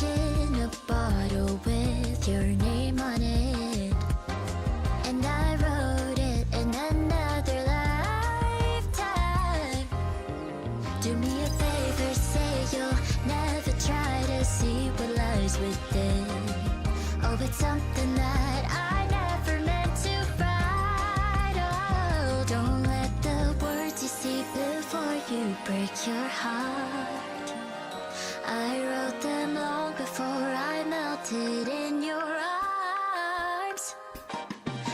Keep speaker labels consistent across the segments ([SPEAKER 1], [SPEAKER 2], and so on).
[SPEAKER 1] in a bottle with your name on it, and I wrote it in another lifetime. Do me a favor, say you'll never try to see what lies within. Oh, it's something that I never meant to write. Oh, don't let the words you see before you break your heart. I wrote them long before I melted in your arms.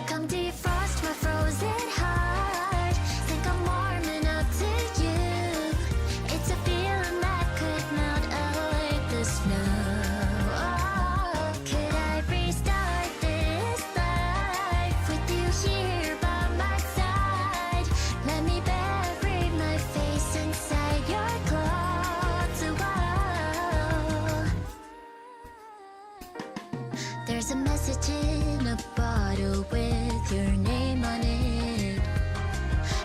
[SPEAKER 1] Come defrost my frozen heart. Think I'm warming up to you. It's a feeling that could melt away the snow. Oh, could I restart this life with you here by my side? Let me bury my face inside your clothes. There's a message in a bottle with your name on it,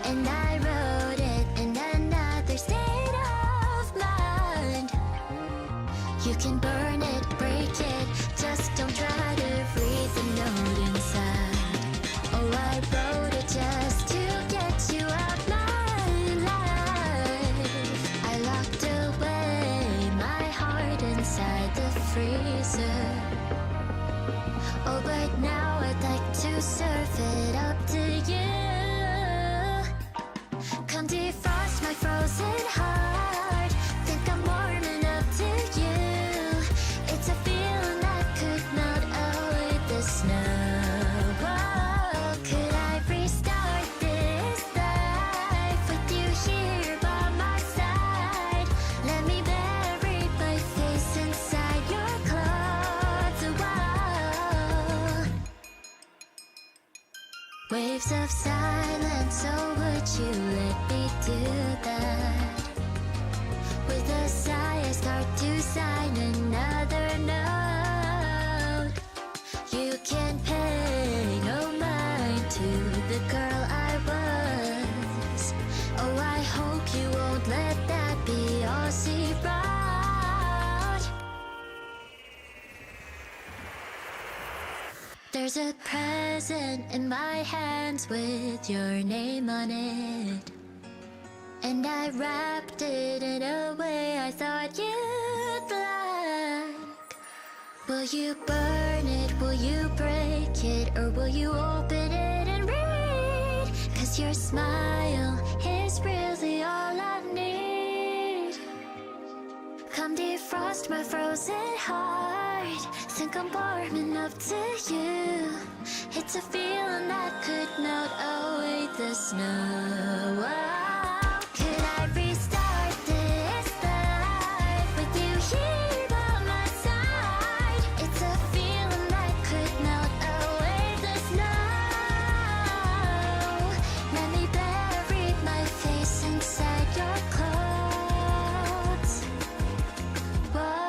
[SPEAKER 1] and I wrote it in another state of mind. You can burn it, break it, just don't try to read the note inside. Oh, I wrote it just to get you out my life. I locked away my heart inside the freezer. Oh, but now I'd like to serve it up to you. Come defrost my frozen heart. Think I'm warming up to you. It's a feeling that could melt away the snow. Oh, could I restart this life with you here by my side? Let me bury my face inside your clothes. Waves of silence, oh would you let me do that? With a sigh I start to sign another note. You can pay no mind to the girl I was. Oh, I hope you won't let that be all she wrote. There's a present in my hands with your name on it, and I wrapped it in a way I thought you'd like. Will you burn it, will you break it, or will you open it and read? 'Cause your smile is really all I need. Come defrost my frozen heart. Think I'm warming up to you. It's a feeling that could melt away the snow. Oh, could I restart this life with you here by my side? It's a feeling that could melt away the snow. Let me bury my face inside your clothes. Whoa.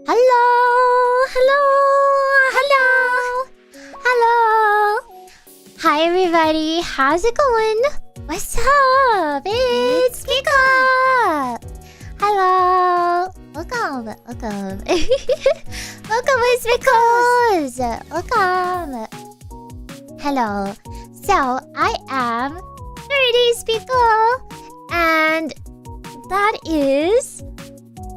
[SPEAKER 2] Hello, hello, hello, hello. Hi everybody, how's it going? What's up? It's Spica. Hello. Welcome, welcome. Welcome, Spicas. Welcome. Hello. So, I am 30 Spica, and that is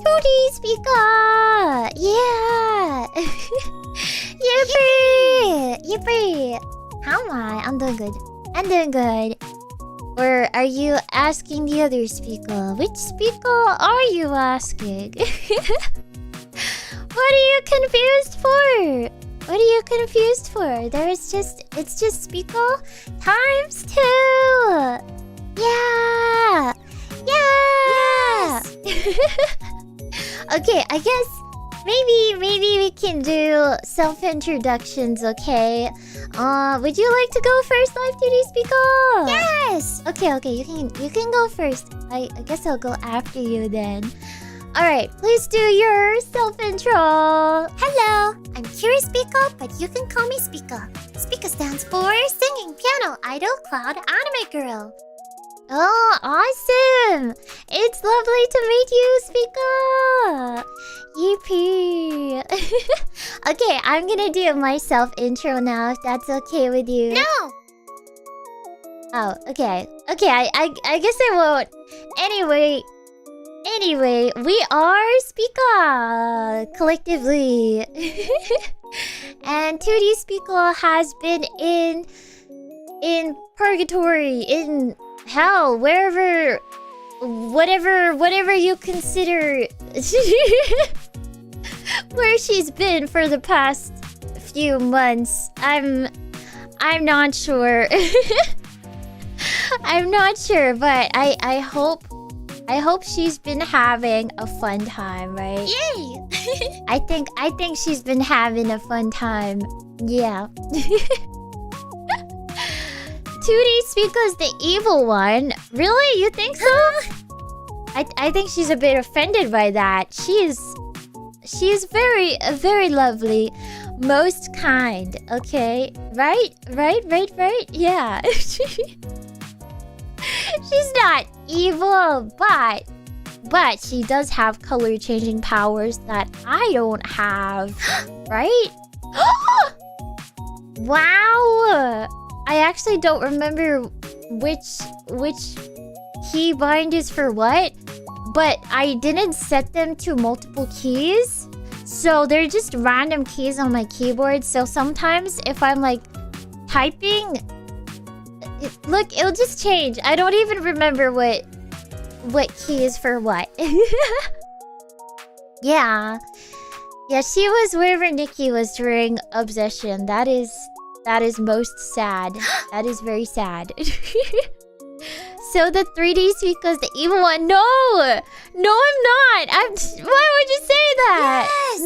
[SPEAKER 2] 2D Spica! Yeah! Yippee! Yippee! How am I? I'm doing good. I'm doing good. Or are you asking the other Spica? Which Spica are you asking? What are you confused for? What are you confused for? It's just Spica times 2! Yeah! Yeah! Yes. Okay, I guess maybe we can do self-introductions, okay? Would you like to go first, Live2D Spica?
[SPEAKER 3] Yes!
[SPEAKER 2] Okay, you can go first. I guess I'll go after you then. Alright, please do your self-intro.
[SPEAKER 3] Hello, I'm Kirispica, but you can call me Spica. Spica stands for Singing Piano Idol Cloud Anime Girl.
[SPEAKER 2] Oh, awesome! It's lovely to meet you, Spica! Yippee! Okay, I'm gonna do my self-intro now, if that's okay with you.
[SPEAKER 3] No!
[SPEAKER 2] Oh, okay. Okay, I guess I won't. Anyway, we are Spica collectively. And 2D Spica has been in purgatory, in hell, wherever, whatever you consider where she's been for the past few months. I'm not sure. I'm not sure, but I hope she's been having a fun time, right?
[SPEAKER 3] Yay!
[SPEAKER 2] I think she's been having a fun time. Yeah. 2D Spica's the evil one. Really? You think so? I think she's a bit offended by that. She's very lovely. Most kind. Okay. Right? Yeah. She's not evil, but she does have color changing powers that I don't have. Right? Wow! I actually don't remember which keybind is for what, but I didn't set them to multiple keys. So they're just random keys on my keyboard. So sometimes if I'm like typing, look, it'll just change. I don't even remember what key is for what. Yeah, she was wherever Nikki was during Obsession. That is most sad. That is very sad. So the 3D Spica's the evil one. No, I'm not. Why would you say that?
[SPEAKER 3] Yes!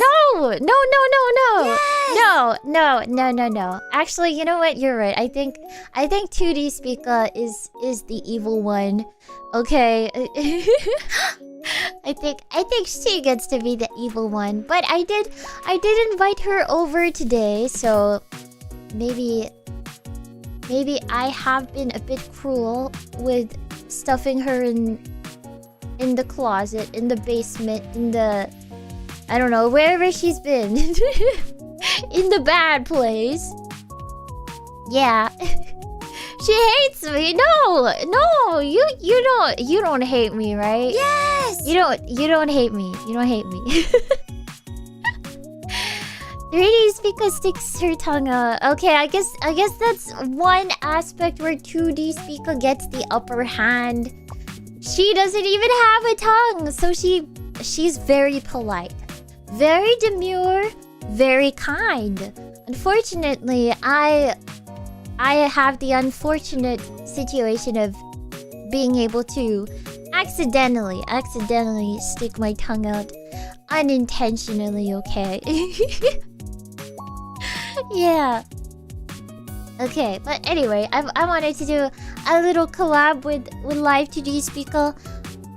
[SPEAKER 2] No. Actually, you know what? You're right. I think 2D Spica is the evil one. Okay. I think she gets to be the evil one. But I did invite her over today, so maybe I have been a bit cruel with stuffing her in the closet, in the basement, in the, I don't know, wherever she's been. In the bad place. Yeah. She hates me. No, you don't hate me, right?
[SPEAKER 3] Yes!
[SPEAKER 2] You don't hate me. You don't hate me. 3D Spica sticks her tongue out. Okay, I guess that's one aspect where 2D Spica gets the upper hand. She doesn't even have a tongue, so she's very polite, very demure, very kind. Unfortunately, I have the unfortunate situation of being able to accidentally stick my tongue out unintentionally, okay? Yeah. Okay, but anyway, I wanted to do a little collab with Live2D Spica.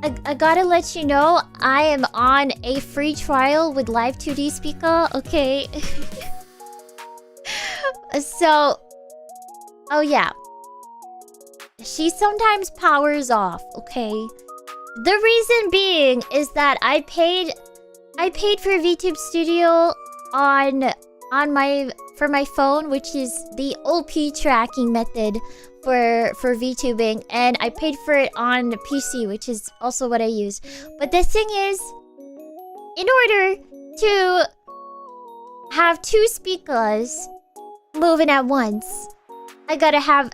[SPEAKER 2] I gotta let you know, I am on a free trial with Live2D Spica, okay? So, oh yeah. She sometimes powers off, okay? The reason being is that I paid for VTube Studio for my phone, which is the OP tracking method for VTubing, and I paid for it on the PC, which is also what I use. But the thing is, in order to have two speakers moving at once, I gotta have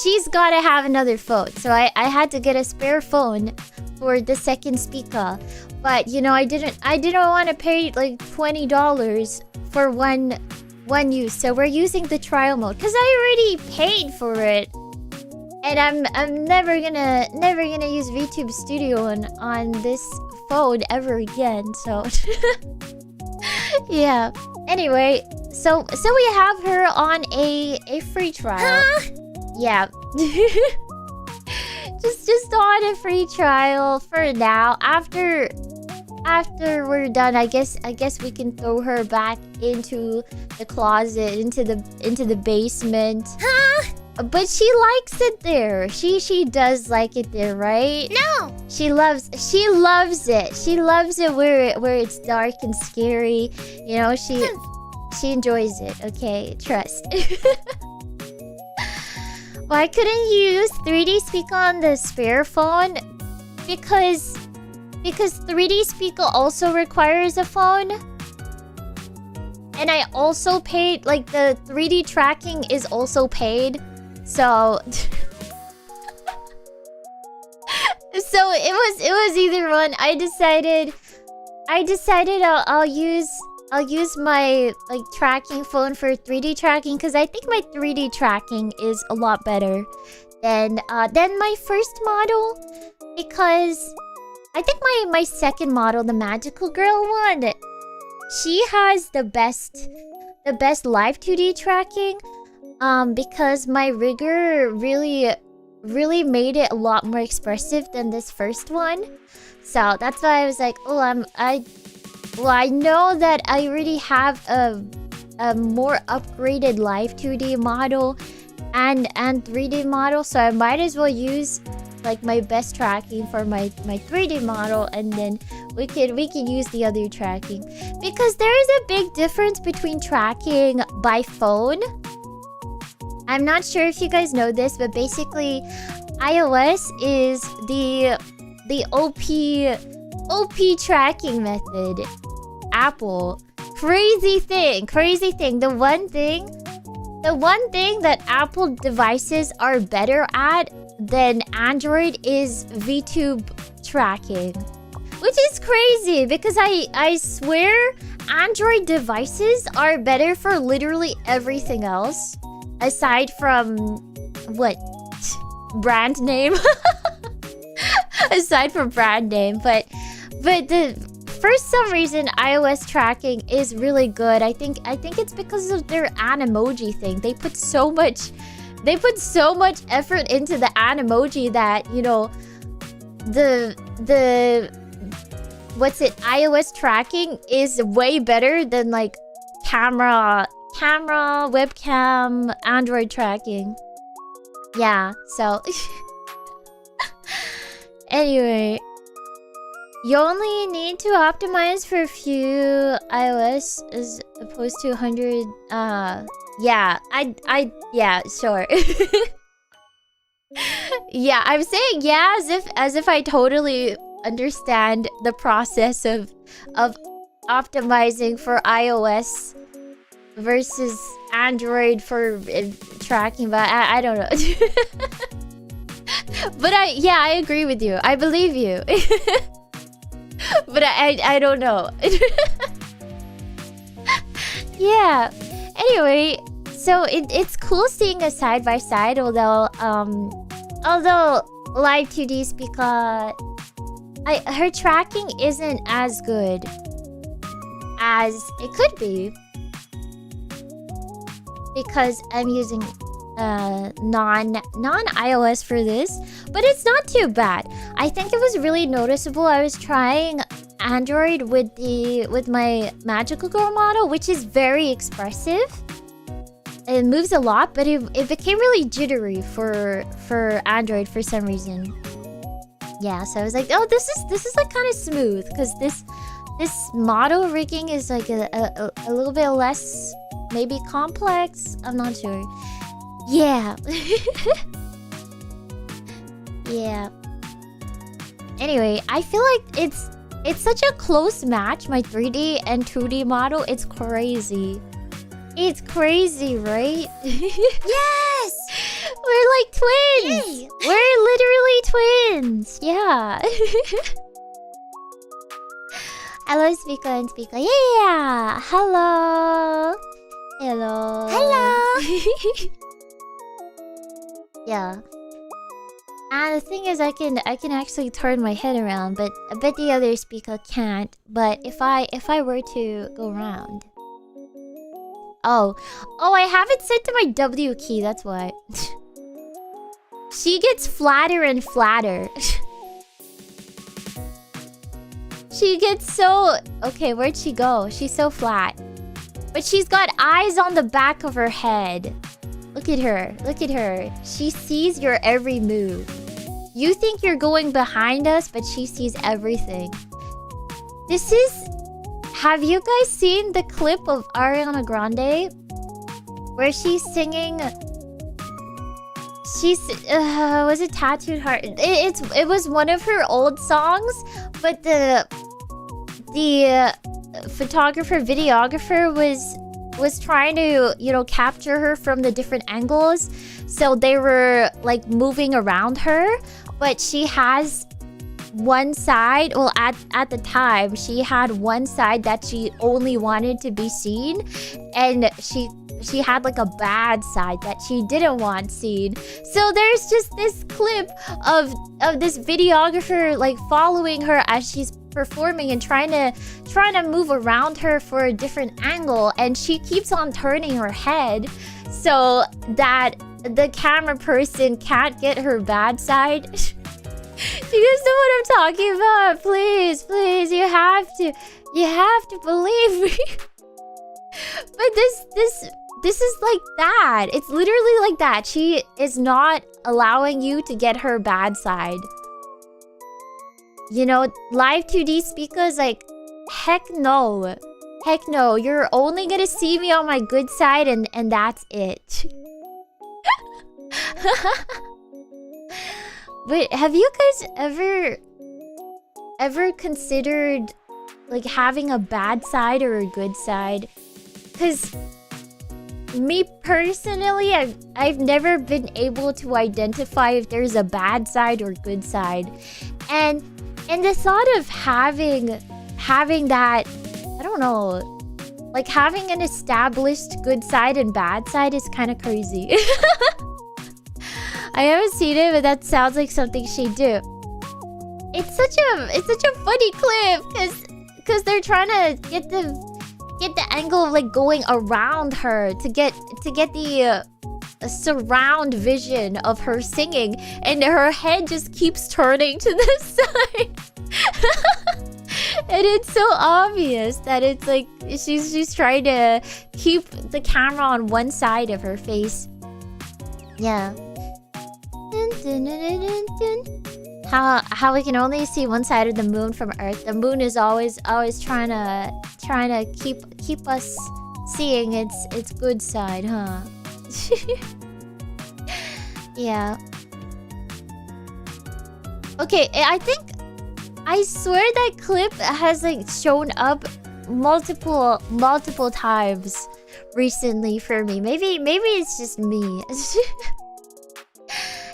[SPEAKER 2] she's gotta have another phone. So I had to get a spare phone for the second speaker. But you know, I didn't want to pay like $20 for one use. So we're using the trial mode because I already paid for it. And I'm never gonna use VTube Studio on this phone ever again. So yeah. Anyway, so we have her on a free trial. Yeah. just on a free trial for now. After we're done, I guess we can throw her back into the closet, into the basement. But she likes it there. She does like it there, right?
[SPEAKER 3] No.
[SPEAKER 2] She loves it. She loves it where it's dark and scary. You know, she enjoys it. Okay, trust. Why couldn't you use 3D Spica on the spare phone? Because 3D Spica also requires a phone. And I also paid, like, the 3D tracking is also paid. So so it was either one. I decided I'll use my like tracking phone for 3D tracking, because I think my 3D tracking is a lot better than my first model, because I think my second model, the magical girl one, she has the best Live2D tracking, because my rigger really made it a lot more expressive than this first one. So that's why I was like, oh, I know that I already have a more upgraded Live2D model and 3D model, so I might as well use like my best tracking for my 3D model, and then we could use the other tracking, because there is a big difference between tracking by phone. I'm not sure if you guys know this, but basically iOS is the OP tracking method. Apple, crazy thing. The one thing that Apple devices are better at than Android is VTube tracking, which is crazy, because I swear Android devices are better for literally everything else aside from what brand name. Aside from brand name, but for some reason iOS tracking is really good. I think it's because of their Animoji thing. They put so much effort into the Animoji that, you know, the iOS tracking is way better than like camera, webcam, Android tracking. Yeah, so anyway, you only need to optimize for a few iOS as opposed to 100. Yeah, yeah, sure. Yeah, I'm saying yeah as if I totally understand the process of optimizing for iOS versus Android for tracking, but I don't know. But I agree with you. I believe you. But I don't know. Yeah. Anyway, so it's cool seeing a side by side, although Live2D Spica, her tracking isn't as good as it could be, because I'm using non iOS for this, but it's not too bad. I think it was really noticeable. I was trying Android with my magical girl model, which is very expressive. It moves a lot, but it became really jittery for Android for some reason. Yeah, so I was like, oh, this is like kind of smooth, because this model rigging is like a little bit less maybe complex. I'm not sure. Yeah. Yeah. Anyway, I feel like it's such a close match, my 3D and 2D model. It's crazy. It's crazy, right?
[SPEAKER 3] Yes!
[SPEAKER 2] We're like twins!
[SPEAKER 3] Yay.
[SPEAKER 2] We're literally twins! Yeah. I love Spica and Spica. Yeah! Hello! Hello!
[SPEAKER 3] Hello!
[SPEAKER 2] Yeah. And the thing is, I can actually turn my head around, but I bet the other speaker can't. But if I were to go around, oh, I haven't set to my W key. That's why. She gets flatter and flatter. She gets so... Okay, where'd she go? She's so flat. But she's got eyes on the back of her head. Look at her. Look at her. She sees your every move. You think you're going behind us, but she sees everything. This is... Have you guys seen the clip of Ariana Grande? Where she's singing... She's... was it Tattooed Heart? It was one of her old songs, but the photographer, videographer was trying to, you know, capture her from the different angles. So they were like moving around her, but she has one side, well, at the time she had one side that she only wanted to be seen, and she had like a bad side that she didn't want seen. So there's just this clip of this videographer like following her as she's performing and trying to move around her for a different angle, and she keeps on turning her head so that the camera person can't get her bad side. Do you guys know what I'm talking about? Please, you have to believe me. But this is like that. It's literally like that. She is not allowing you to get her bad side. You know, Live2D Spica is like, heck no. Heck no. You're only gonna see me on my good side, and that's it. But have you guys ever considered like having a bad side or a good side? Because me personally, I've never been able to identify if there's a bad side or good side. And the thought of having that, I don't know, like having an established good side and bad side is kind of crazy. I haven't seen it, but that sounds like something she'd do. It's such a funny clip because they're trying to get the angle of like going around her to get the surround vision of her singing, and her head just keeps turning to the side. And it's so obvious that it's like she's trying to keep the camera on one side of her face. Yeah. How we can only see one side of the moon from Earth. The moon is always trying to keep us seeing its good side, huh? Yeah. Okay, I swear that clip has like shown up multiple times recently for me. Maybe it's just me.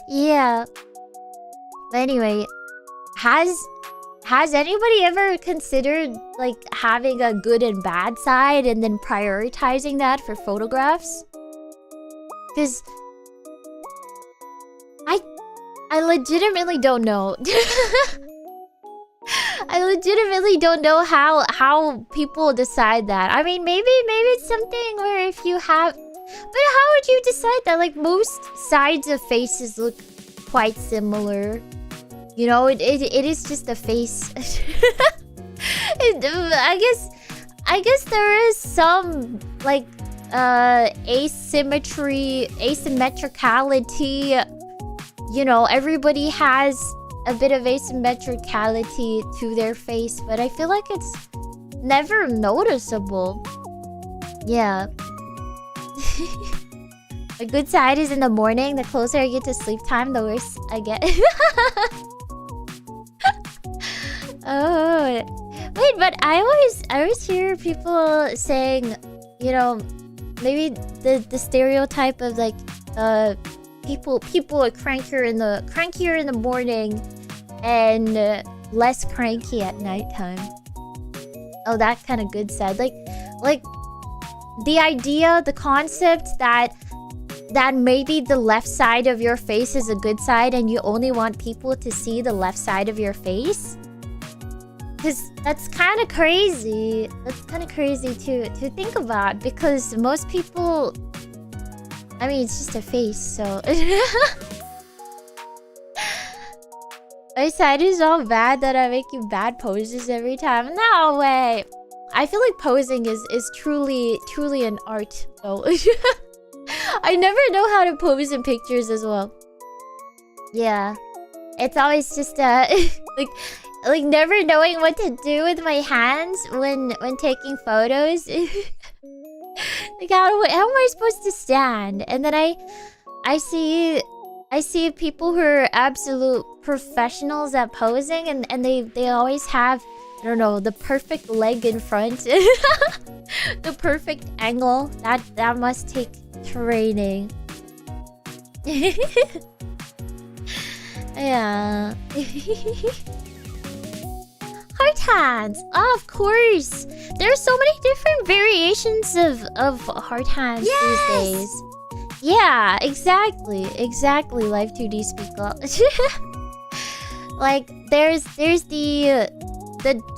[SPEAKER 2] Yeah. But anyway, has anybody ever considered like having a good and bad side and then prioritizing that for photographs? Because I legitimately don't know. I legitimately don't know how people decide that. I mean, maybe it's something where if you have... But how would you decide that? Like, most sides of faces look quite similar. You know, it is just a face. I guess there is some, like, asymmetricality. You know, everybody has a bit of asymmetricality to their face, but I feel like it's never noticeable. Yeah. A good side is in the morning. The closer I get to sleep time, the worse I get. Oh, wait, but I always hear people saying, you know, maybe the stereotype of like people are crankier in the morning and less cranky at nighttime. Oh, that kind of good side. Like the idea, the concept that that maybe the left side of your face is a good side and you only want people to see the left side of your face? Because that's kind of crazy. That's kind of crazy to think about, because most people... I mean, it's just a face, so... My side is all bad that I make you bad poses every time. No way! I feel like posing is truly an art, though. I never know how to pose in pictures as well. Yeah. It's always just, like never knowing what to do with my hands when taking photos. Like how am I supposed to stand? And then I see people who are absolute professionals at posing, and they always have, I don't know, the perfect leg in front. The perfect angle. That must take training. Yeah. Heart hands! Oh, of course! There's so many different variations of heart hands these days. Yeah, exactly. Live2D Spica. Like, there's the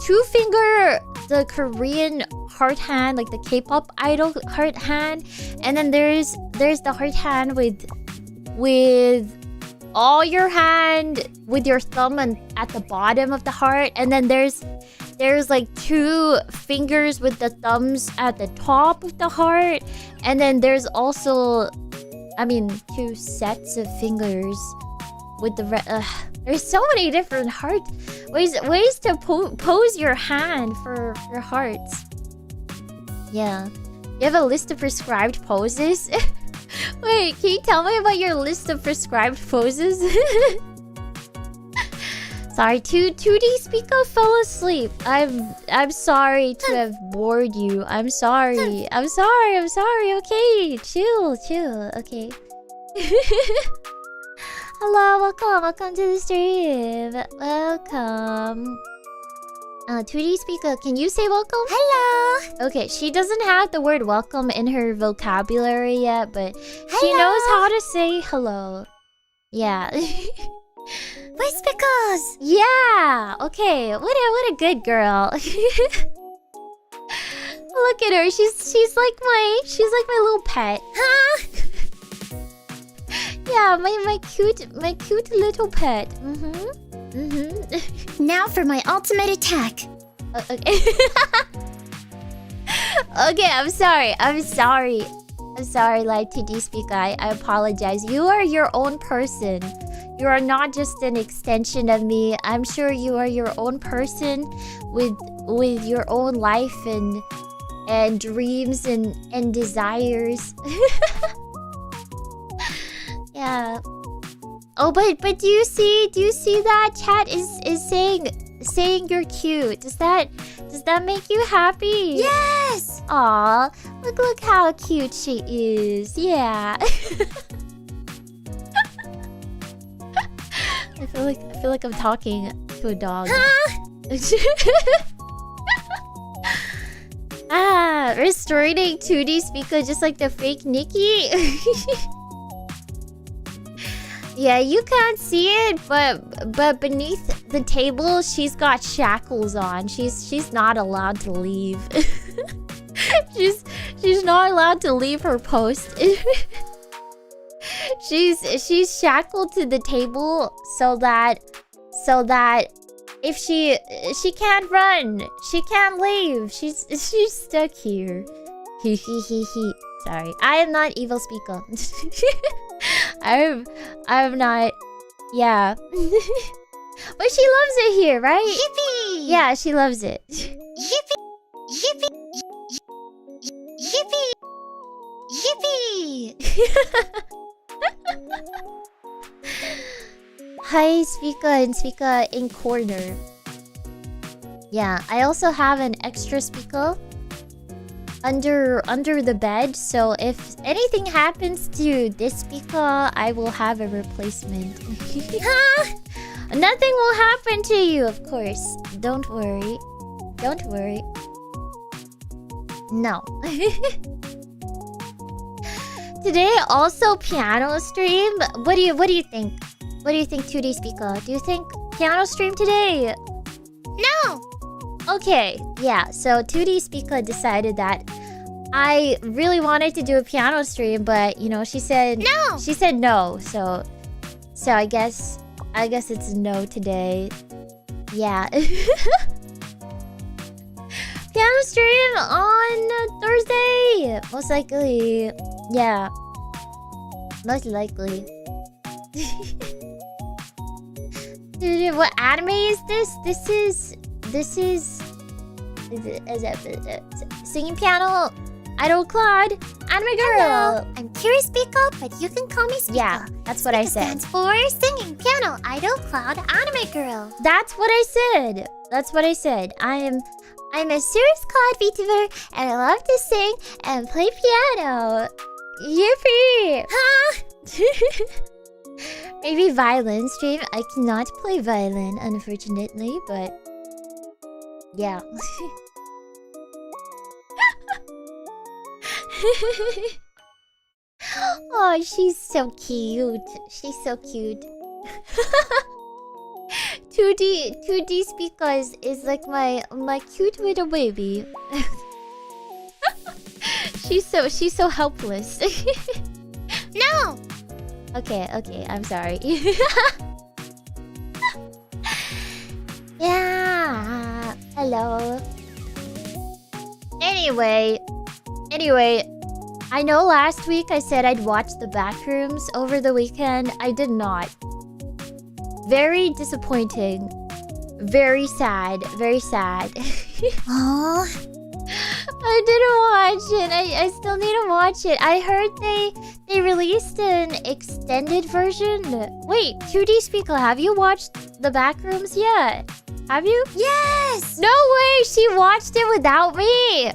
[SPEAKER 2] two finger, the Korean heart hand, like the K-pop idol heart hand, and then there's the heart hand with all your hand with your thumb and at the bottom of the heart, and then there's like two fingers with the thumbs at the top of the heart, and then there's also, I mean, two sets of fingers with the there's so many different ways to pose your hand for hearts. Yeah. You have a list of prescribed poses? Wait, can you tell me about your list of prescribed poses? Sorry, 2D Spica fell asleep. I'm sorry to have bored you. I'm sorry. Okay, chill. Okay. Hello, welcome to the stream. Welcome. 2D Spica, can you say welcome?
[SPEAKER 3] Hello.
[SPEAKER 2] Okay, she doesn't have the word welcome in her vocabulary yet, but
[SPEAKER 3] Hello.
[SPEAKER 2] she knows how to say hello. Yeah.
[SPEAKER 3] Whispicles.
[SPEAKER 2] Yeah. Okay. What a good girl. Look at her. She's like my little pet.
[SPEAKER 3] Huh?
[SPEAKER 2] Yeah, my cute little pet.
[SPEAKER 3] Now for my ultimate attack.
[SPEAKER 2] Okay. Okay, I'm sorry, Live2D Spica. I apologize. You are your own person. You are not just an extension of me. I'm sure you are your own person with your own life and dreams and desires. Yeah. Oh, but do you see that chat is saying you're cute? Does that make you happy?
[SPEAKER 3] Yes.
[SPEAKER 2] Aw, look how cute she is. Yeah. I feel like I'm talking to a dog. Ah, restoring 2D Spica just like the fake Nikki. Yeah, you can't see it, but beneath the table, she's got shackles on. She's not allowed to leave. she's not allowed to leave her post. She's shackled to the table so that if she can't run, she can't leave. She's stuck here. Sorry, I am not evil Spica. I'm not. Yeah. But she loves it here, right?
[SPEAKER 3] Yippee!
[SPEAKER 2] Yeah, she loves it.
[SPEAKER 3] Yippee! Yippee! Yippee! Yippee!
[SPEAKER 2] Hi, Spica and Spica in corner. Yeah, I also have an extra Spica under the bed, so if anything happens to this Spica, I will have a replacement. Nothing will happen to you, of course. Don't worry. Don't worry. No. Today also piano stream. What do you think? What do you think, 2D Spica? Do you think piano stream today?
[SPEAKER 3] No!
[SPEAKER 2] Okay, yeah. So 2D Spica decided that I really wanted to do a piano stream, but you know, she said
[SPEAKER 3] No!
[SPEAKER 2] She said no. So I guess it's no today. Yeah. Piano stream on Thursday, most likely. Yeah, most likely. Dude, what anime is this? This is singing piano, idol Claude, anime girl.
[SPEAKER 3] Hello, I'm kirispica, but you can call me Spica.
[SPEAKER 2] Yeah, that's what I
[SPEAKER 3] Spica
[SPEAKER 2] said.
[SPEAKER 3] stands for singing piano, idol, cloud, anime girl.
[SPEAKER 2] That's what I said. That's what I said. I'm a serious cloud VTuber, and I love to sing and play piano. Yippee!
[SPEAKER 3] Huh?
[SPEAKER 2] Maybe violin stream. I cannot play violin, unfortunately, but yeah. Oh, she's so cute. She's so cute. 2D Spica is like my cute little baby. she's so helpless.
[SPEAKER 3] No!
[SPEAKER 2] Okay, I'm sorry. Yeah. Hello. Anyway, I know last week I said I'd watch the Backrooms over the weekend. I did not. Very disappointing. Very sad. Very sad.
[SPEAKER 3] Oh,
[SPEAKER 2] I didn't watch it. I still need to watch it. I heard they released an extended version. Wait, 2D Spica, have you watched the Backrooms yet? Have you?
[SPEAKER 3] yes!
[SPEAKER 2] No way! She watched it without me!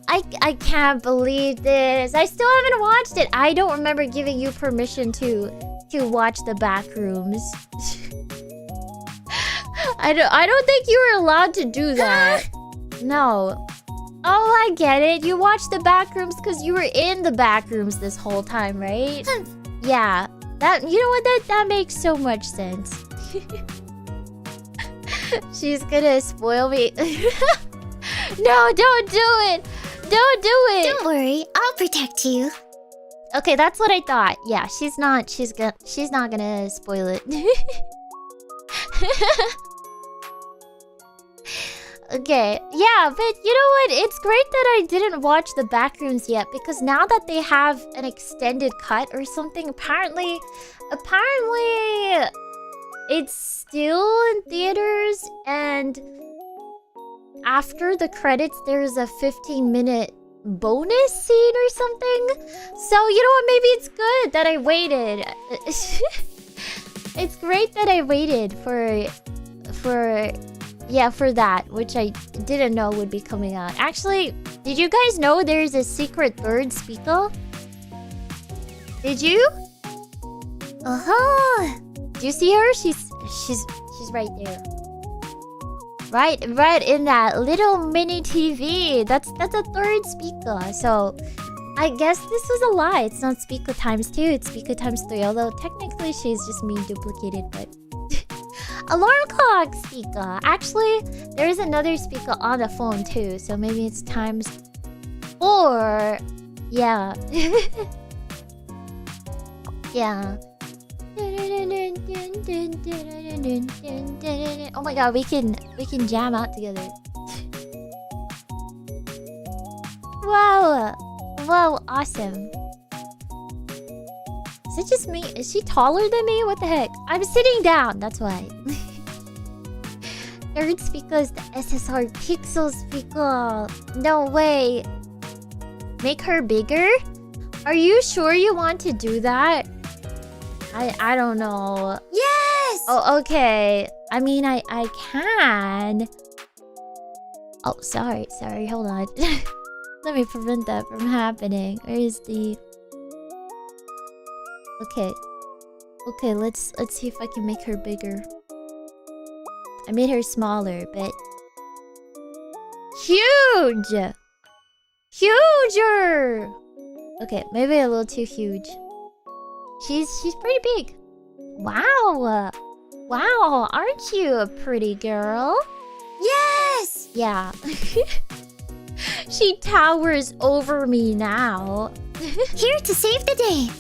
[SPEAKER 2] I can't believe this. I still haven't watched it. I don't remember giving you permission to watch the Backrooms. I don't think you were allowed to do that. No. Oh, I get it. You watched the Backrooms because you were in the Backrooms this whole time, right? Yeah. That, you know what? That makes so much sense. She's gonna spoil me. No, don't do it. Don't do it.
[SPEAKER 3] Don't worry, I'll protect you.
[SPEAKER 2] Okay, that's what I thought. Yeah, she's not gonna spoil it. Okay, yeah, but you know what? It's great that I didn't watch the Backrooms yet, because now that they have an extended cut or something, apparently it's still in theaters, and after the credits there's a 15-minute bonus scene or something. So you know what? Maybe it's good that I waited. It's great that I waited for that, which I didn't know would be coming out. Actually, did you guys know there's a secret third Spica? Did you?
[SPEAKER 3] Uh-huh.
[SPEAKER 2] Do you see her? She's right there. Right in that little mini TV. That's a third Spica. So I guess this was a lie. It's not Spica times 2, it's Spica times 3. Although technically she's just me duplicated, but alarm clock Spica. Actually, there is another Spica on the phone too, so maybe it's times 4. Yeah. Yeah. Oh my god, we can jam out together. Wow. Wow, awesome. Is it just me? Is she taller than me? What the heck? I'm sitting down, that's why. Third Spica is the SSR Pixel Spica. No way. Make her bigger? Are you sure you want to do that? I don't know.
[SPEAKER 3] Yes!
[SPEAKER 2] Oh, okay. I mean, I can. Oh, sorry. Hold on. Let me prevent that from happening. Where is the... Okay, let's see if I can make her bigger. I made her smaller, but... Huge! Huger! Okay, maybe a little too huge. She's pretty big. Wow. Wow, aren't you a pretty girl?
[SPEAKER 3] Yes!
[SPEAKER 2] Yeah. She towers over me now.
[SPEAKER 3] Here to save the day.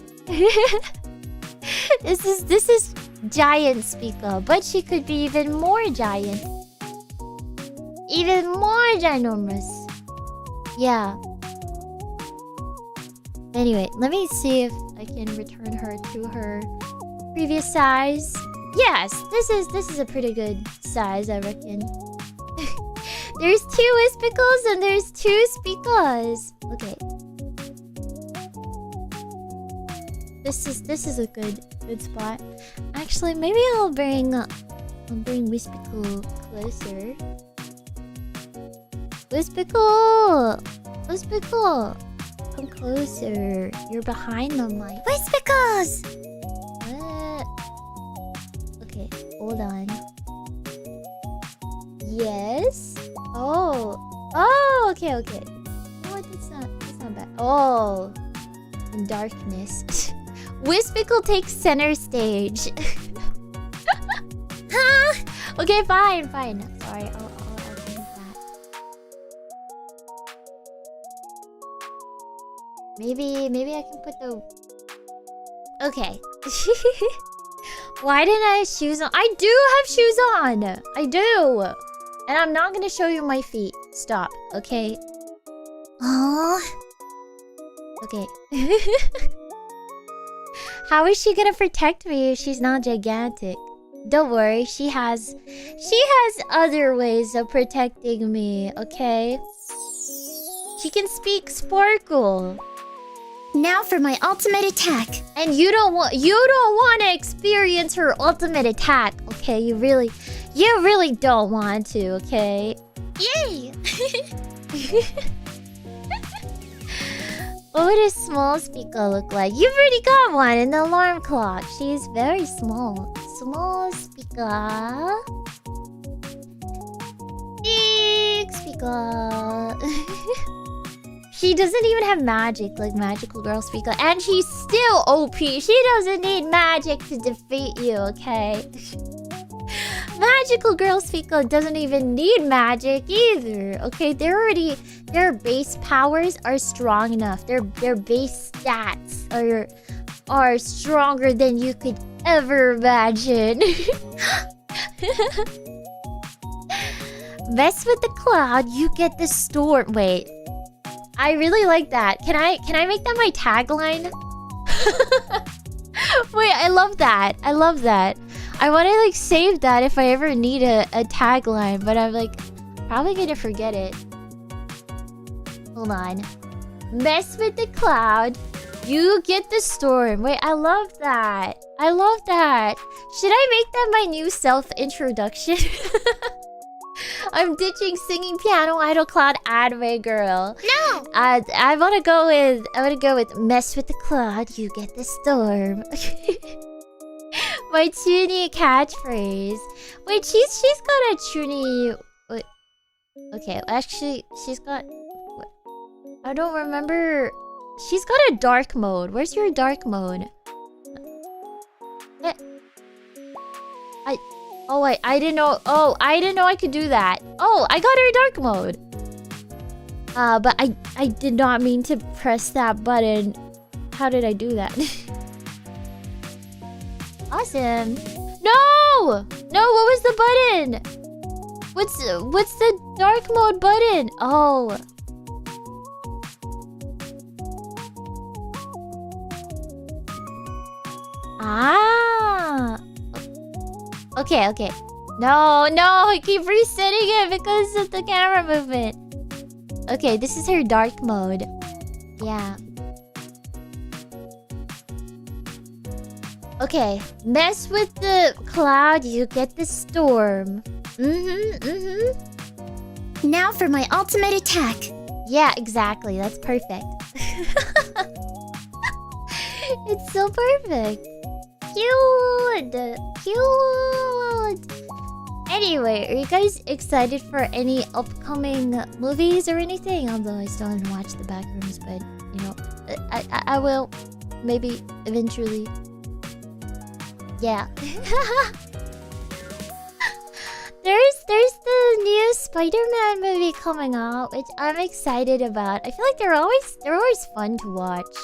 [SPEAKER 2] This is giant Spica, but she could be even more giant. Even more ginormous. Yeah. Anyway, let me see if I can return her to her previous size. Yes, this is a pretty good size, I reckon. There's 2 Wispicles and there's 2 Spicas. Okay. This is a good spot. Actually, maybe I'll bring Wispicle closer. Wispicle, come closer. You're behind the mic.
[SPEAKER 3] Wispicles!
[SPEAKER 2] What? Okay, hold on. Yes. Oh, okay. Oh, that's not bad. Oh, in darkness. Wispicle takes center stage.
[SPEAKER 3] Huh?
[SPEAKER 2] Okay, fine. Sorry, I'll change that. Maybe I can put the. Okay. Why didn't I have shoes on? I do have shoes on. I do. And I'm not gonna show you my feet. Stop, okay?
[SPEAKER 3] Oh,
[SPEAKER 2] Okay. How is she gonna protect me if she's not gigantic? Don't worry, she has other ways of protecting me, okay? She can speak Sparkle.
[SPEAKER 3] now for my ultimate attack.
[SPEAKER 2] And you don't want to experience her ultimate attack, okay? You really don't want to, okay?
[SPEAKER 3] Yay!
[SPEAKER 2] What would a small Spica look like? You've already got one in the alarm clock. She's very small. Small Spica. Big Spica. She doesn't even have magic like Magical Girl Spica. And she's still OP. She doesn't need magic to defeat you, okay? Magical Girl Spica doesn't even need magic either. Okay, their base powers are strong enough. Their base stats are stronger than you could ever imagine. Mess with the cloud, you get the storm. Wait. I really like that. Can I make that my tagline? Wait, I love that. I love that. I want to like save that if I ever need a tagline, but I'm like probably gonna forget it. Hold on. Mess with the cloud, you get the storm. Wait, I love that. I love that. Should I make that my new self-introduction? I'm ditching singing piano idol cloud anime girl.
[SPEAKER 3] No!
[SPEAKER 2] I wanna go with mess with the cloud, you get the storm. My Chuny catchphrase. Wait, she's got a Chuny. Wait. Okay, actually, she's got. What? I don't remember. She's got a dark mode. Where's your dark mode? Oh wait, I didn't know. Oh, I didn't know I could do that. Oh, I got her dark mode. But I did not mean to press that button. How did I do that? Awesome. No! No, what was the button? What's the dark mode button? Oh. Ah. Okay. No, I keep resetting it because of the camera movement. Okay, this is her dark mode. Yeah. Okay, mess with the cloud, you get the storm.
[SPEAKER 3] Now for my ultimate attack.
[SPEAKER 2] Yeah, exactly. That's perfect. It's so perfect. Cute. Anyway, are you guys excited for any upcoming movies or anything? Although I still haven't watched The Backrooms, but you know, I will, maybe eventually. Yeah. There's the new Spider-Man movie coming out, which I'm excited about. I feel like they're always fun to watch.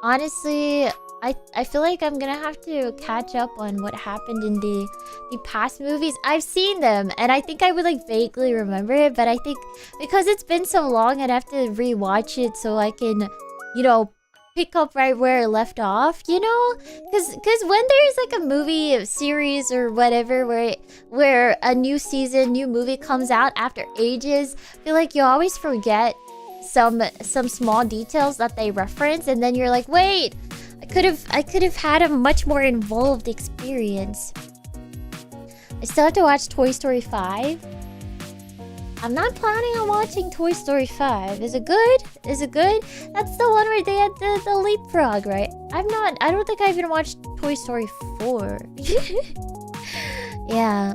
[SPEAKER 2] Honestly, I feel like I'm gonna have to catch up on what happened in the past movies. I've seen them, and I think I would like vaguely remember it, but I think because it's been so long, I'd have to rewatch it so I can, you know, pick up right where I left off, you know? Because when there's like a movie series or whatever where a new season, new movie comes out after ages, I feel like you always forget some small details that they reference, and then you're like, wait, I could have had a much more involved experience. I still have to watch Toy Story 5. I'm not planning on watching Toy Story 5. Is it good? Is it good? That's the one where they had the leapfrog, right? I don't think I even watched Toy Story 4. Yeah.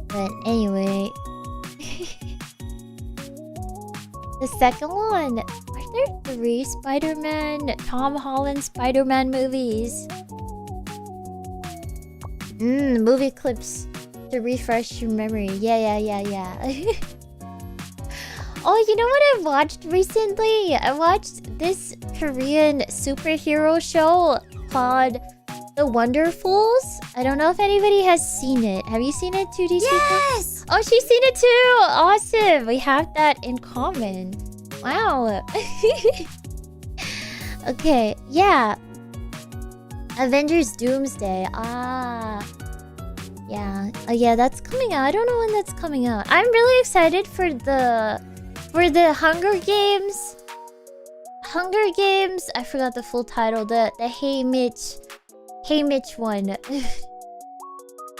[SPEAKER 2] But anyway. The second one. Are there 3 Spider-Man, Tom Holland Spider-Man movies? Movie clips to refresh your memory. Yeah. Oh, you know what I watched recently? I watched this Korean superhero show called The Wonderfuls. I don't know if anybody has seen it. Have you seen it, 2D?
[SPEAKER 3] Yes!
[SPEAKER 2] Oh, she's seen it too! Awesome! We have that in common. Wow. Okay, yeah. Avengers Doomsday. Yeah. Yeah, that's coming out. I don't know when that's coming out. I'm really excited for the Hunger Games. Hunger Games. I forgot the full title. The Hey Mitch one.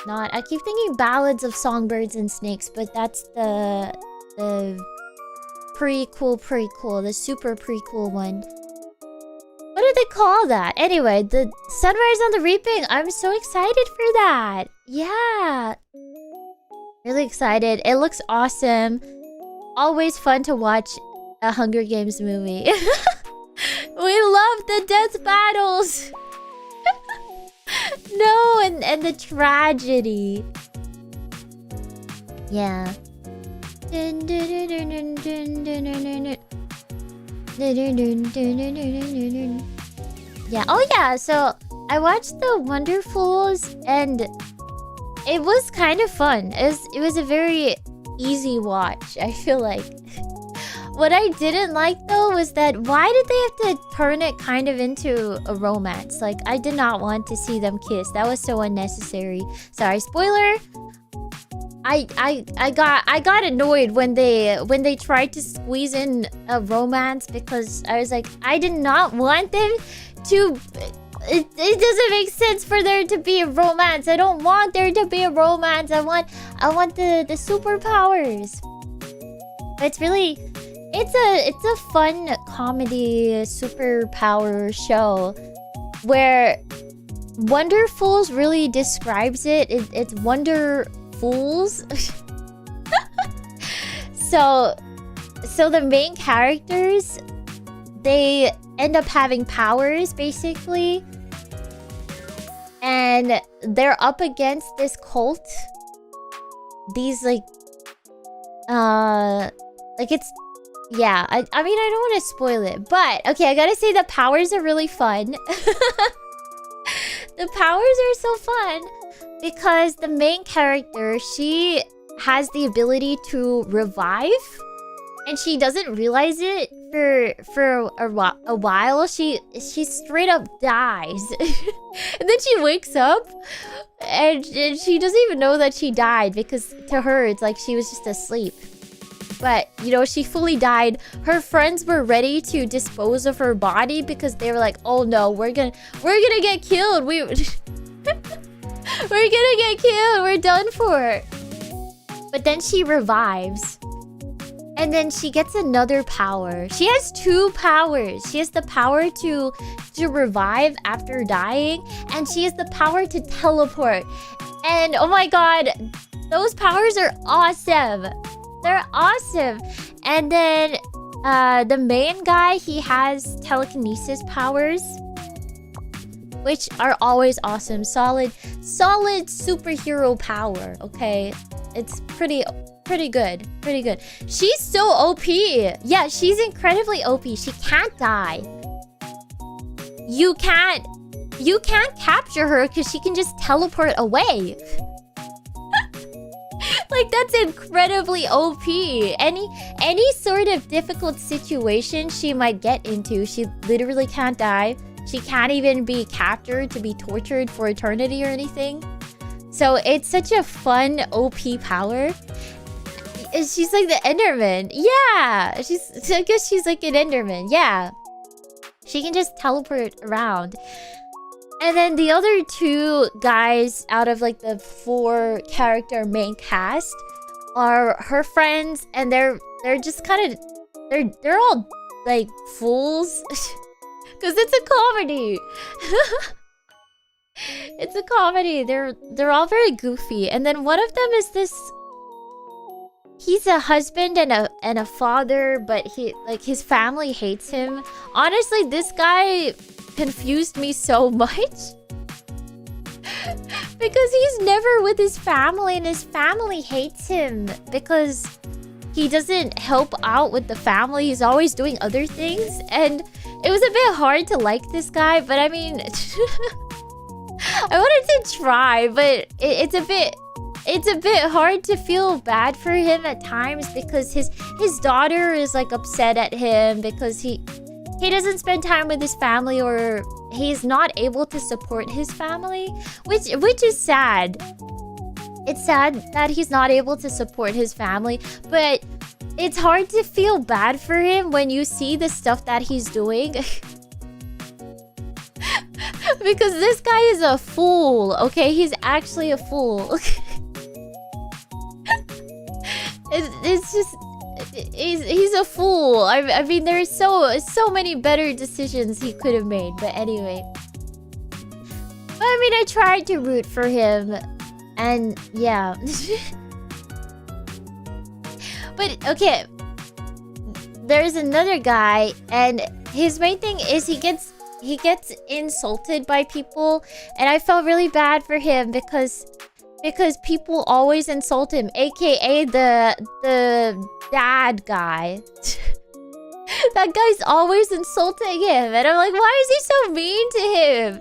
[SPEAKER 2] I keep thinking Ballads of Songbirds and Snakes, but that's the prequel, the super prequel one. What do they call that? Anyway, the Sunrise on the Reaping. I'm so excited for that. Yeah. Really excited. It looks awesome. Always fun to watch a Hunger Games movie. We love the death battles. No, and the tragedy. Yeah. Yeah. Oh yeah, so I watched The Wonderfuls and it was kind of fun. It was a very easy watch, I feel like. What I didn't like though was that why did they have to turn it kind of into a romance? Like, I did not want to see them kiss. That was so unnecessary. Sorry, spoiler. I got annoyed when they tried to squeeze in a romance because I was like, I did not want them to. It doesn't make sense for there to be a romance. I don't want there to be a romance. I want the superpowers. But it's really, it's a fun comedy superpower show where Wonderfuls really describes it. It's Wonder Fools. So the main characters, they end up having powers basically, and they're up against this cult. These it's, yeah, I mean, I don't want to spoil it, but okay, I gotta say the powers are really fun. The powers are so fun because the main character, she has the ability to revive, and she doesn't realize it for a while. She straight up dies. And then she wakes up and she doesn't even know that she died, because to her it's like she was just asleep. But you know, she fully died. Her friends were ready to dispose of her body because they were like, oh no, we're gonna get killed. We're gonna get killed. We're done for. But then she revives. And then she gets another power. She has 2 powers. She has the power to revive after dying, and she has the power to teleport. And oh my god, those powers are awesome. They're awesome. And then the main guy, he has telekinesis powers, which are always awesome. Solid superhero power, okay? It's pretty good. Pretty good. She's so OP. Yeah, she's incredibly OP. She can't die. You can't capture her because she can just teleport away. Like, that's incredibly OP. Any sort of difficult situation she might get into, she literally can't die. She can't even be captured to be tortured for eternity or anything. So it's such a fun OP power. She's like the Enderman. Yeah, I guess she's like an Enderman. Yeah, she can just teleport around. And then the other two guys out of like the 4 character main cast are her friends, and they're just kind of they're all like fools because it's a comedy. It's a comedy. They're all very goofy, and then one of them is this. He's a husband and a father, but his family hates him. Honestly, this guy confused me so much because he's never with his family, and his family hates him because he doesn't help out with the family. He's always doing other things, and it was a bit hard to like this guy, but I mean I wanted to try, but it's a bit hard to feel bad for him at times because his daughter is like upset at him because he doesn't spend time with his family, or he's not able to support his family, which is sad. It's sad that he's not able to support his family, but it's hard to feel bad for him when you see the stuff that he's doing. Because this guy is a fool, okay? He's actually a fool. It's just he's a fool. I mean, there's so many better decisions he could have made, but anyway. But I mean, I tried to root for him, and yeah. But okay, there's another guy, and his main thing is he gets insulted by people, and I felt really bad for him because people always insult him, aka the dad guy. That guy's always insulting him, and I'm like, why is he so mean to him?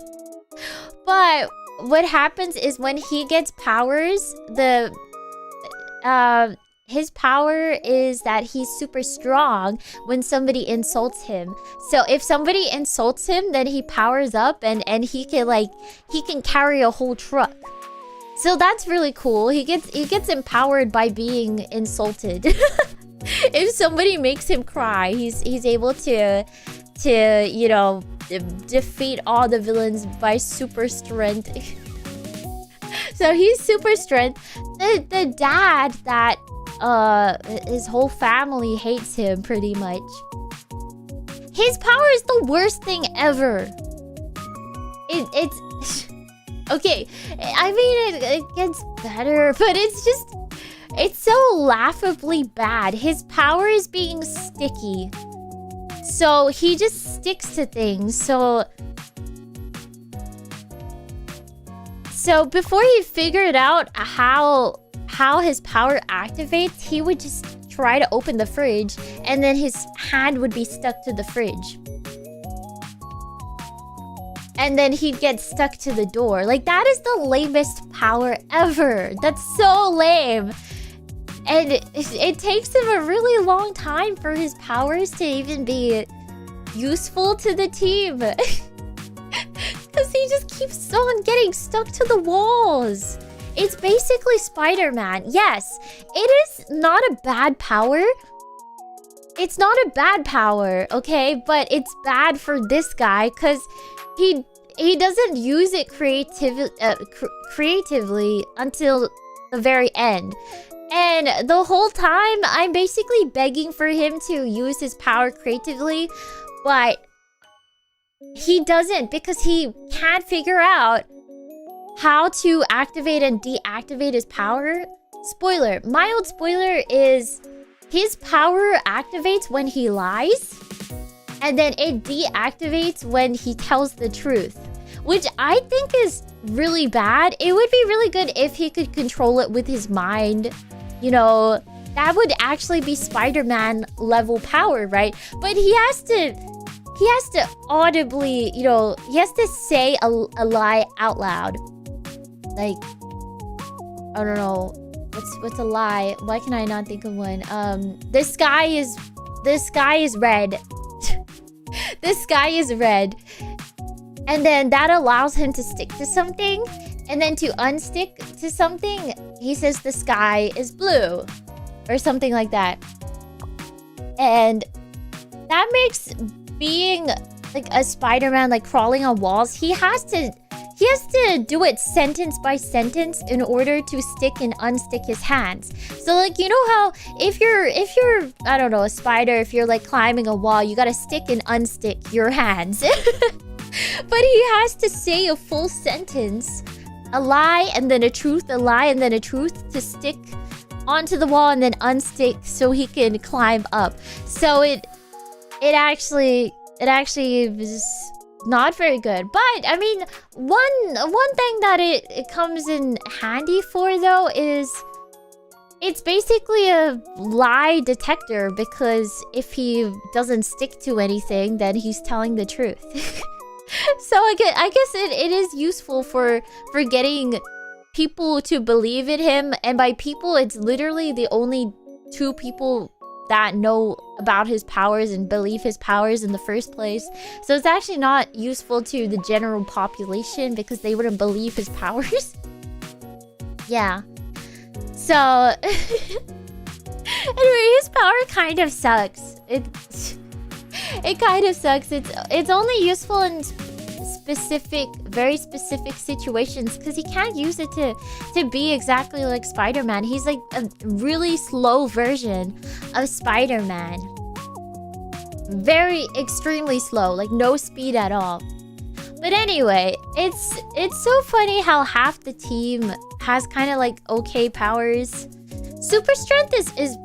[SPEAKER 2] But what happens is when he gets powers, his power is that he's super strong when somebody insults him. So if somebody insults him, then he powers up and he can carry a whole truck. So that's really cool. He gets empowered by being insulted. If somebody makes him cry, he's able to you know, defeat all the villains by super strength. So he's super strength. The dad that his whole family hates him pretty much. His power is the worst thing ever. It's okay. I mean, it gets better, but it's so laughably bad. His power is being sticky, so he just sticks to things. So before he figured out how his power activates, he would just try to open the fridge, and then his hand would be stuck to the fridge. And then he'd get stuck to the door. Like, that is the lamest power ever. That's so lame. And it takes him a really long time for his powers to even be useful to the team. Because he just keeps on getting stuck to the walls. It's basically Spider-Man. Yes, it is not a bad power. It's not a bad power, okay? But it's bad for this guy because he doesn't use it creatively until the very end. And the whole time, I'm basically begging for him to use his power creatively, but he doesn't because he can't figure out how to activate and deactivate his power. Spoiler. Mild spoiler is his power activates when he lies, and then it deactivates when he tells the truth, which I think is really bad. It would be really good if he could control it with his mind. You know, that would actually be Spider-Man level power, right? But he has to audibly, you know, he has to say a lie out loud. Like, I don't know, what's a lie? Why can I not think of one? The sky is red. The sky is red. And then that allows him to stick to something. And then to unstick to something, he says the sky is blue. Or something like that. And that makes being like a Spider-Man, like crawling on walls, he has to do it sentence by sentence in order to stick and unstick his hands. So like, you know how if you're I don't know, a spider, if you're like climbing a wall, you gotta stick and unstick your hands. But he has to say a full sentence, a lie and then a truth, a lie and then a truth, to stick onto the wall and then unstick so he can climb up. So it actually is not very good. But I mean, one thing that it comes in handy for though is it's basically a lie detector, because if he doesn't stick to anything, then he's telling the truth. So I guess it is useful for getting people to believe in him. And by people, it's literally the only two people that know about his powers and believe his powers in the first place. So it's actually not useful to the general population because they wouldn't believe his powers. Yeah. So anyway, his power kind of sucks. It kind of sucks. It's only useful in very specific situations, because he can't use it to be exactly like Spider-Man. He's like a really slow version of Spider-Man. Very extremely slow, like no speed at all. But anyway, it's so funny how half the team has kind of like okay powers. Super strength is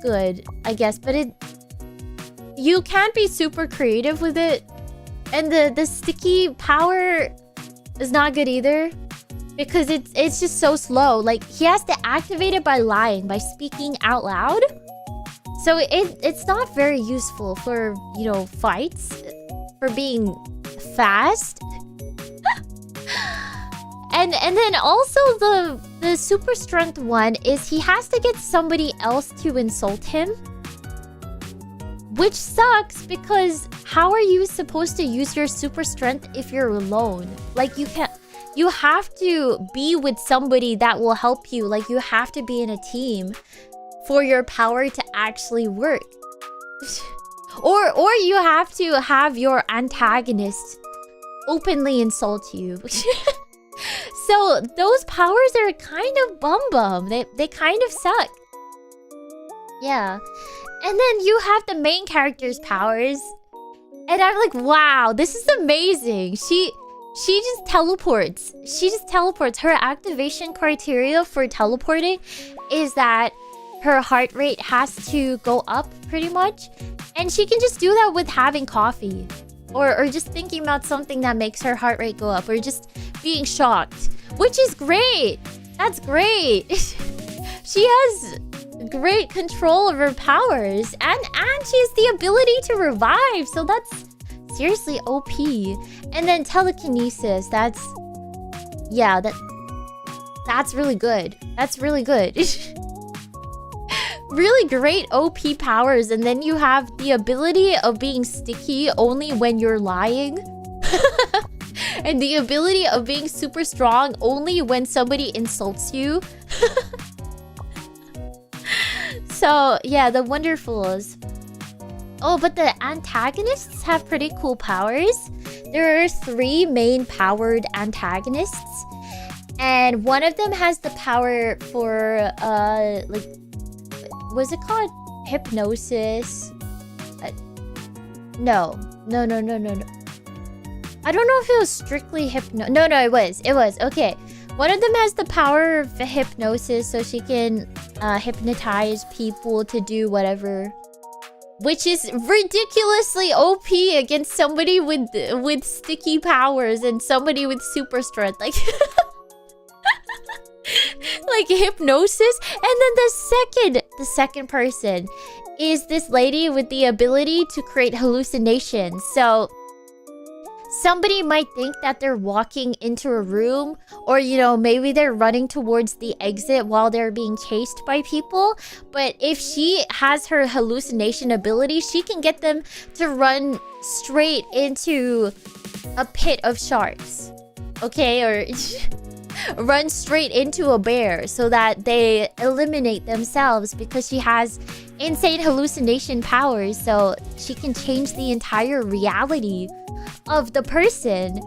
[SPEAKER 2] good, I guess, but you can't be super creative with it. And the sticky power is not good either, because it's just so slow. Like, he has to activate it by lying, by speaking out loud. So it's not very useful for, you know, fights, for being fast. And then also the super strength one is he has to get somebody else to insult him. Which sucks, because how are you supposed to use your super strength if you're alone? Like, you have to be with somebody that will help you. Like, you have to be in a team for your power to actually work. Or you have to have your antagonist openly insult you. So those powers are kind of bum. They kind of suck. Yeah. And then you have the main character's powers. And I'm like, wow, this is amazing. She just teleports. Her activation criteria for teleporting is that her heart rate has to go up pretty much. And she can just do that with having coffee. Or just thinking about something that makes her heart rate go up. Or just being shocked. Which is great. That's great. She has great control of her powers, and she has the ability to revive, so that's seriously OP. And then telekinesis, that's really good. That's really good. Really great OP powers. And then you have the ability of being sticky only when you're lying. And the ability of being super strong only when somebody insults you. So, yeah, the Wonderfuls. Oh, but the antagonists have pretty cool powers. There are 3 main powered antagonists. And one of them has the power for, like, what's it called? Hypnosis. No. I don't know if it was strictly No, it was. Okay. One of them has the power of hypnosis, so she can hypnotize people to do whatever, which is ridiculously OP against somebody with sticky powers and somebody with super strength, like like hypnosis. And then the second person is this lady with the ability to create hallucinations. So somebody might think that they're walking into a room, or, you know, maybe they're running towards the exit while they're being chased by people. But if she has her hallucination ability, she can get them to run straight into a pit of sharks. Okay? Or run straight into a bear so that they eliminate themselves, because she has insane hallucination powers. So she can change the entire reality of the person.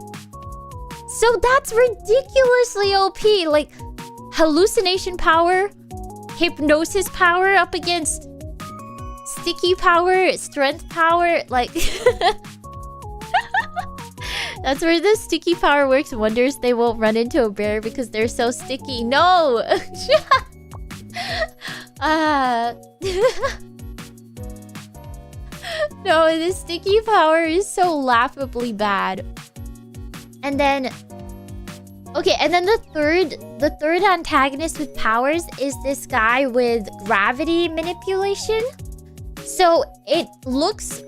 [SPEAKER 2] So that's ridiculously OP. Like, hallucination power, hypnosis power up against sticky power, strength power. Like, that's where the sticky power works wonders. They won't run into a bear because they're so sticky. No. No, the sticky power is so laughably bad. And then, okay, and then the third antagonist with powers is this guy with gravity manipulation. So it looks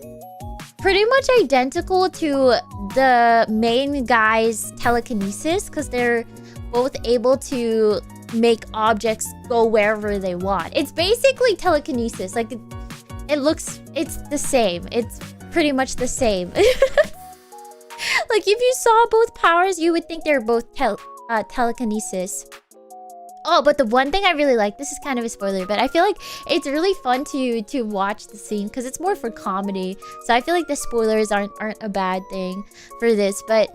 [SPEAKER 2] pretty much identical to the main guy's telekinesis, because they're both able to make objects go wherever they want. It's basically telekinesis. Like, it's the same. It's pretty much the same. Like, if you saw both powers, you would think they're both telekinesis. Oh, but the one thing I really like, this is kind of a spoiler, but I feel like it's really fun to watch the scene because it's more for comedy. So I feel like the spoilers aren't a bad thing for this. But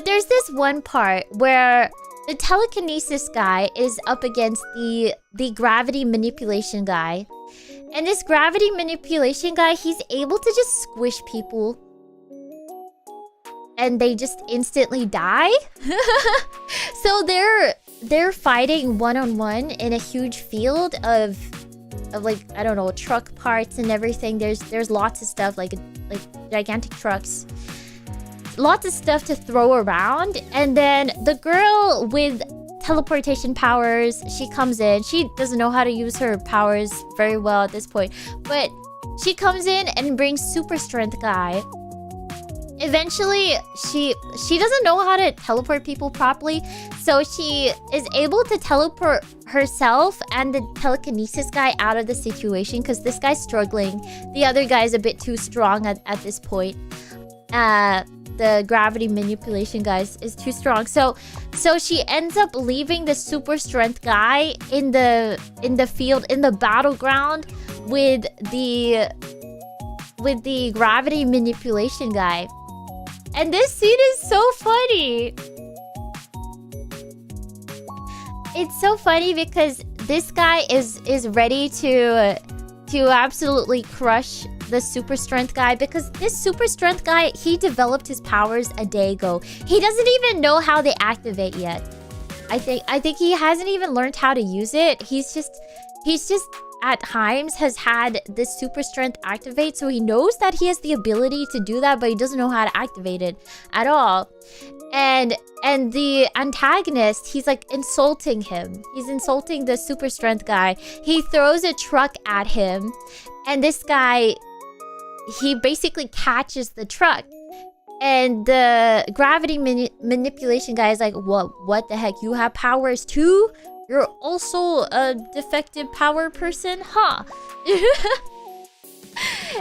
[SPEAKER 2] there's this one part where the telekinesis guy is up against the gravity manipulation guy. And this gravity manipulation guy, he's able to just squish people. And they just instantly die. So they're fighting one-on-one in a huge field of like, I don't know, truck parts and everything. There's lots of stuff, like gigantic trucks. Lots of stuff to throw around. And then the girl with teleportation powers, she comes in. She doesn't know how to use her powers very well at this point, but she comes in and brings super strength guy. Eventually, she doesn't know how to teleport people properly, so she is able to teleport herself and the telekinesis guy out of the situation, because this guy's struggling. The other guy's a bit too strong at this point. The gravity manipulation guy is too strong. So she ends up leaving the super strength guy in the field, in the battleground with the gravity manipulation guy. And this scene is so funny. It's so funny because this guy is ready to absolutely crush the super strength guy, because this super strength guy, he developed his powers a day ago. He doesn't even know how they activate yet. I think he hasn't even learned how to use it. He's just at times has had this super strength activate, so he knows that he has the ability to do that, but he doesn't know how to activate it at all. And the antagonist, he's like insulting him. He's insulting the super strength guy. He throws a truck at him, and this guy, he basically catches the truck. And the gravity manipulation guy is like, what the heck? You have powers too? You're also a defective power person, huh?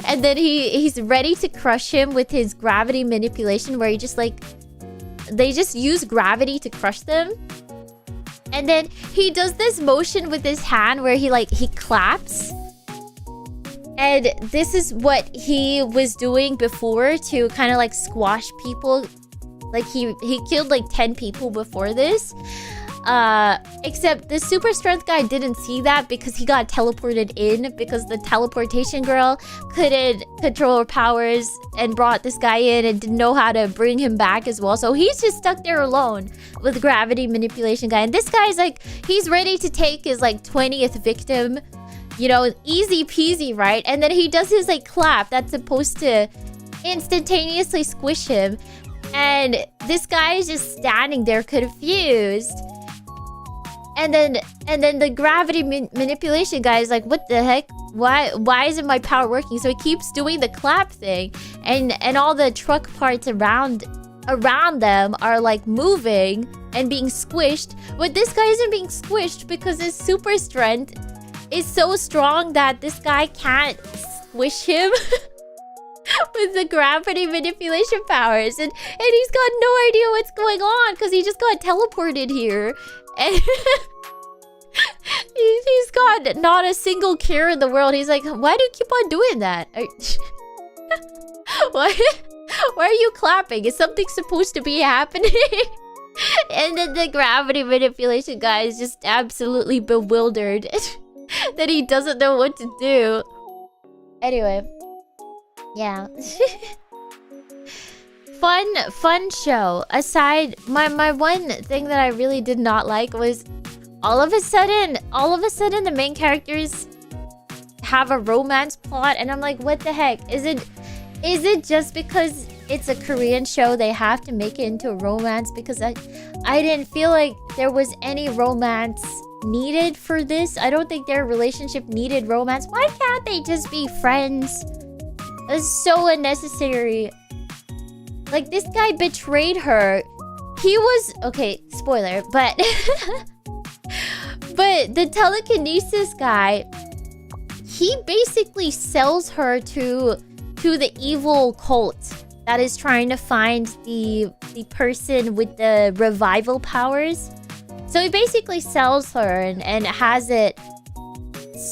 [SPEAKER 2] And then he's ready to crush him with his gravity manipulation, where he just like, they just use gravity to crush them. And then he does this motion with his hand where he claps. And this is what he was doing before to kind of like squash people. Like he killed like 10 people before this. Except the super strength guy didn't see that because he got teleported in because the teleportation girl couldn't control her powers and brought this guy in and didn't know how to bring him back as well. So he's just stuck there alone with the gravity manipulation guy. And this guy's like, he's ready to take his like 20th victim. You know, easy peasy, right? And then he does his like clap that's supposed to instantaneously squish him. And this guy is just standing there confused. And then the gravity manipulation guy is like, what the heck? Why isn't my power working? So he keeps doing the clap thing, and all the truck parts around them are like moving and being squished. But this guy isn't being squished because his super strength is so strong that this guy can't squish him with the gravity manipulation powers. And he's got no idea what's going on because he just got teleported here. And he's got not a single care in the world. He's like, why do you keep on doing that? Why are you clapping? Is something supposed to be happening? And then the gravity manipulation guy is just absolutely bewildered that he doesn't know what to do. Anyway, yeah. Fun show. Aside, my one thing that I really did not like was all of a sudden the main characters have a romance plot, and I'm like, what the heck? Is it just because it's a Korean show they have to make it into a romance? Because I didn't feel like there was any romance needed for this. I don't think their relationship needed romance. Why can't they just be friends? It's so unnecessary. Like, this guy betrayed her. He was... Okay, spoiler, but... but the telekinesis guy, he basically sells her to the evil cult that is trying to find the person with the revival powers. So he basically sells her and has it.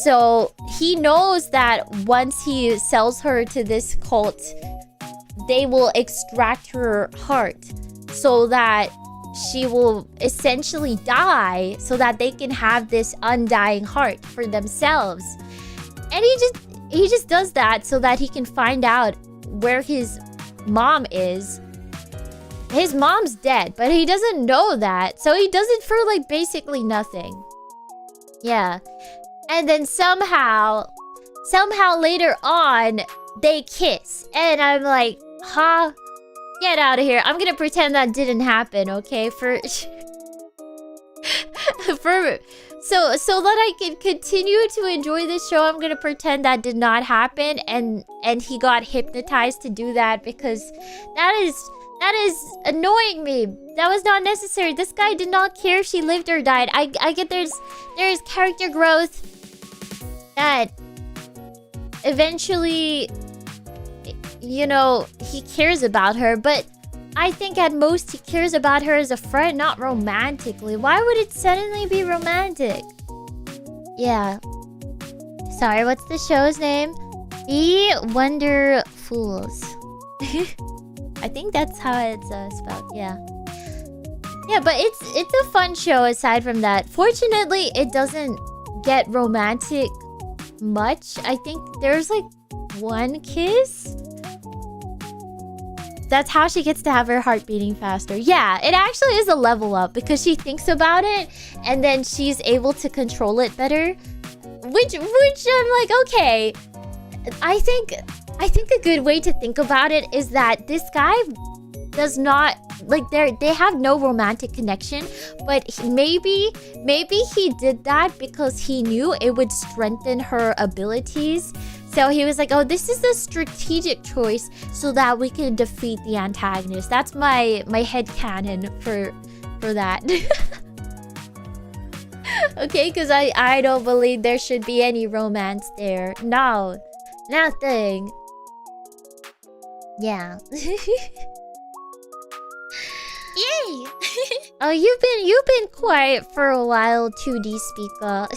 [SPEAKER 2] So he knows that once he sells her to this cult, they will extract her heart so that she will essentially die so that they can have this undying heart for themselves. And he just does that so that he can find out where his mom is. His mom's dead, but he doesn't know that. So he does it for like basically nothing. Yeah. And then somehow later on, they kiss. And I'm like, huh? Get out of here. I'm gonna pretend that didn't happen, okay? So that I can continue to enjoy this show, I'm gonna pretend that did not happen, and he got hypnotized to do that, because that is annoying me. That was not necessary. This guy did not care if she lived or died. I get there's character growth that eventually, you know, he cares about her, but I think at most he cares about her as a friend, not romantically. Why would it suddenly be romantic? Yeah. Sorry, what's the show's name? The Wonder Fools. I think that's how it's spelled. Yeah. Yeah, but it's a fun show aside from that. Fortunately, it doesn't get romantic much. I think there's like one kiss. That's how she gets to have her heart beating faster. Yeah, it actually is a level up because she thinks about it and then she's able to control it better. Which I'm like, okay. I think a good way to think about it is that this guy does not, like, they have no romantic connection, but maybe he did that because he knew it would strengthen her abilities. So he was like, oh, this is a strategic choice so that we can defeat the antagonist. That's my headcanon for that. Okay, because I don't believe there should be any romance there. No, nothing. Yeah.
[SPEAKER 3] Yay!
[SPEAKER 2] Oh, you've been quiet for a while, 2D Spica.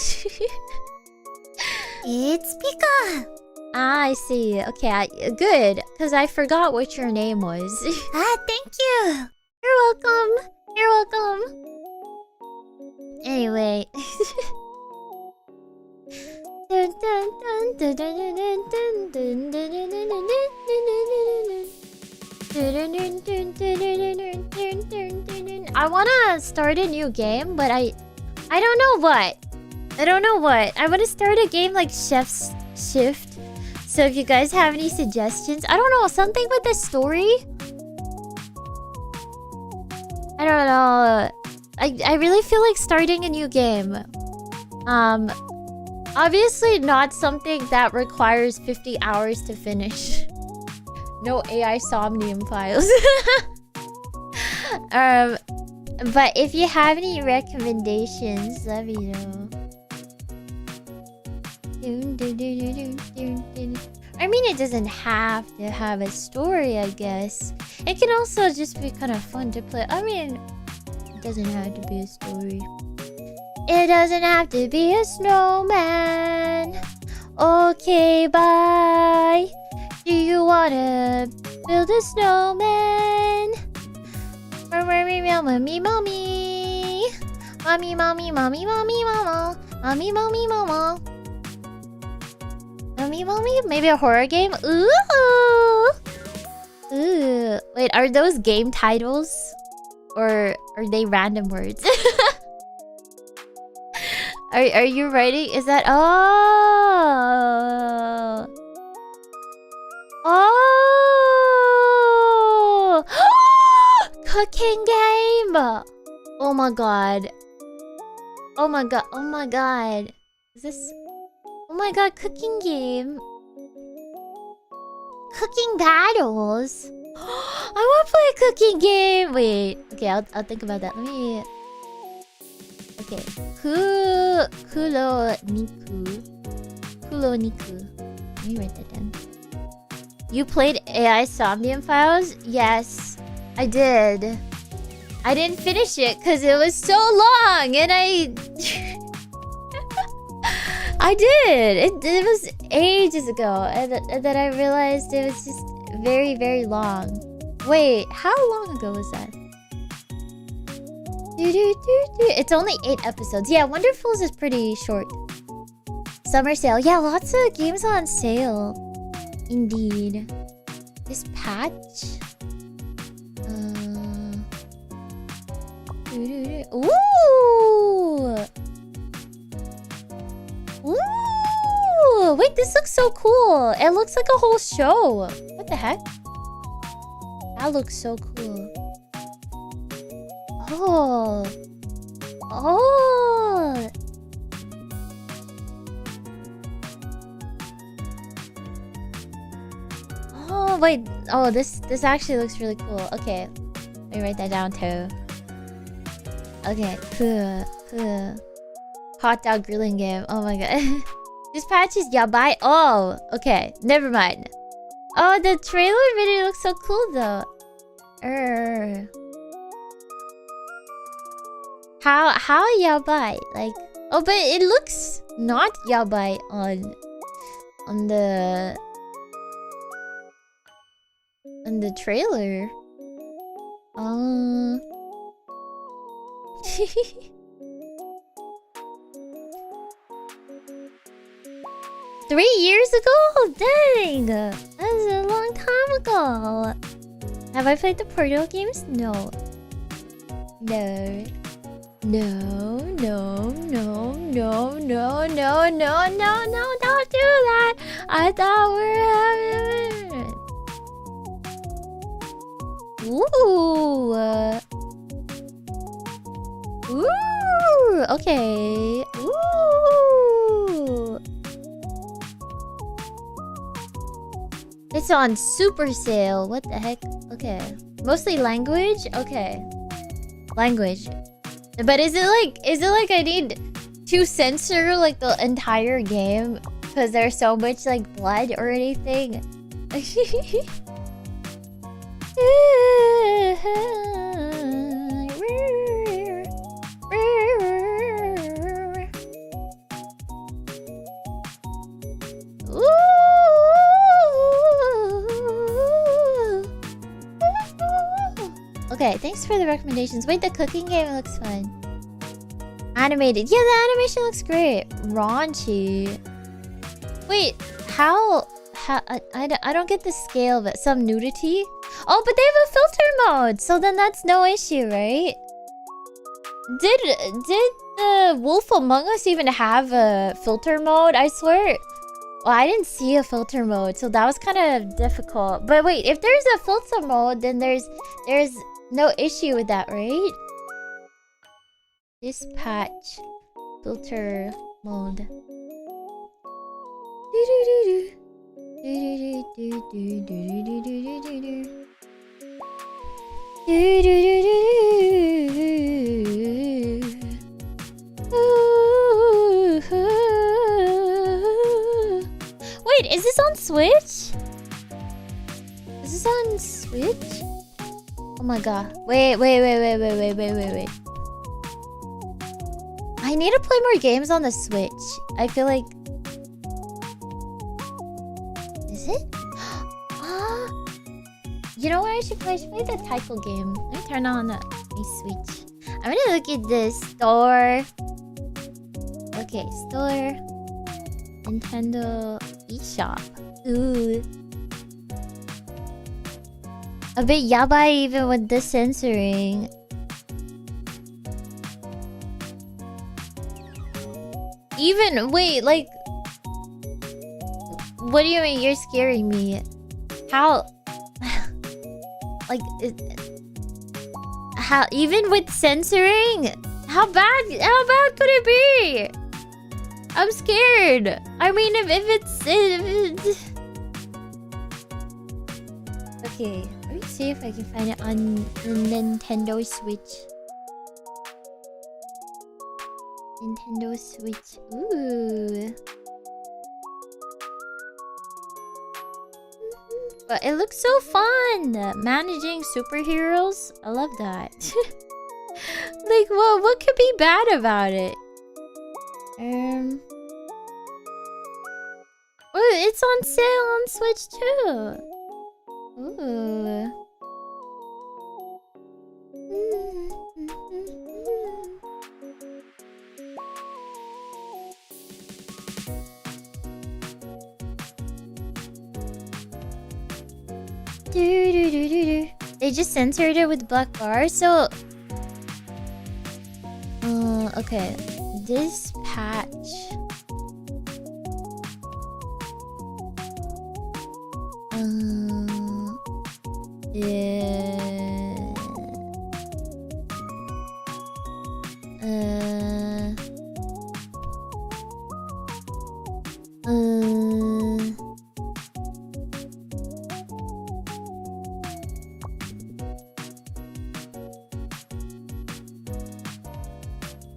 [SPEAKER 3] It's Spica.
[SPEAKER 2] Ah, I see. Okay, good. Because I forgot what your name was.
[SPEAKER 3] Thank you.
[SPEAKER 2] You're welcome. You're welcome. Anyway. I wanna start a new game, but I don't know what. I don't know what. I wanna start a game like Chef's Shift. So if you guys have any suggestions, I don't know, something with the story. I don't know. I really feel like starting a new game. Obviously not something that requires 50 hours to finish. No AI Somnium files. But if you have any recommendations, let me know. I mean, it doesn't have to have a story, I guess. It can also just be kind of fun to play. I mean, it doesn't have to be a story. It doesn't have to be a snowman. Okay, bye. Do you wanna build a snowman? Mommy, mommy, mommy. Mommy, mommy, mommy, mommy, mama. Mommy, mommy, mama. Mommy, mommy. Maybe a horror game? Ooh. Ooh. Wait, are those game titles? Or are they random words? Are you writing? Is that... Oh. Oh. Cooking game. Oh my god. Oh my god. Oh my god. Is this... Oh my god, cooking game. Cooking battles. I want to play a cooking game. Wait. Okay, I'll think about that. Let me... Okay. Kulo Niku. Let me write that down. You played AI Somnium Files? Yes, I did. I didn't finish it because it was so long, and I did. It was ages ago, and then I realized it was just very, very long. Wait, how long ago was that? It's only 8 episodes. Yeah, Wonderfuls is pretty short. Summer sale. Yeah, lots of games on sale. Indeed. This patch. Ooh! Ooh! Wait, this looks so cool. It looks like a whole show. What the heck? That looks so cool. Oh. Oh. Oh, wait. Oh, this actually looks really cool. Okay. Let me write that down too. Okay. Cool. Hot dog grilling game. Oh my god. This patch is yabai. Oh, okay. Never mind. Oh, the trailer video looks so cool though. How yabai? Like, oh, but it looks not yabai on the trailer. 3 years ago? Dang! That was a long time ago. Have I played the Portal games? No. No. No, don't do that. I thought we were having... Ooh. Ooh. Okay. Ooh. It's on super sale. What the heck? Okay. Mostly language? Okay. Language. But is it like I need to censor like the entire game because there's so much like blood or anything? Okay, thanks for the recommendations. Wait, the cooking game looks fun. Animated. Yeah, the animation looks great. Raunchy. Wait, how I don't get the scale of it. Some nudity? Oh, but they have a filter mode, so then that's no issue, right? Did the Wolf Among Us even have a filter mode? I swear. Well, I didn't see a filter mode, so that was kind of difficult. But wait, if there's a filter mode, then there's no issue with that, right? Dispatch filter mode. Wait, is this on Switch? Is this on Switch? Oh my god. Wait. I need to play more games on the Switch. I feel like... Is it? You know what I should play? I should play the title game. Let me turn on my Switch. I'm gonna look at the store. Okay, store. Nintendo eShop. Ooh. A bit yabai even with the censoring. Even, wait, like... What do you mean you're scaring me? How... like... how... Even with censoring? How bad could it be? I'm scared. I mean, if it's... Okay, let me see if I can find it on the Nintendo Switch. Nintendo Switch. Ooh. But it looks so fun. Managing superheroes. I love that. Like, what could be bad about it? Oh, it's on sale on Switch too. Ooh. They just censored it with black bars, so... okay. Dispatch. Yeah.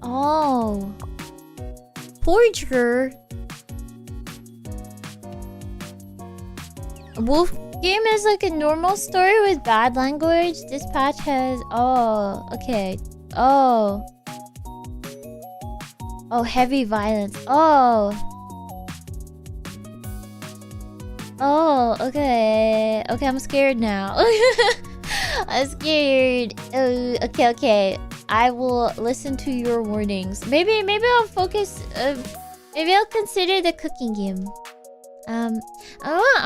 [SPEAKER 2] Oh. Forger. Wolf game is like a normal story with bad language. Dispatch has... Oh, okay. Oh. Oh, heavy violence. Oh. Oh, okay. Okay, I'm scared now. I'm scared. Oh, okay. I will listen to your warnings. Maybe I'll focus... maybe I'll consider the cooking game. I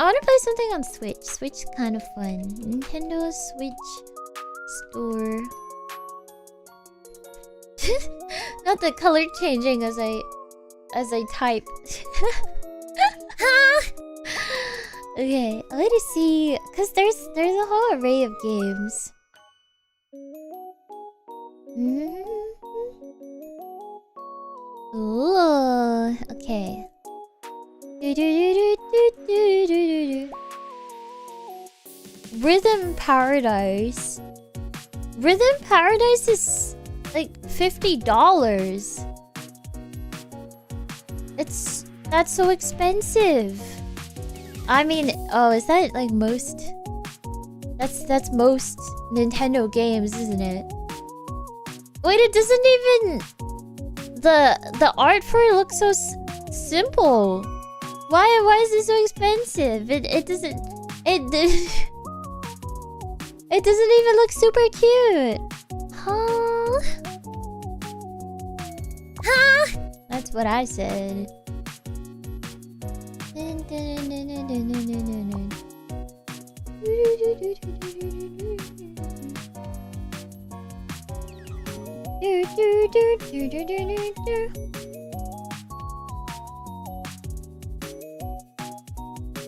[SPEAKER 2] want to play something on Switch. Switch is kind of fun. Nintendo Switch store. Not the color changing as I type. Okay, I want to see, cause there's a whole array of games. Ooh, okay. Rhythm Paradise. Rhythm Paradise is like $50. That's so expensive. I mean, oh, is that like most? That's most Nintendo games, isn't it? Wait, it doesn't even... The art for it looks so simple. Why is it so expensive? It doesn't... It doesn't even look super cute. Huh? That's what I said.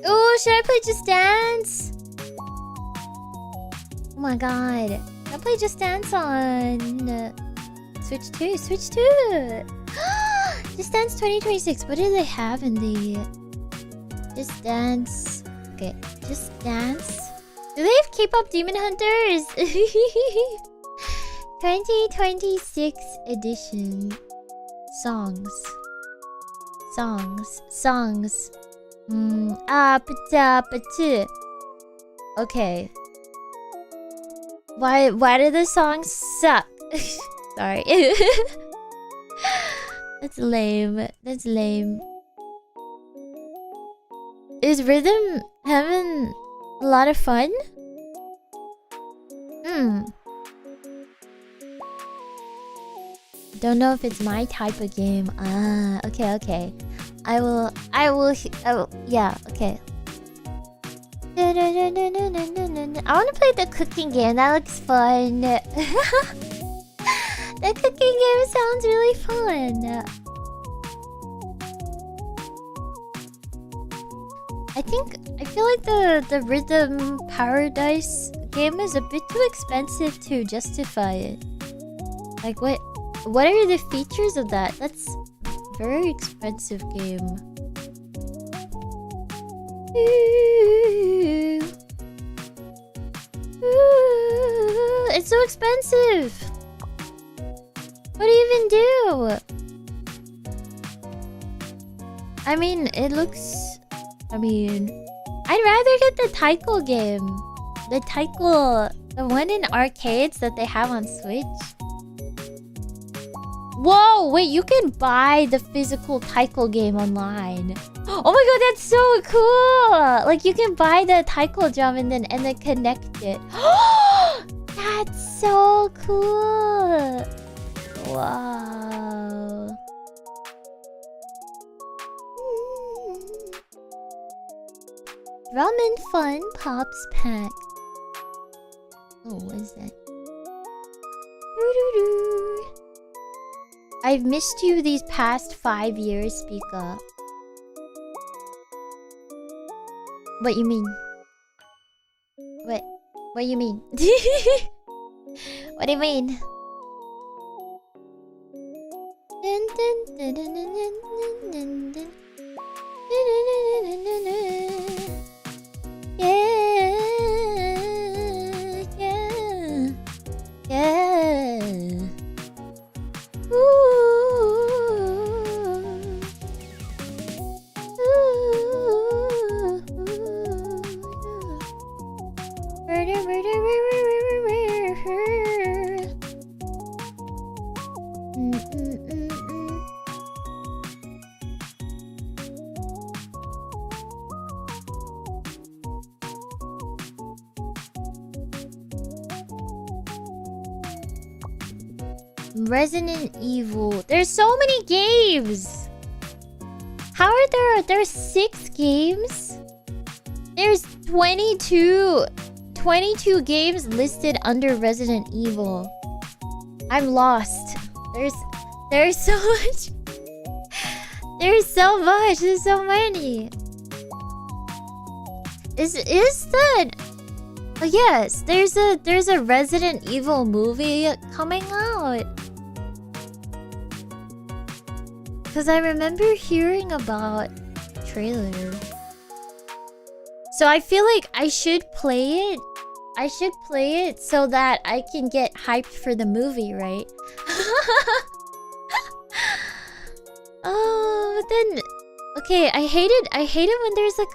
[SPEAKER 2] Oh, should I play Just Dance? Oh my god. Should I play Just Dance on Switch 2? Switch 2! Just Dance 2026. What do they have in the Just Dance? Okay, Just Dance. Do they have K-pop Demon Hunters? 2026 edition. Songs. Okay. Why do the songs suck? Sorry. That's lame. That's lame. Is Rhythm having a lot of fun? Don't know if it's my type of game. Ah, okay. I will, yeah, okay. I want to play the cooking game. That looks fun. The cooking game sounds really fun. I feel like the Rhythm Paradise game is a bit too expensive to justify it. Like what are the features of that? That's a very expensive game. It's so expensive. What do you even do? I mean, it looks... I'd rather get the Taiko game. The one in arcades that they have on Switch. Whoa, wait, you can buy the physical Taiko game online. Oh my god, that's so cool! Like, you can buy the Taiko drum and then connect it. That's so cool! Wow. Ramen Fun Pops Pack. Oh, what is that? I've missed you these past 5 years, Spica. What you mean? What you mean? What do you mean? Yeah. Resident Evil. There's so many games. How are there's 6 games? There's 22 games listed under Resident Evil. I'm lost. There's so much. There's so much. There's so many. Is that? Oh yes, there's a Resident Evil movie coming out. Cause I remember hearing about the trailer. So I feel like I should play it. I should play it so that I can get hyped for the movie, right? Oh, but then okay, I hate it when there's like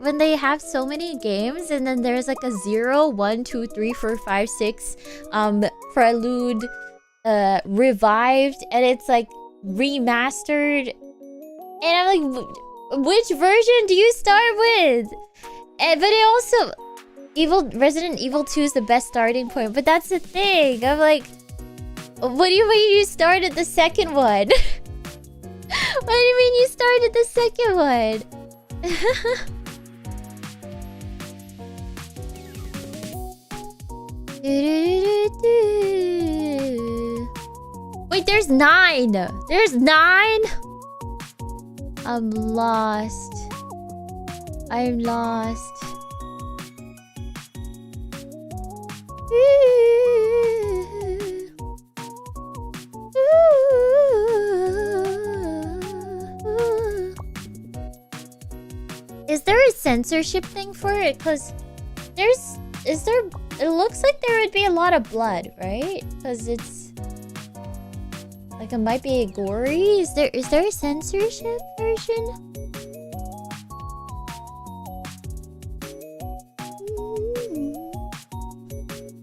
[SPEAKER 2] when they have so many games and then there's like a 0, 1, 2, 3, 4, 5, 6 prelude revived and it's like remastered and I'm like, which version do you start with? But it also Resident Evil 2 is the best starting point, but that's the thing. I'm like, What do you mean you started the second one? What do you mean you started the second one? Wait, there's 9! There's 9?! I'm lost. I'm lost. Is there a censorship thing for it? Because it looks like there would be a lot of blood, right? Because it's like it might be gory. Is there a censorship version?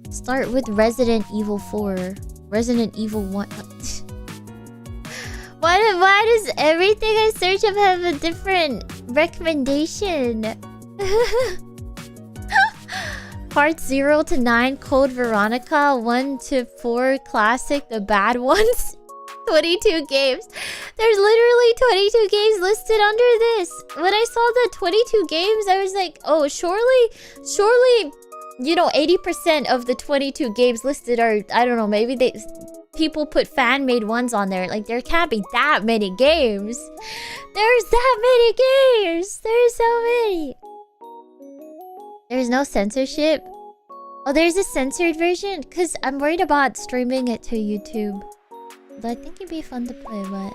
[SPEAKER 2] Start with Resident Evil 4. Resident Evil 1. Why does everything I search up have a different recommendation? Parts 0 to 9, Code Veronica. 1 to 4, Classic, the bad ones. 22 games. There's literally 22 games listed under this. When I saw the 22 games, I was like, oh, surely, you know, 80% of the 22 games listed are, I don't know, maybe people put fan-made ones on there. Like, there can't be that many games. There's that many games. There's so many. There's no censorship. Oh, there's a censored version? Because I'm worried about streaming it to YouTube. But I think it'd be fun to play, but...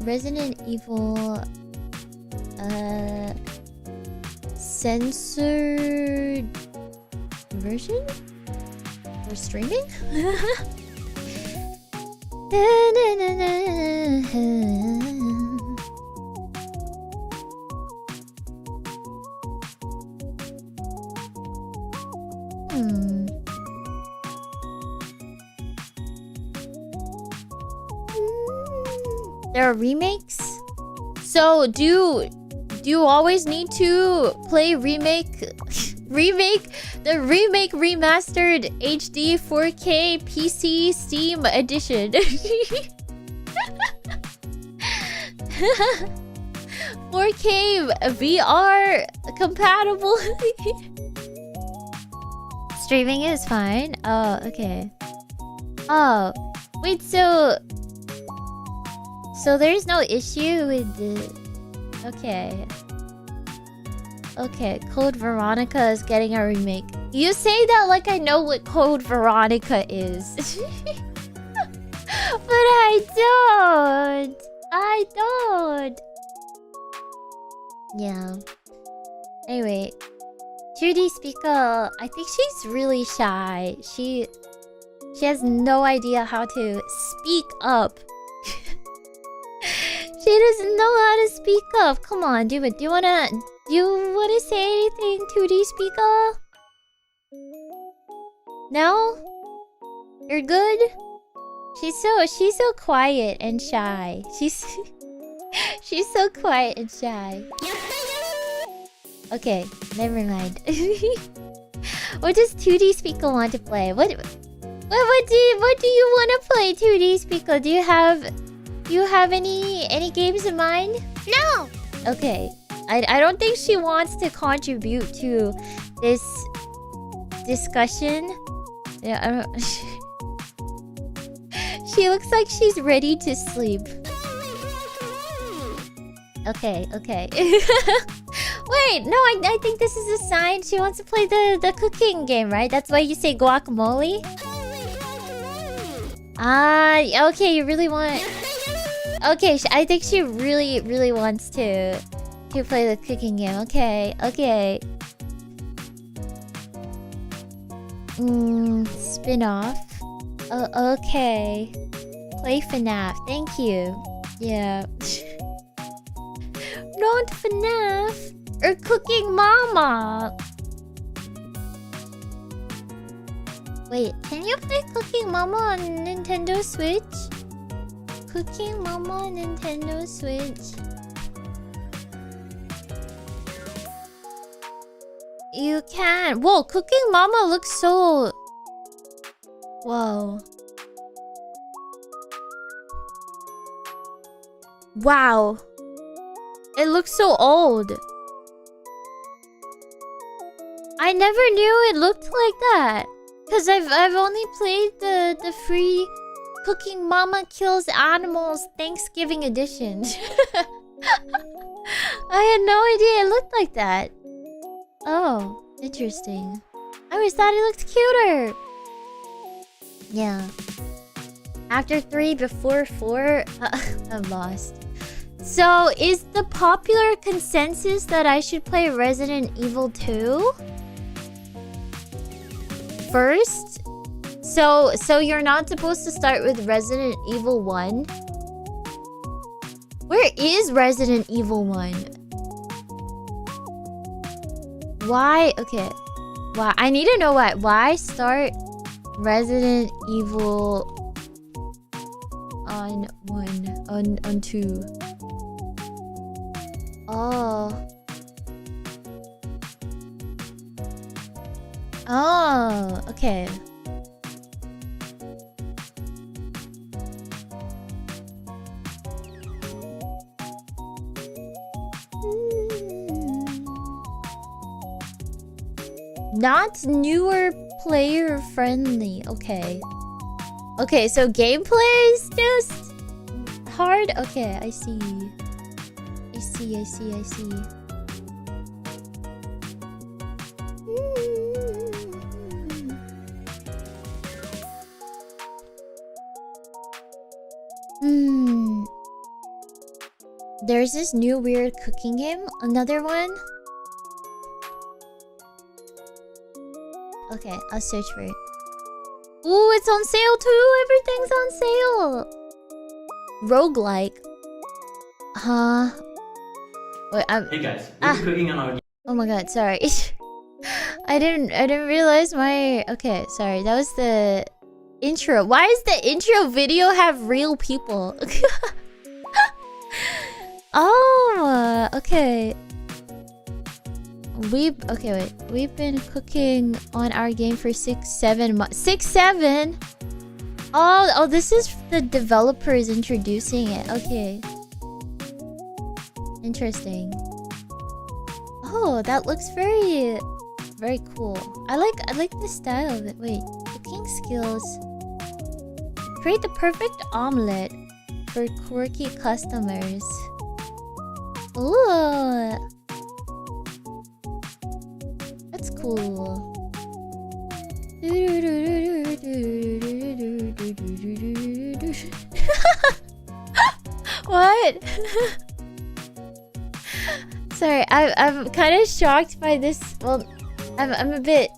[SPEAKER 2] Resident Evil... censored... version? For streaming? There are remakes? So do you always need to play remake the remake remastered HD 4K PC Steam edition? 4K VR compatible. Streaming is fine. Oh, okay. Oh, wait, so there's no issue with the... Okay. Okay, Code Veronica is getting a remake. You say that like I know what Code Veronica is. But I don't. I don't. Yeah. Anyway. 2D Spica, I think she's really shy. She has no idea how to speak up. She doesn't know how to speak up. Come on, do it. Do you wanna say anything, 2D Spica? No? You're good? She's so quiet and shy. She's so quiet and shy. Okay, never mind. What does 2D Spica want to play? What do you want to play, 2D Spica? Do you have any games in mind?
[SPEAKER 3] No.
[SPEAKER 2] Okay. I don't think she wants to contribute to this discussion. Yeah, I don't... She looks like she's ready to sleep. Okay. Wait, no, I think this is a sign she wants to play the cooking game, right? That's why you say guacamole? Ah, okay, you really want... Okay, I think she really wants to play the cooking game. Okay. Spin-off. Okay. Play FNAF. Thank you. Yeah. Not FNAF or Cooking Mama. Wait, can you play Cooking Mama on Nintendo Switch? Cooking Mama on Nintendo Switch. You can. Whoa, Cooking Mama looks so... Whoa. Wow. It looks so old. I never knew it looked like that. Cause I've only played the free Cooking Mama Kills Animals Thanksgiving edition. I had no idea it looked like that. Oh, interesting. I always thought it looked cuter. Yeah. After 3, before 4, I'm lost. So, is the popular consensus that I should play Resident Evil 2 first? So you're not supposed to start with Resident Evil 1? Where is Resident Evil 1? Why? Okay. Why? I need to know why. Why start Resident Evil on 1? On 2? Oh. Oh, okay. Not newer player friendly. Okay. Okay, so gameplay is just hard? Okay, I see. I see. There's this new weird cooking game. Another one? Okay, I'll search for it. Ooh, it's on sale too! Everything's on sale! Roguelike. Huh? Wait,
[SPEAKER 4] Hey guys, we're cooking on our...
[SPEAKER 2] Oh my god, sorry. I didn't realize my... Okay, sorry. That was the intro. Why does the intro video have real people? Oh, okay. Okay, wait. We've been cooking on our game for 6-7 months. 6-7? Oh, this is the developers introducing it. Okay. Interesting. Oh, that looks very cool. I like the style of it. Wait, cooking skills. Create the perfect omelet for quirky customers. Ooh. That's cool. What? Sorry, I'm kind of shocked by this. Well, I'm a bit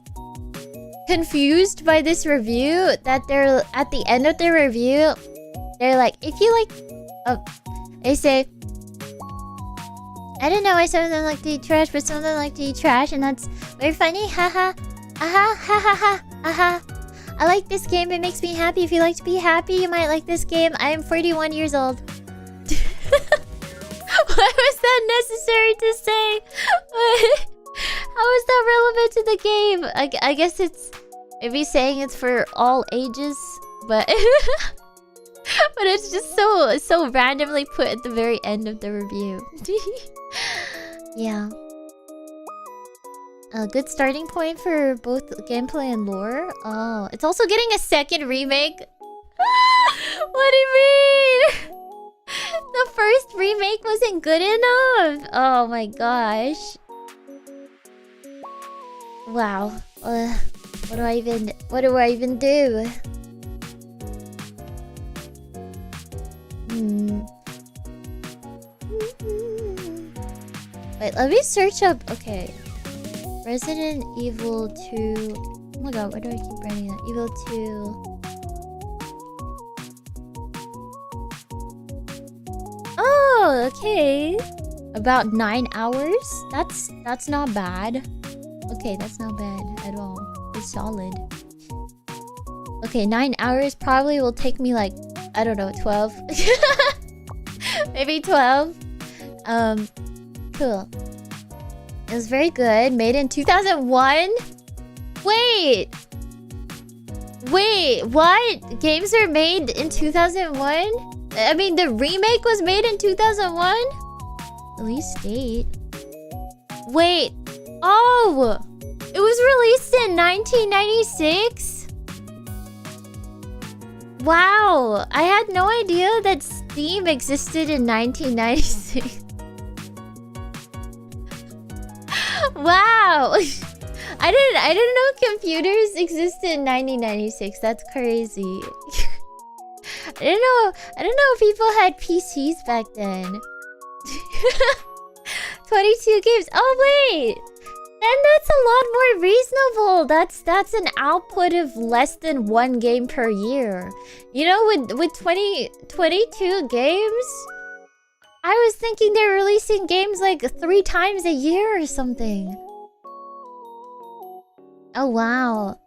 [SPEAKER 2] confused by this review that they're at the end of the review. They're like, if you like, they say, I don't know why some of them like to eat trash, but some of them like to eat trash, and that's very funny. Haha, aha, ha ha ha, aha. I like this game. It makes me happy. If you like to be happy, you might like this game. I am 41 years old. Why was that necessary to say? How is that relevant to the game? I guess it's maybe saying it's for all ages, but but it's just so randomly put at the very end of the review. Yeah. A good starting point for both gameplay and lore. Oh, it's also getting a second remake. What do you mean? The first remake wasn't good enough. Oh my gosh. Wow. What do I even do? Wait, let me search up. Okay. Resident Evil 2. Oh my god, why do I keep writing that? Evil 2. Oh, okay. About 9 hours? That's not bad. Okay, that's not bad at all. It's solid. Okay, 9 hours probably will take me like, I don't know, 12. Maybe 12. Cool. It was very good. Made in 2001? Wait! Wait, what? Games are made in 2001? I mean, the remake was made in 2001? Release date. Wait. Oh! It was released in 1996? Wow. I had no idea that Steam existed in 1996. Wow. I didn't know computers existed in 1996. That's crazy. I didn't know people had PCs back then. 22 games. Oh wait. Then that's a lot more reasonable. That's an output of less than 1 game per year. You know, with 22 games, I was thinking they're releasing games like 3 times a year or something. Oh wow.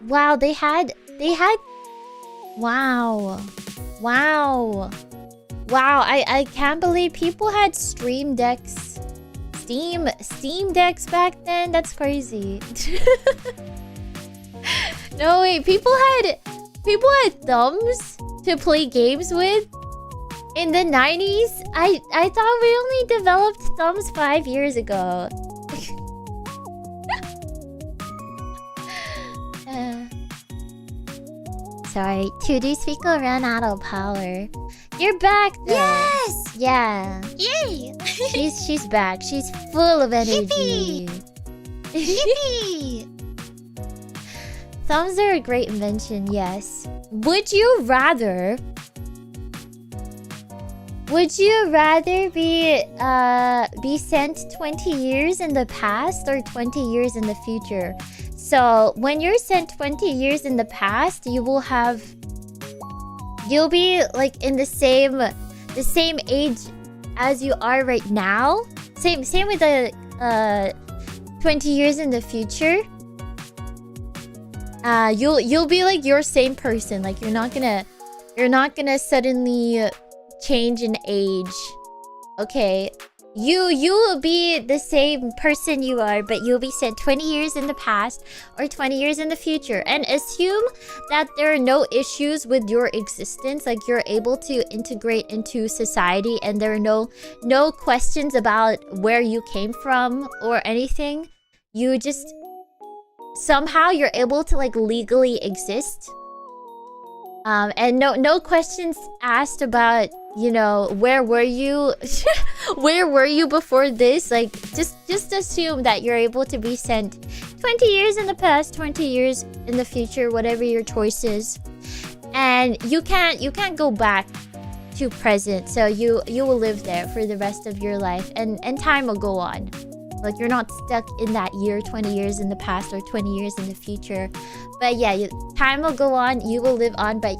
[SPEAKER 2] Wow, they had wow. Wow. Wow, I can't believe people had Steam Decks back then. That's crazy. No wait, people had thumbs to play games with in the 90s. I thought we only developed thumbs 5 years ago. Sorry, 2D Spica ran out of power. You're back though.
[SPEAKER 3] Yes!
[SPEAKER 2] Yeah.
[SPEAKER 3] Yay!
[SPEAKER 2] She's back. She's full of energy.
[SPEAKER 3] Yippee!
[SPEAKER 2] Thumbs are a great invention, yes. Would you rather be sent 20 years in the past or 20 years in the future? So when you're sent 20 years in the past, you'll be like in the same age as you are right now. Same with the 20 years in the future. You'll be like your same person. Like you're not gonna suddenly change in age. Okay. You will be the same person you are, but you'll be sent 20 years in the past or 20 years in the future. And assume that there are no issues with your existence. Like you're able to integrate into society and there are no questions about where you came from or anything. You just somehow you're able to like legally exist. And no questions asked about, you know, where were you where were you before this? Like just assume that you're able to be sent 20 years in the past, 20 years in the future, whatever your choice is. And you can't go back to present. So you will live there for the rest of your life and time will go on. Like you're not stuck in that year, 20 years in the past or 20 years in the future. But yeah, time will go on, you will live on. But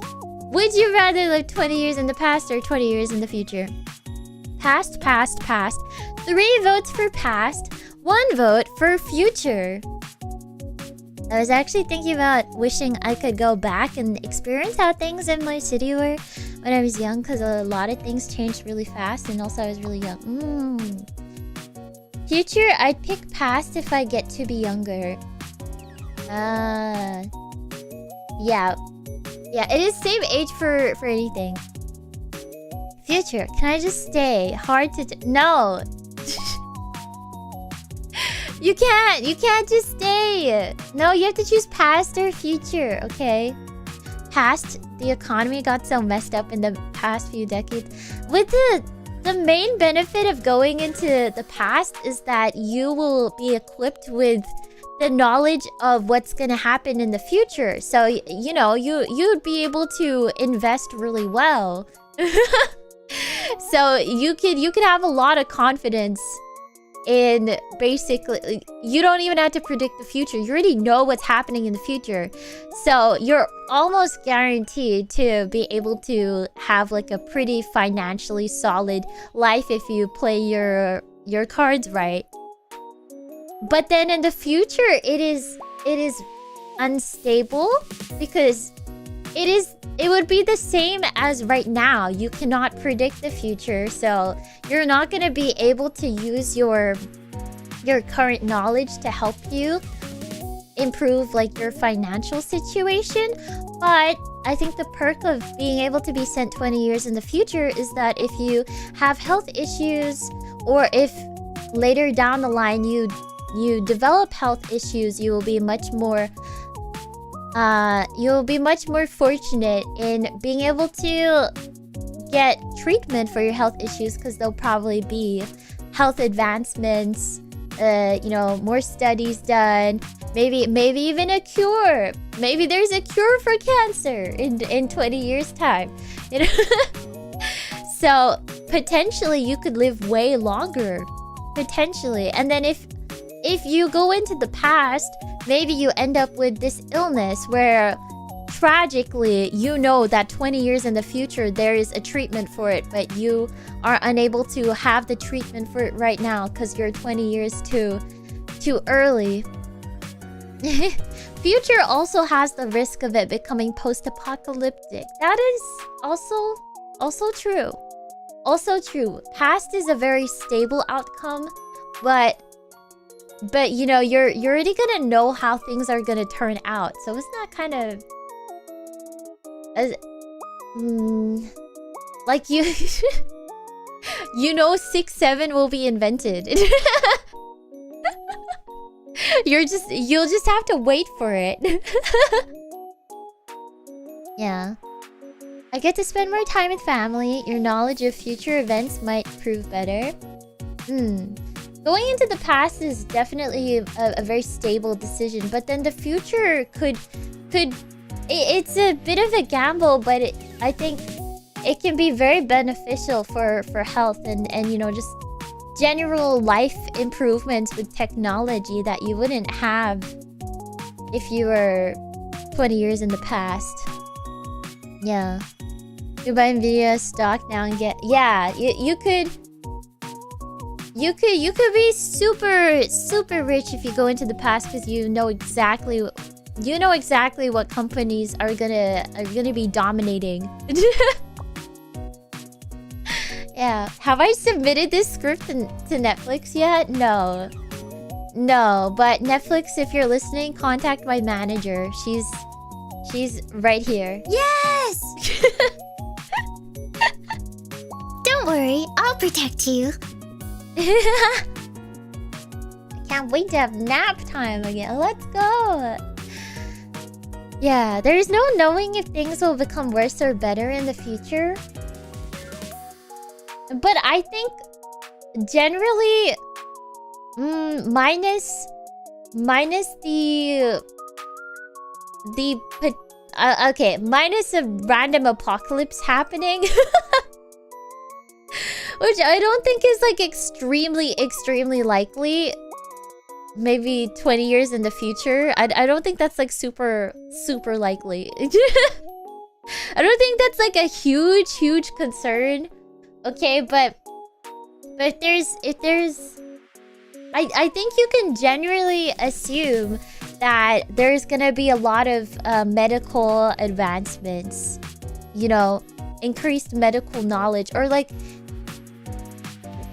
[SPEAKER 2] would you rather live 20 years in the past or 20 years in the future? Past, past, past. 3 votes for past, 1 vote for future. I was actually thinking about wishing I could go back and experience how things in my city were when I was young, because a lot of things changed really fast and also I was really young. Future, I'd pick past if I get to be younger. Yeah, it is same age for anything. Future, can I just stay? Hard to no. You can't just stay. No, you have to choose past or future, okay? Past, the economy got so messed up in the past few decades. With the main benefit of going into the past is that you will be equipped with the knowledge of what's going to happen in the future. So, you know, you'd be able to invest really well. So you could have a lot of confidence in basically, you don't even have to predict the future. You already know what's happening in the future. So you're almost guaranteed to be able to have like a pretty financially solid life if you play your cards right. But then in the future, it is unstable because it would be the same as right now. You cannot predict the future, so you're not going to be able to use your current knowledge to help you improve like your financial situation. But I think the perk of being able to be sent 20 years in the future is that if you have health issues, or if later down the line you develop health issues, you will be much more fortunate in being able to get treatment for your health issues, because there'll probably be health advancements, you know, more studies done, maybe even a cure. Maybe there's a cure for cancer in 20 years time, you know. So potentially you could live way longer, potentially. And then if you go into the past, maybe you end up with this illness where tragically you know that 20 years in the future there is a treatment for it, but you are unable to have the treatment for it right now because you're 20 years too early. Future also has the risk of it becoming post-apocalyptic. That is also true. Also true. Past is a very stable outcome, but you know, you're already gonna know how things are gonna turn out. So it's not kind of like you you know 6-7 will be invented. You'll just have to wait for it. Yeah. I get to spend more time with family. Your knowledge of future events might prove better. Going into the past is definitely a very stable decision, but then the future could it's a bit of a gamble, but I think it can be very beneficial for health and you know, just general life improvements with technology that you wouldn't have if you were 20 years in the past. Yeah. You buy Nvidia stock now and get... Yeah, you could be super rich if you go into the past, because you know exactly what companies are gonna be dominating. Yeah. Have I submitted this script to Netflix yet? No, but Netflix, if you're listening, contact my manager. She's right here.
[SPEAKER 3] Yes! Don't worry, I'll protect you.
[SPEAKER 2] I can't wait to have nap time again. Let's go. Yeah, there's no knowing if things will become worse or better in the future. But I think generally minus a random apocalypse happening. Which I don't think is like extremely likely. Maybe 20 years in the future. I don't think that's like super likely. I don't think that's like a huge concern. Okay, but if there's I think you can generally assume that there's gonna be a lot of medical advancements, you know, increased medical knowledge, or like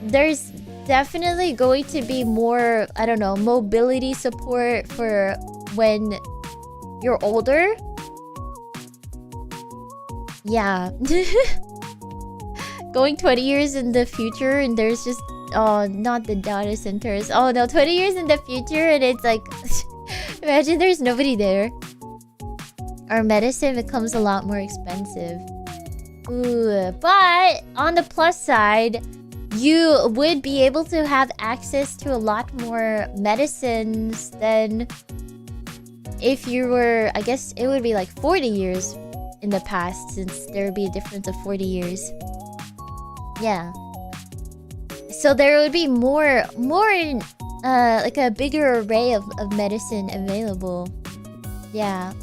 [SPEAKER 2] there's definitely going to be more, I don't know, mobility support for when you're older. Yeah. Going 20 years in the future and there's just, oh, not the data centers. Oh no, 20 years in the future and it's like, imagine there's nobody there. Our medicine becomes a lot more expensive. Ooh, but on the plus side, you would be able to have access to a lot more medicines than if you were, I guess it would be like 40 years in the past, since there would be a difference of 40 years. Yeah. So there would be more like a bigger array of medicine available. Yeah.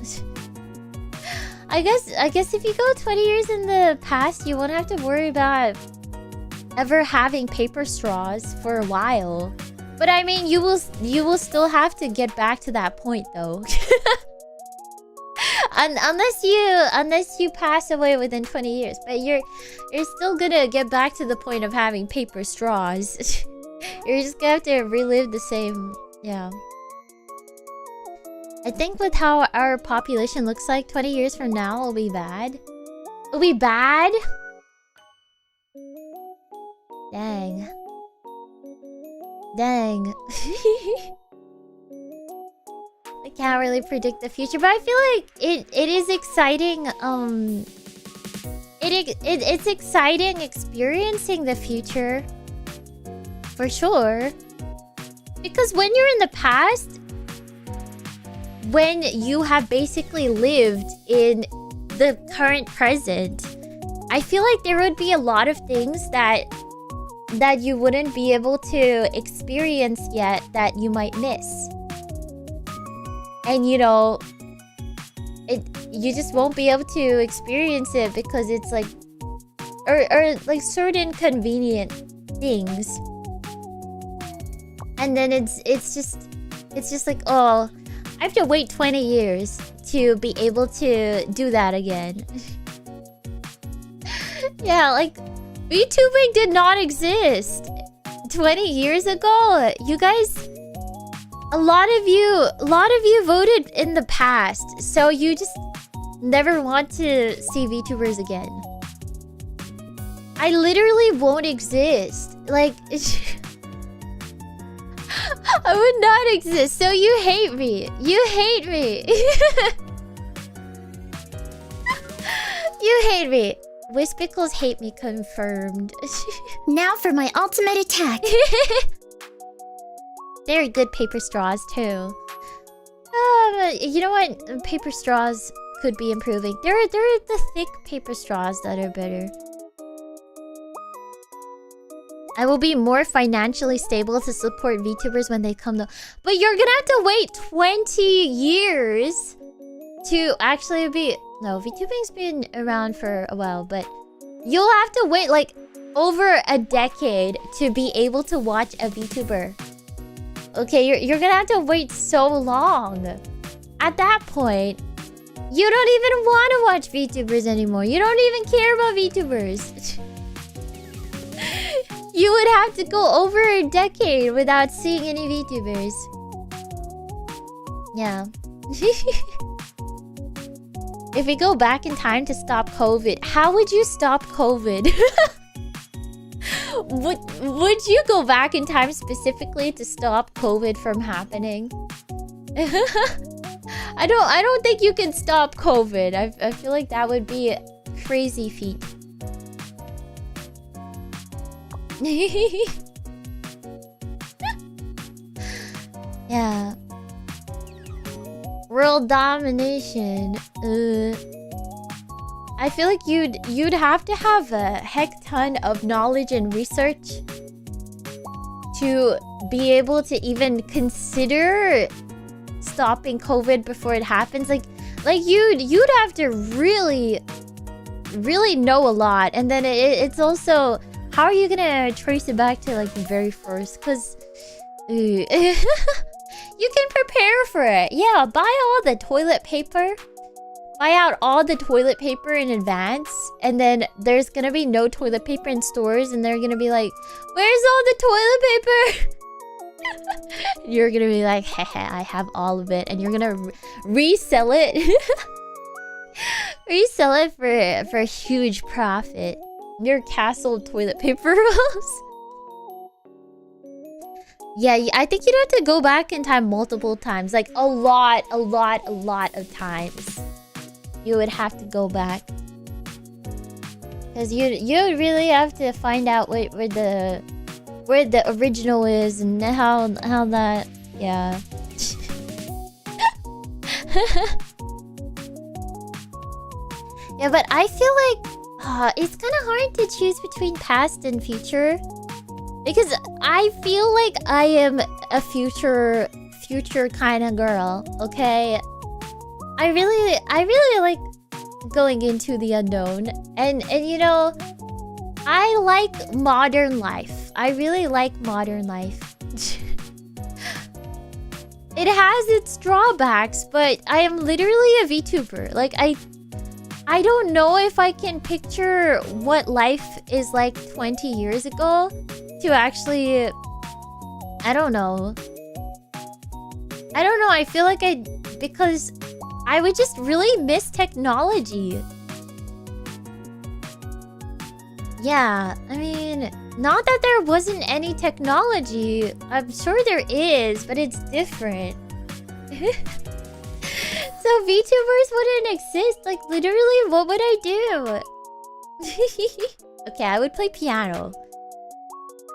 [SPEAKER 2] I guess if you go 20 years in the past, you won't have to worry about ever having paper straws for a while. But I mean, you will still have to get back to that point though. Unless you pass away within 20 years, but you're still gonna get back to the point of having paper straws. You're just gonna have to relive the same, yeah. I think with how our population looks like 20 years from now, it'll be bad. It'll be bad? Dang. Dang. I can't really predict the future, but I feel like it is exciting. It's exciting experiencing the future, for sure. Because when you're in the past, when you have basically lived in the current present, I feel like there would be a lot of things that you wouldn't be able to experience yet that you might miss. And you know, you just won't be able to experience it because it's like or like certain convenient things. And then it's just like, oh, I have to wait 20 years to be able to do that again. Yeah, like VTubing did not exist 20 years ago. You guys, a lot of you voted in the past, so you just never want to see VTubers again. I literally won't exist. Like, I would not exist. So you hate me. You hate me. You hate me. Wispickles hate me confirmed.
[SPEAKER 3] Now for my ultimate attack.
[SPEAKER 2] They're good paper straws too. You know what? Paper straws could be improving. There are the thick paper straws that are better. I will be more financially stable to support VTubers when they come though. But you're gonna have to wait 20 years to actually be... No, VTubing's been around for a while, but you'll have to wait like over a decade to be able to watch a VTuber. Okay, you're gonna have to wait so long. At that point, you don't even want to watch VTubers anymore. You don't even care about VTubers. You would have to go over a decade without seeing any VTubers. Yeah. If we go back in time to stop COVID, how would you stop COVID? Would you go back in time specifically to stop COVID from happening? I don't think you can stop COVID. I feel like that would be a crazy feat. Yeah. World domination. I feel like you'd have to have a heck ton of knowledge and research to be able to even consider stopping COVID before it happens. Like you'd have to really know a lot, and then it's also, how are you gonna trace it back to like the very first? Because you can prepare for it. Yeah, buy all the toilet paper. Buy out all the toilet paper in advance, and then there's gonna be no toilet paper in stores, and they're gonna be like, where's all the toilet paper? You're gonna be like, haha, I have all of it, and you're gonna resell it. Resell it for a huge profit. Your castle toilet paper rolls. Yeah, I think you'd have to go back in time multiple times. Like a lot of times. You would have to go back. Because you really have to find out where the original is and how that, yeah. Yeah, but I feel like it's kind of hard to choose between past and future. Because I feel like I am a future kind of girl, okay? I really like going into the unknown, and you know, I like modern life. I really like modern life. It has its drawbacks, but I am literally a VTuber. Like I don't know if I can picture what life is like 20 years ago to actually, I don't know. I feel like I because I would just really miss technology. Yeah, I mean, not that there wasn't any technology. I'm sure there is, but it's different. So VTubers wouldn't exist. Like, literally, what would I do? Okay, I would play piano.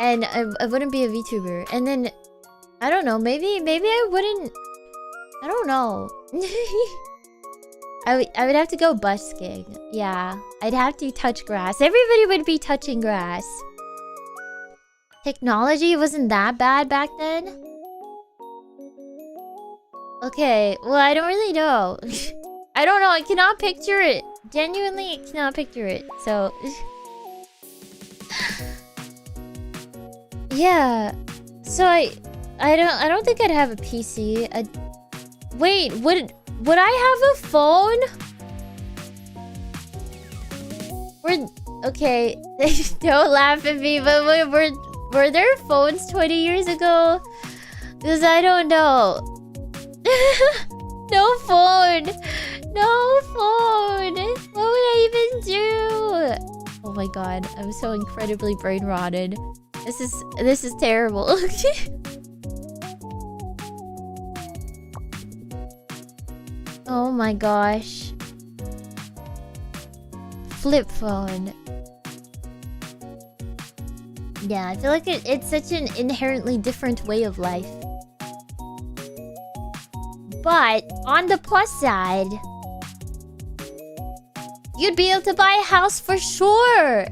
[SPEAKER 2] And I wouldn't be a VTuber. And then, I don't know, maybe I wouldn't... I don't know. I would have to go busking. Yeah, I'd have to touch grass. Everybody would be touching grass. Technology wasn't that bad back then. Okay, well, I don't really know. I don't know, I cannot picture it. Genuinely, I cannot picture it. So... yeah. So I don't think I'd have a PC. Wait, would I have a phone? Okay, don't laugh at me, but were there phones 20 years ago? Because I don't know. No phone. No phone. What would I even do? Oh my god, I'm so incredibly brain rotted. This is terrible. Oh my gosh. Flip phone. Yeah, I feel like it's such an inherently different way of life. But on the plus side, you'd be able to buy a house for sure.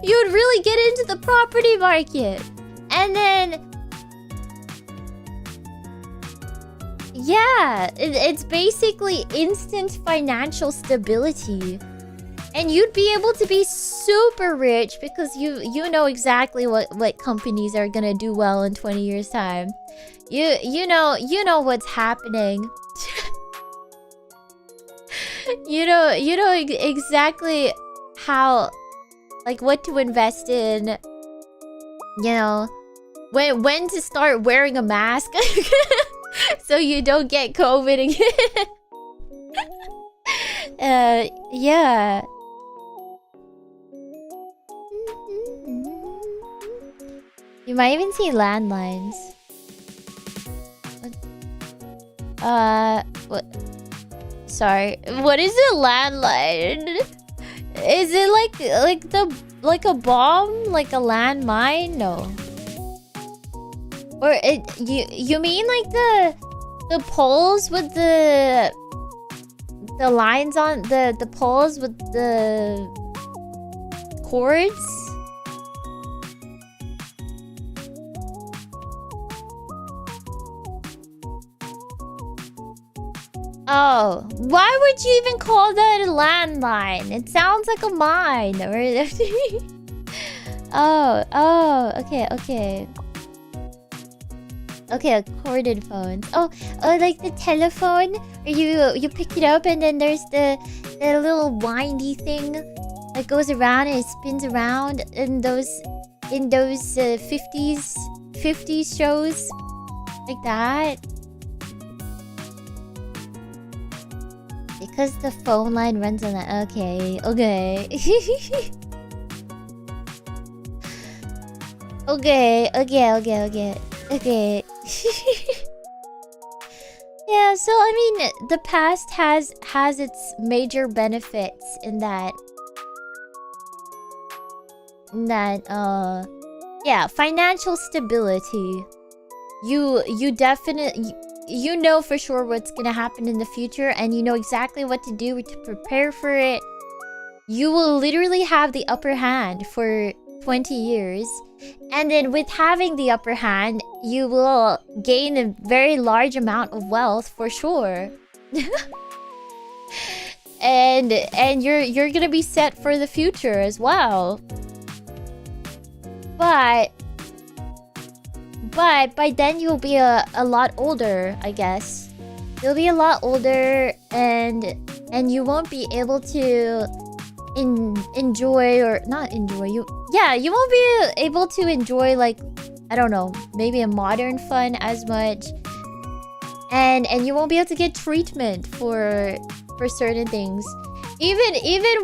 [SPEAKER 2] You'd really get into the property market. And then... yeah, it's basically instant financial stability. And you'd be able to be super rich because you know exactly what companies are gonna do well in 20 years time. You know what's happening. you know exactly how, like, what to invest in. You know when to start wearing a mask so you don't get COVID again. Yeah. You might even see landlines. What? Sorry. What is a landline? Is it like a bomb? Like a landmine? No. Or you mean like the poles with the lines on the poles with the cords? Oh, why would you even call that a landline? It sounds like a mine. Oh, okay. Okay, corded phones. Oh, like the telephone, where you pick it up and then there's the little windy thing that goes around and it spins around in those 50s shows like that. Because the phone line runs on that. Okay. Okay. Yeah, so I mean, the past has its major benefits in that yeah, financial stability. You definitely, you know for sure what's gonna happen in the future, and you know exactly what to do to prepare for it. You will literally have the upper hand for 20 years. And then with having the upper hand, you will gain a very large amount of wealth for sure. and you're gonna be set for the future as well. But by then you'll be a lot older, I guess. You'll be a lot older, and you won't be able to enjoy, or not enjoy, you won't be able to enjoy, like, I don't know, maybe a modern fun as much. and you won't be able to get treatment for certain things. Even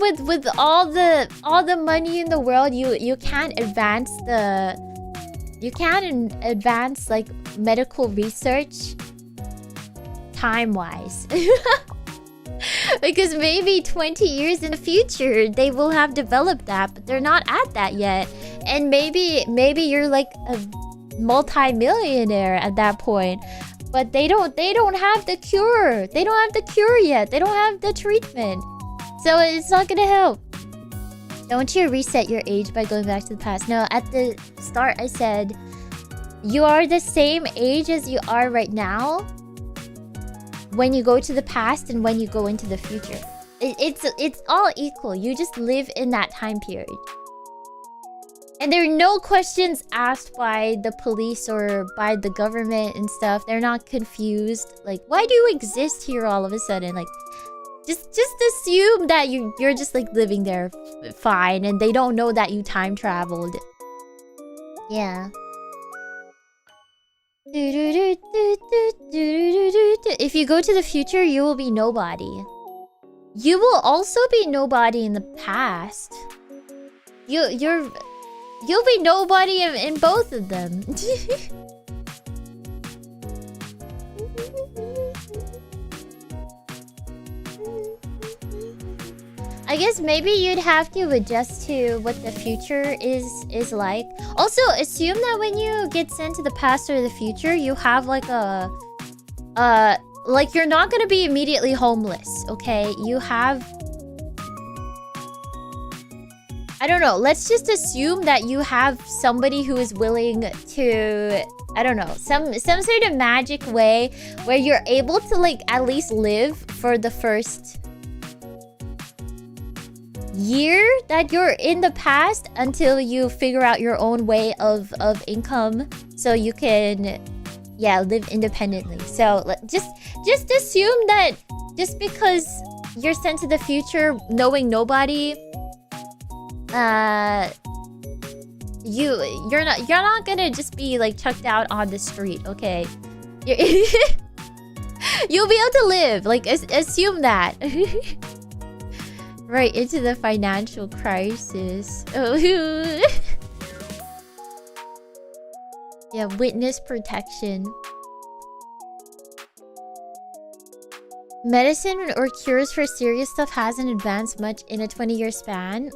[SPEAKER 2] with all the money in the world, you can't advance like medical research time-wise. Because maybe 20 years in the future they will have developed that, but they're not at that yet. And maybe you're like a multi-millionaire at that point, but they don't have the cure. They don't have the cure yet. They don't have the treatment, so it's not gonna help. Don't you reset your age by going back to the past? No, at the start I said you are the same age as you are right now when you go to the past and when you go into the future. It's all equal. You just live in that time period. And there are no questions asked by the police or by the government and stuff. They're not confused. Like, why do you exist here all of a sudden? Like, just assume that you're just like living there fine, and they don't know that you time traveled. Yeah. If you go to the future, you will be nobody. You will also be nobody in the past. You'll be nobody in both of them. I guess maybe you'd have to adjust to what the future is like. Also, assume that when you get sent to the past or the future, you have like like you're not gonna be immediately homeless, okay? You have, I don't know, let's just assume that you have somebody who is willing to, I don't know, some sort of magic way where you're able to like at least live for the first year that you're in the past until you figure out your own way of income, so you can, yeah, live independently. So just assume that just because you're sent to the future knowing nobody, you're not gonna just be like chucked out on the street, okay? You'll be able to live. Like, assume that. Right into the financial crisis. Oh. Yeah, witness protection. Medicine or cures for serious stuff hasn't advanced much in a 20-year span.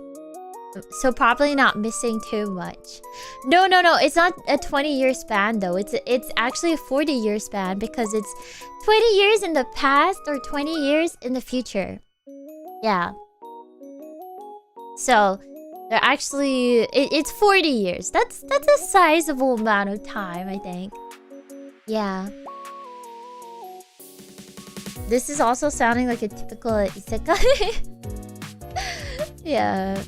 [SPEAKER 2] So probably not missing too much. No, it's not a 20-year span though. It's actually a 40-year span, because it's 20 years in the past or 20 years in the future. Yeah. So they're actually, it's 40 years. That's a sizable amount of time, I think. Yeah. This is also sounding like a typical isekai. Yeah.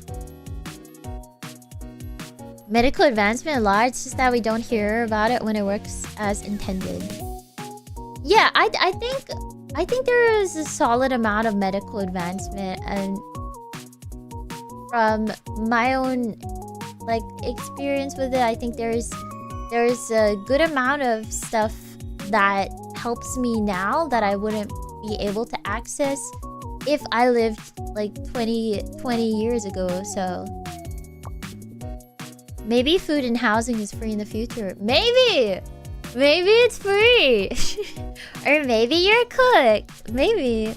[SPEAKER 2] Medical advancement a lot, it's just that we don't hear about it when it works as intended. Yeah, I think there is a solid amount of medical advancement, and from my own like experience with it, I think there's a good amount of stuff that helps me now that I wouldn't be able to access if I lived like 20 years ago. So maybe food and housing is free in the future. Maybe it's free. Or maybe you're cooked. Maybe.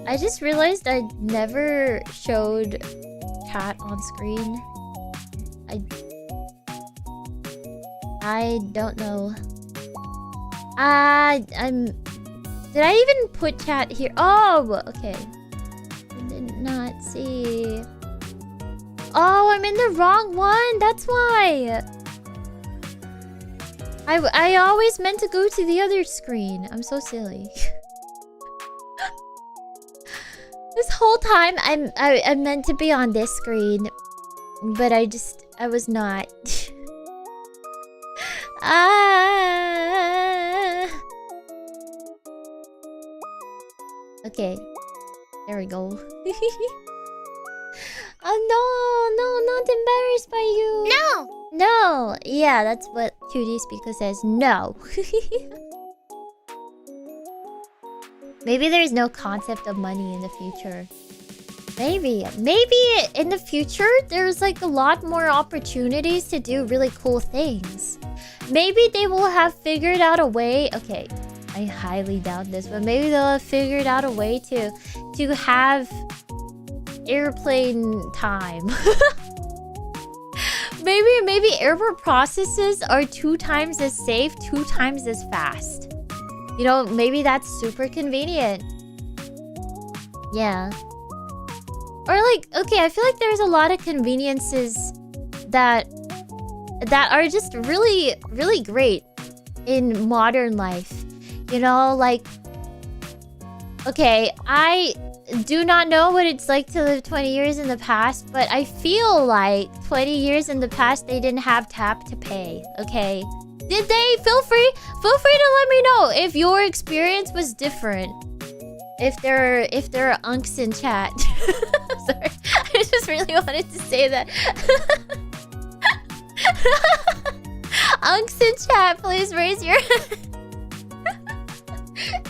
[SPEAKER 2] I just realized I never showed chat on screen. I don't know. Did I even put chat here? Oh, okay. I did not see. Oh, I'm in the wrong one. That's why. I always meant to go to the other screen. I'm so silly. This whole time I meant to be on this screen, but I was not. Okay. There we go. Oh no, not embarrassed by you.
[SPEAKER 3] No!
[SPEAKER 2] No. Yeah, that's what 2D Spica says. No. Maybe there's no concept of money in the future. Maybe in the future there's like a lot more opportunities to do really cool things. Maybe they will have figured out a way. Okay, I highly doubt this, but maybe they'll have figured out a way to have airplane time. maybe airport processes are 2 times as safe, 2 times as fast. You know, maybe that's super convenient. Yeah. Or like, okay, I feel like there's a lot of conveniences that are just really, really great in modern life. You know, like, okay, I do not know what it's like to live 20 years in the past, but I feel like 20 years in the past they didn't have tap to pay. Okay, did they? Feel free to let me know if your experience was different. If there are unks in chat. Sorry, I just really wanted to say that. Unks in chat, please raise your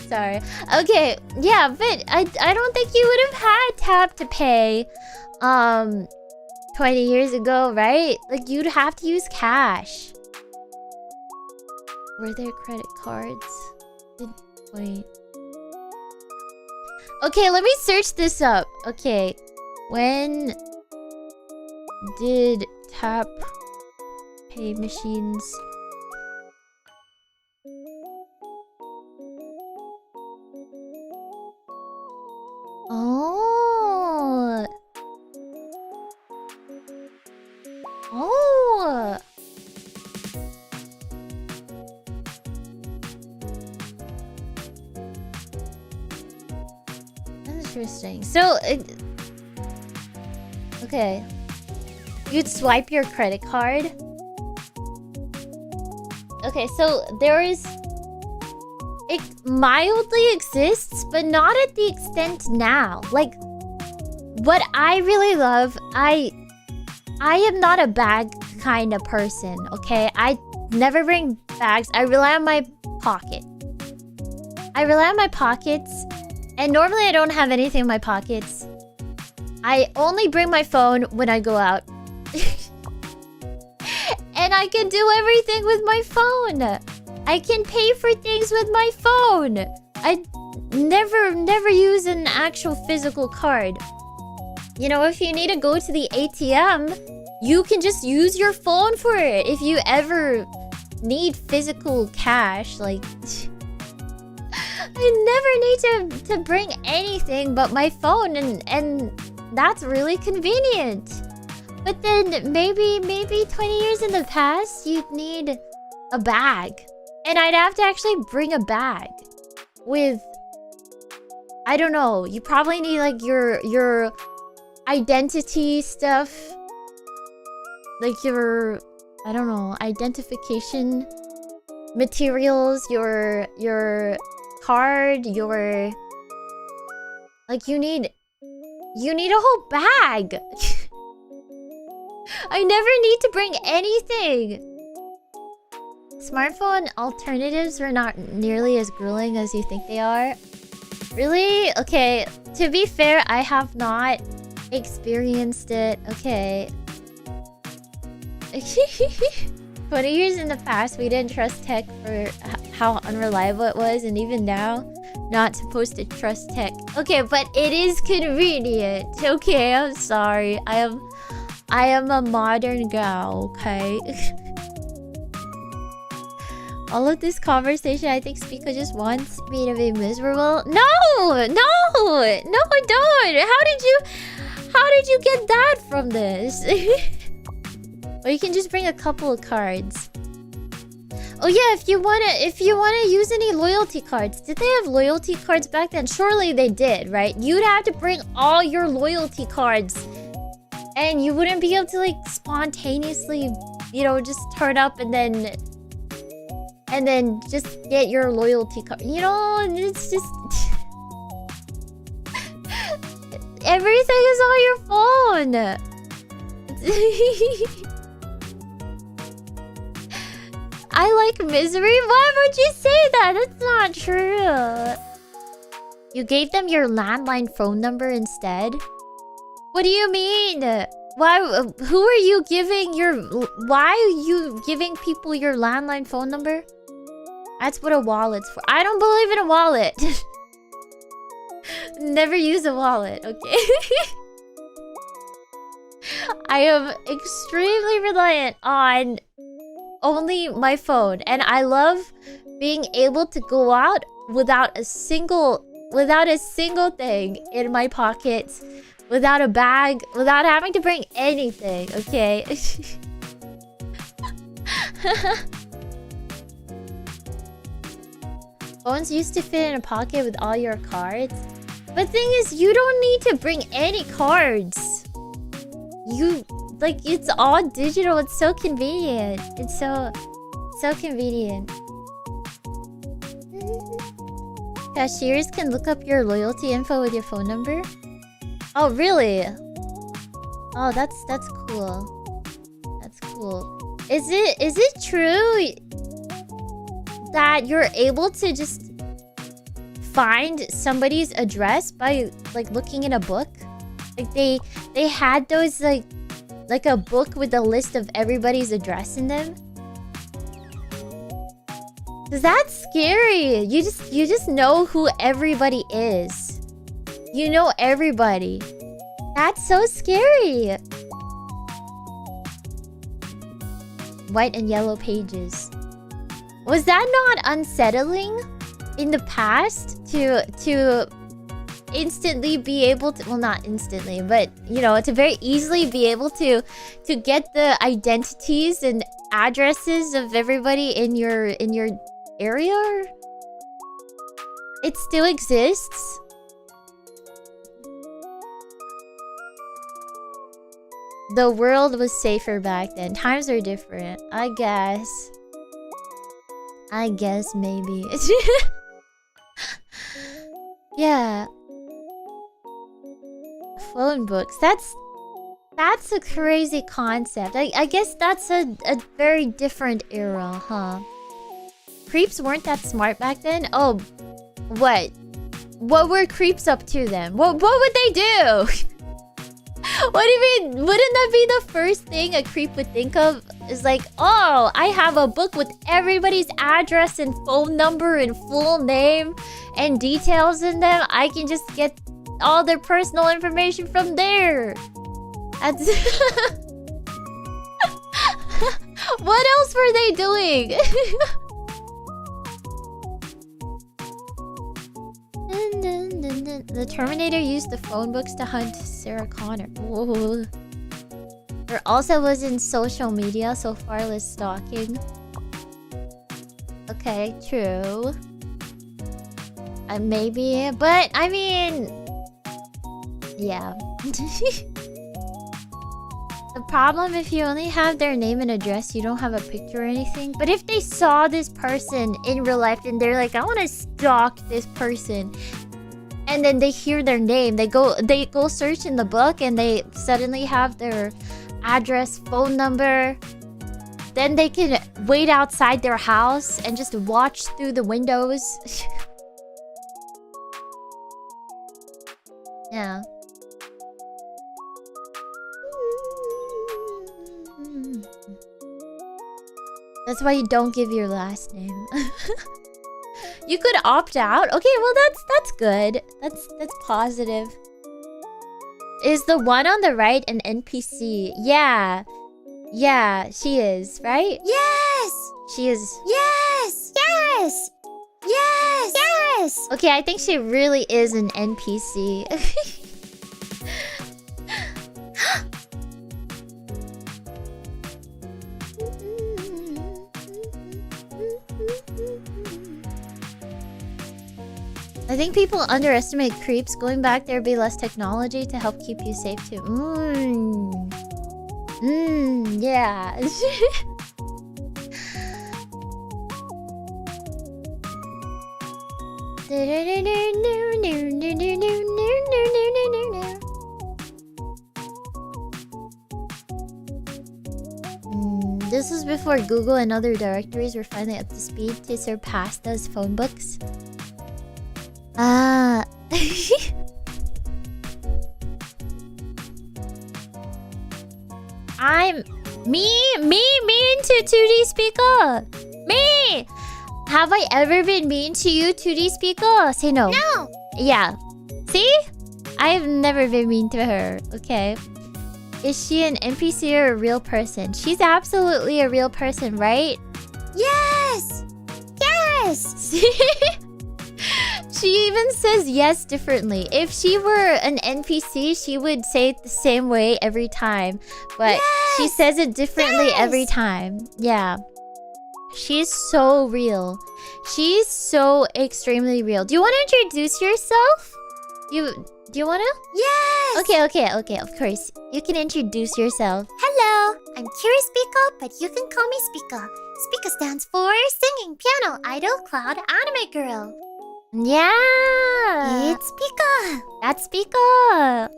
[SPEAKER 2] Sorry. Okay, yeah, but I don't think you would have had tap to pay 20 years ago, right? Like, you'd have to use cash. Were there credit cards? Wait. Okay, let me search this up. Okay. When did tap pay machines... Oh. Oh. Interesting. So, okay. You'd swipe your credit card. Okay, so there is... It mildly exists, but not at the extent now. Like, what I really love, I am not a bag kind of person, okay? I never bring bags. I rely on my pocket. I rely on my pockets, and normally I don't have anything in my pockets. I only bring my phone when I go out. And I can do everything with my phone. I can pay for things with my phone. I never use an actual physical card. You know, if you need to go to the ATM, you can just use your phone for it. If you ever need physical cash, like... I never need to bring anything but my phone, and that's really convenient. But then maybe 20 years in the past, you'd need a bag. And I'd have to actually bring a bag with, I don't know, you probably need like your identity stuff. Like your, I don't know, identification materials, your card, your, like you need a whole bag. I never need to bring anything. Smartphone alternatives are not nearly as grueling as you think they are. Really? Okay, to be fair, I have not experienced it. Okay. 20 years in the past, we didn't trust tech for how unreliable it was, and even now, not supposed to trust tech. Okay, but it is convenient. Okay, I'm sorry. I am a modern gal, okay? All of this conversation, I think Spica just wants me to be miserable. No, I don't. How did you get that from this? Or you can just bring a couple of cards. Oh yeah, if you wanna use any loyalty cards. Did they have loyalty cards back then? Surely they did, right? You'd have to bring all your loyalty cards. And you wouldn't be able to like spontaneously, you know, just turn up and then just get your loyalty card. You know, it's just... everything is on your phone. I like misery? Why would you say that? That's not true. You gave them your landline phone number instead? What do you mean? Why? Who are you giving your... Why are you giving people your landline phone number? That's what a wallet's for. I don't believe in a wallet. Never use a wallet, okay? I am extremely reliant on only my phone. And I love being able to go out without a single thing in my pockets. Without a bag, without having to bring anything, okay? Phones used to fit in a pocket with all your cards. But thing is, you don't need to bring any cards. You, like, it's all digital. It's so convenient. It's so convenient. Cashiers can look up your loyalty info with your phone number. Oh, really? Oh, that's cool. That's cool. Is it true that you're able to just find somebody's address by like looking in a book? Like they had those like a book with a list of everybody's address in them? 'Cause that's scary. You just know who everybody is. You know everybody. That's so scary. White and yellow pages. Was that not unsettling in the past to instantly be able to, well, not instantly, but you know, to very easily be able to get the identities and addresses of everybody in your area? It still exists. The world was safer back then. Times are different. I guess maybe. Yeah. Phone books. That's a crazy concept. I guess that's a very different era, huh? Creeps weren't that smart back then? Oh, what? What were creeps up to then? What would they do? What do you mean? Wouldn't that be the first thing a creep would think of? Is like, oh, I have a book with everybody's address and phone number and full name and details in them. I can just get all their personal information from there. That's what else were they doing? The Terminator used the phone books to hunt Sarah Connor. Whoa. There also wasn't social media, so far less stalking. Okay, true. Maybe, but I mean, yeah. The problem, if you only have their name and address, you don't have a picture or anything. But if they saw this person in real life and they're like, I want to stalk this person, and then they hear their name, they go search in the book and they suddenly have their address, phone number, then they can wait outside their house and just watch through the windows. Yeah. That's why you don't give your last name. You could opt out. Okay, well that's good. That's positive. Is the one on the right an NPC? Yeah. Yeah, she is, right?
[SPEAKER 3] Yes!
[SPEAKER 2] She is.
[SPEAKER 3] Yes! Yes! Yes! Yes!
[SPEAKER 2] Okay, I think she really is an NPC. I think people underestimate creeps. Going back, there'd be less technology to help keep you safe too. Yeah. This was before Google and other directories were finally up to speed to surpass those phone books. Ah. I'm me into 2D Spica. Me. Have I ever been mean to you, 2D Spica? Say no.
[SPEAKER 3] No.
[SPEAKER 2] Yeah. See? I've never been mean to her. Okay. Is she an NPC or a real person? She's absolutely a real person, right?
[SPEAKER 3] Yes. Yes.
[SPEAKER 2] She even says yes differently. If she were an NPC, she would say it the same way every time. But she says it differently every time. Yeah. She's so real. She's so extremely real. Do you want to introduce yourself? Do you want to?
[SPEAKER 3] Yes.
[SPEAKER 2] Okay, of course. You can introduce yourself.
[SPEAKER 3] Hello, I'm kirispica, but you can call me Spica. Spica stands for Singing Piano Idol Cloud Anime Girl.
[SPEAKER 2] Yeah.
[SPEAKER 3] It's Spica.
[SPEAKER 2] That's Spica.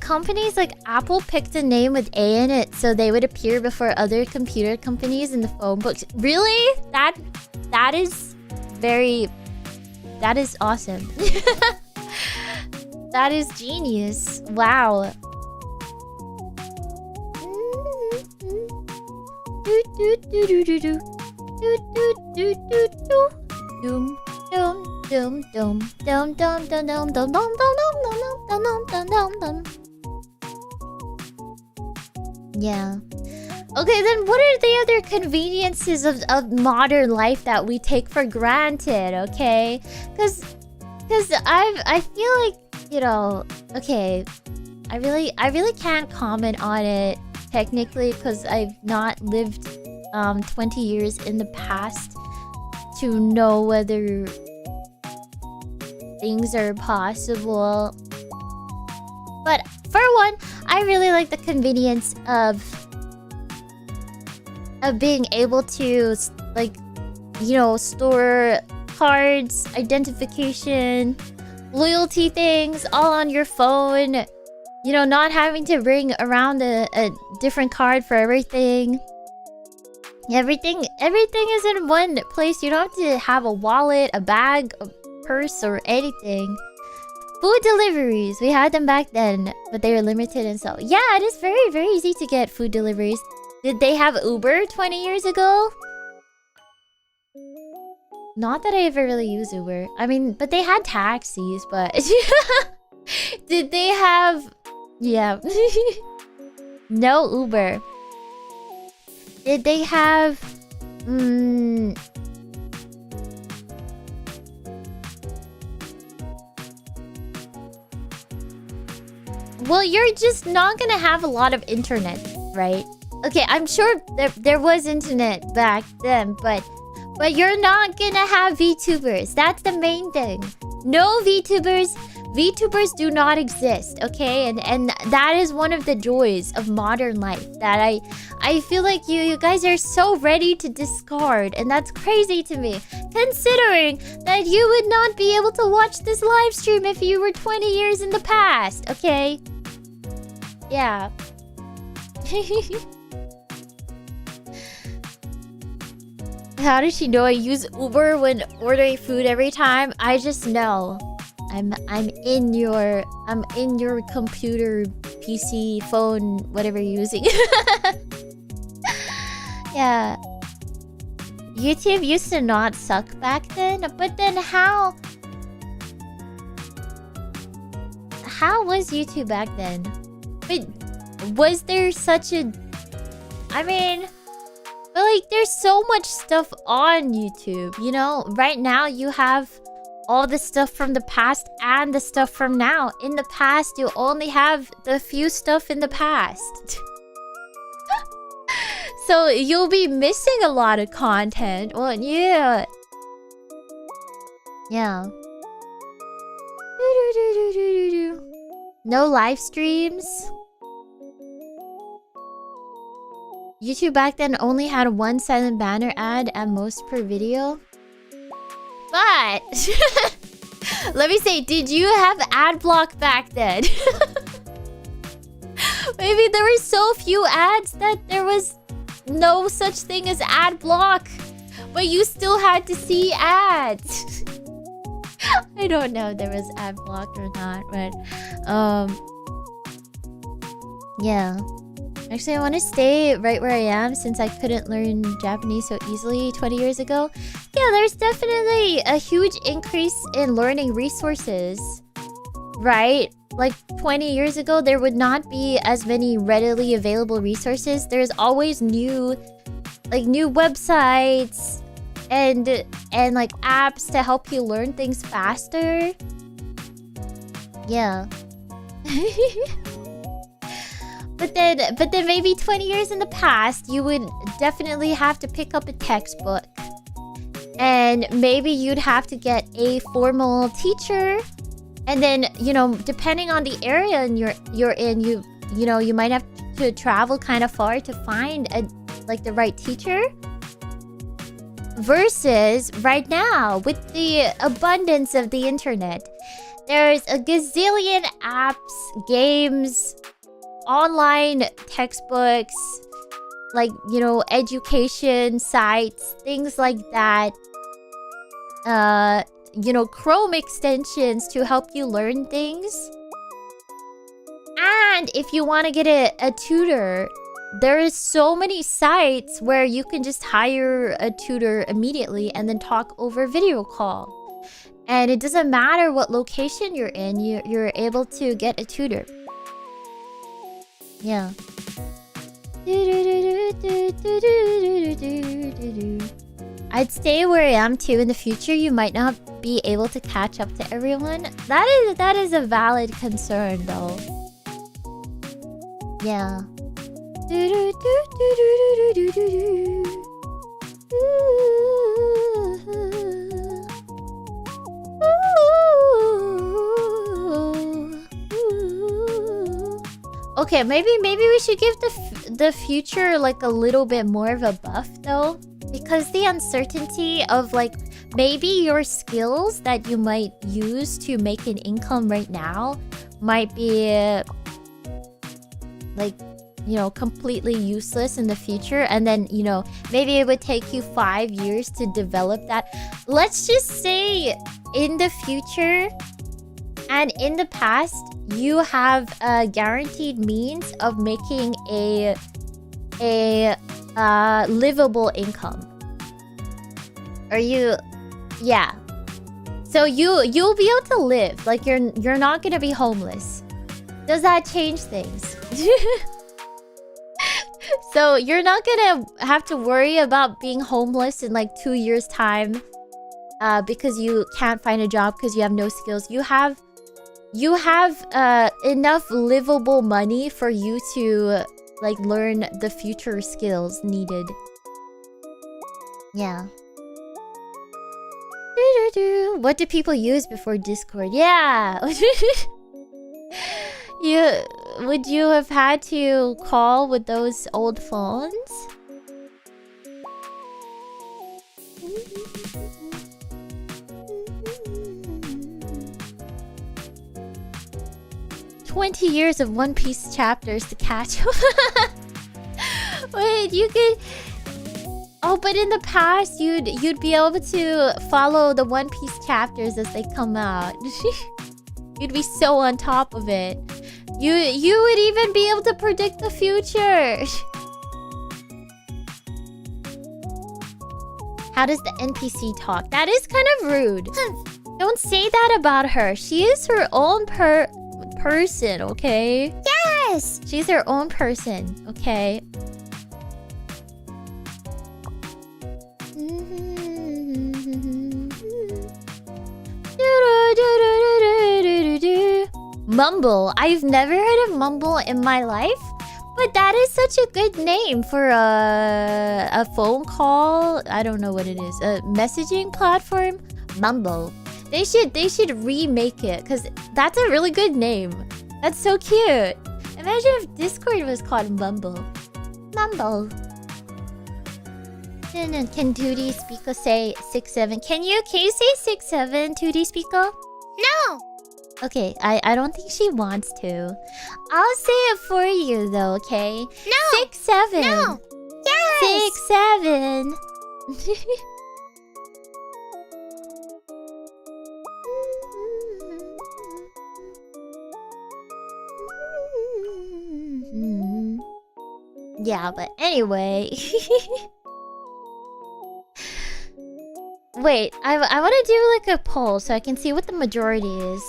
[SPEAKER 2] Companies like Apple picked a name with A in it so they would appear before other computer companies in the phone books. Really? That is awesome. That is genius. Wow. Yeah. Okay, then what are the other conveniences of modern life that we take for granted, okay? Cause I feel like, you know, okay, I really can't comment on it technically because I've not lived 20 years in the past to know whether things are possible. But for one, I really like the convenience of being able to, like, you know, store cards, identification, loyalty things all on your phone. You know, not having to bring around a different card for everything. Everything is in one place. You don't have to have a wallet, a bag, a purse, or anything. Food deliveries. We had them back then, but they were limited and so. Yeah, it is very, very easy to get food deliveries. Did they have Uber 20 years ago? Not that I ever really used Uber. I mean, but they had taxis, but... Did they have... Yeah. No Uber. Did they have... Well, you're just not gonna have a lot of internet, right? Okay, I'm sure there was internet back then, but you're not gonna have VTubers. That's the main thing. No VTubers. VTubers do not exist, okay? And that is one of the joys of modern life that I feel like you guys are so ready to discard, and that's crazy to me, considering that you would not be able to watch this live stream if you were 20 years in the past, okay? Yeah. How does she know I use Uber when ordering food every time? I just know. I'm in your computer, PC, phone, whatever you're using. Yeah. YouTube used to not suck back then, but then how was YouTube back then? But was there such a... I mean... But like, there's so much stuff on YouTube, you know? Right now, you have all the stuff from the past and the stuff from now. In the past, you only have the few stuff in the past. So you'll be missing a lot of content, won't you? Yeah. No live streams. YouTube back then only had one silent banner ad at most per video. But Let me say, did you have ad block back then? Maybe there were so few ads that there was no such thing as ad block, but you still had to see ads. I don't know if there was ad block or not, but yeah. Actually, I want to stay right where I am since I couldn't learn Japanese so easily 20 years ago. Yeah, there's definitely a huge increase in learning resources, right? Like 20 years ago, there would not be as many readily available resources. There's always new websites and like apps to help you learn things faster. Yeah. But then maybe 20 years in the past, you would definitely have to pick up a textbook. And maybe you'd have to get a formal teacher. And then, you know, depending on the area you're in, you know, you might have to travel kind of far to find the right teacher. Versus right now, with the abundance of the internet, there's a gazillion apps, games, online textbooks, like, you know, education sites, things like that. You know, Chrome extensions to help you learn things. And if you want to get a tutor, there is so many sites where you can just hire a tutor immediately and then talk over video call. And it doesn't matter what location you're in, you're able to get a tutor. Yeah. I'd stay where I am too. In the future, you might not be able to catch up to everyone. That is a valid concern, though. Yeah. Okay, maybe we should give the future like a little bit more of a buff though, because the uncertainty of like maybe your skills that you might use to make an income right now might be like, you know, completely useless in the future, and then, you know, maybe it would take you 5 years to develop that. Let's just say in the future and in the past, you have a guaranteed means of making a livable income. Yeah. So you'll be able to live. Like you're not gonna be homeless. Does that change things? So you're not gonna have to worry about being homeless in like 2 years' time, because you can't find a job because you have no skills. You have enough livable money for you to like learn the future skills needed. Yeah. What do people use before Discord? Yeah. Would you have had to call with those old phones? "20 years of One Piece chapters to catch up." Wait, you could... Oh, but in the past, you'd be able to follow the One Piece chapters as they come out. You'd be so on top of it. You would even be able to predict the future. How does the NPC talk? That is kind of rude. Don't say that about her. She is her own person, okay?
[SPEAKER 3] Yes!
[SPEAKER 2] She's her own person, okay? Mumble. I've never heard of Mumble in my life, but that is such a good name for a phone call. I don't know what it is. A messaging platform? Mumble. They should remake it, because that's a really good name. That's so cute. Imagine if Discord was called Mumble. Mumble. Can 2D Spica say 6'7"? Can you say 6'7", 2D Spica?
[SPEAKER 3] No!
[SPEAKER 2] Okay, I don't think she wants to. I'll say it for you though, okay?
[SPEAKER 3] No!
[SPEAKER 2] 6, 7.
[SPEAKER 3] No! Yes!
[SPEAKER 2] 6, 7. Yeah, but anyway. Wait, I want to do like a poll so I can see what the majority is.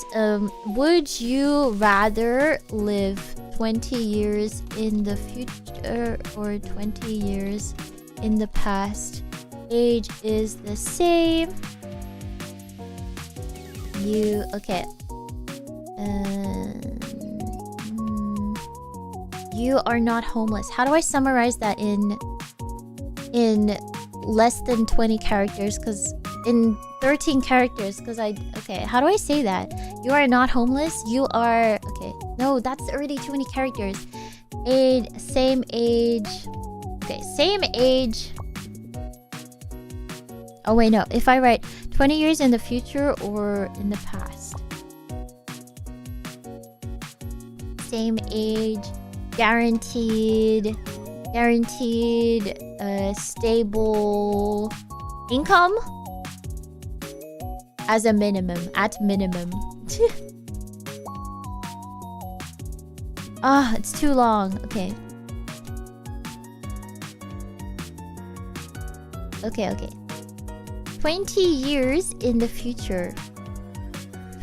[SPEAKER 2] Would you rather live 20 years in the future or 20 years in the past? Age is the same. Okay. You are not homeless. How do I summarize that in less than 20 characters? Because in 13 characters, because okay, how do I say that? You are not homeless. You are, okay, no, that's already too many characters. Same age. Okay, same age. Oh wait, no, if I write 20 years in the future or in the past. Same age, guaranteed stable income as a minimum, at minimum. Ah, it's too long. Okay. Okay. 20 years in the future.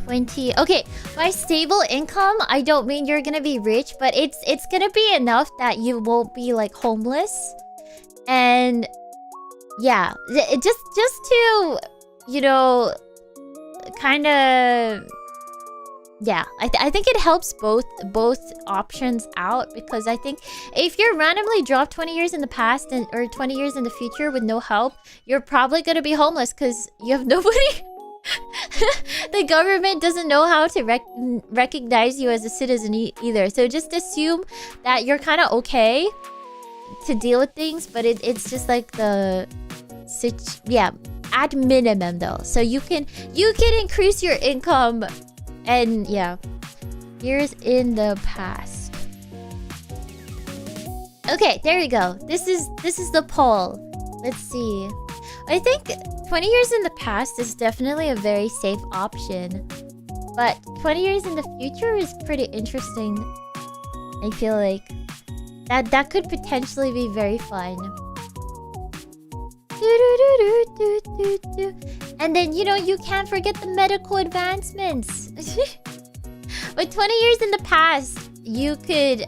[SPEAKER 2] 20. Okay, by stable income, I don't mean you're gonna be rich, but it's gonna be enough that you won't be like homeless. And yeah, just to, you know, kind of, yeah, I think it helps both options out, because I think if you're randomly dropped 20 years in the past or 20 years in the future with no help, you're probably gonna be homeless because you have nobody. The government doesn't know how to recognize you as a citizen either. So just assume that you're kind of okay to deal with things, but it's just like the yeah, at minimum though. So you can increase your income, and yeah, years in the past. Okay, there you go. This is the poll. Let's see. I think 20 years in the past is definitely a very safe option, but 20 years in the future is pretty interesting. I feel like that could potentially be very fun. And then, you know, you can't forget the medical advancements. But 20 years in the past, you could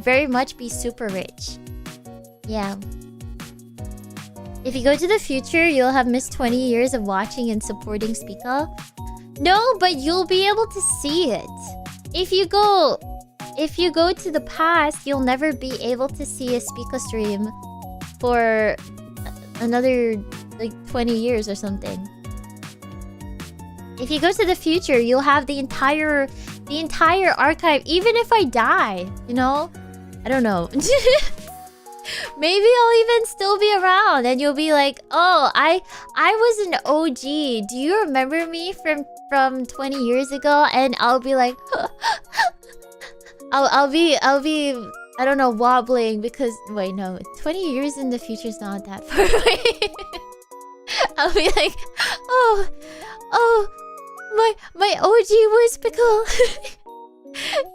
[SPEAKER 2] very much be super rich. Yeah. If you go to the future, you'll have missed 20 years of watching and supporting Spica. No, but you'll be able to see it. If you go to the past, you'll never be able to see a Spica stream for another like 20 years or something. If you go to the future, you'll have the entire archive, even if I die, you know? I don't know. Maybe I'll even still be around and you'll be like, "Oh, I was an OG. Do you remember me from 20 years ago?" And I'll be like I'll be I don't know, wobbling because wait, no. 20 years in the future is not that far away. I'll be like, "Oh, my OG was Pickle."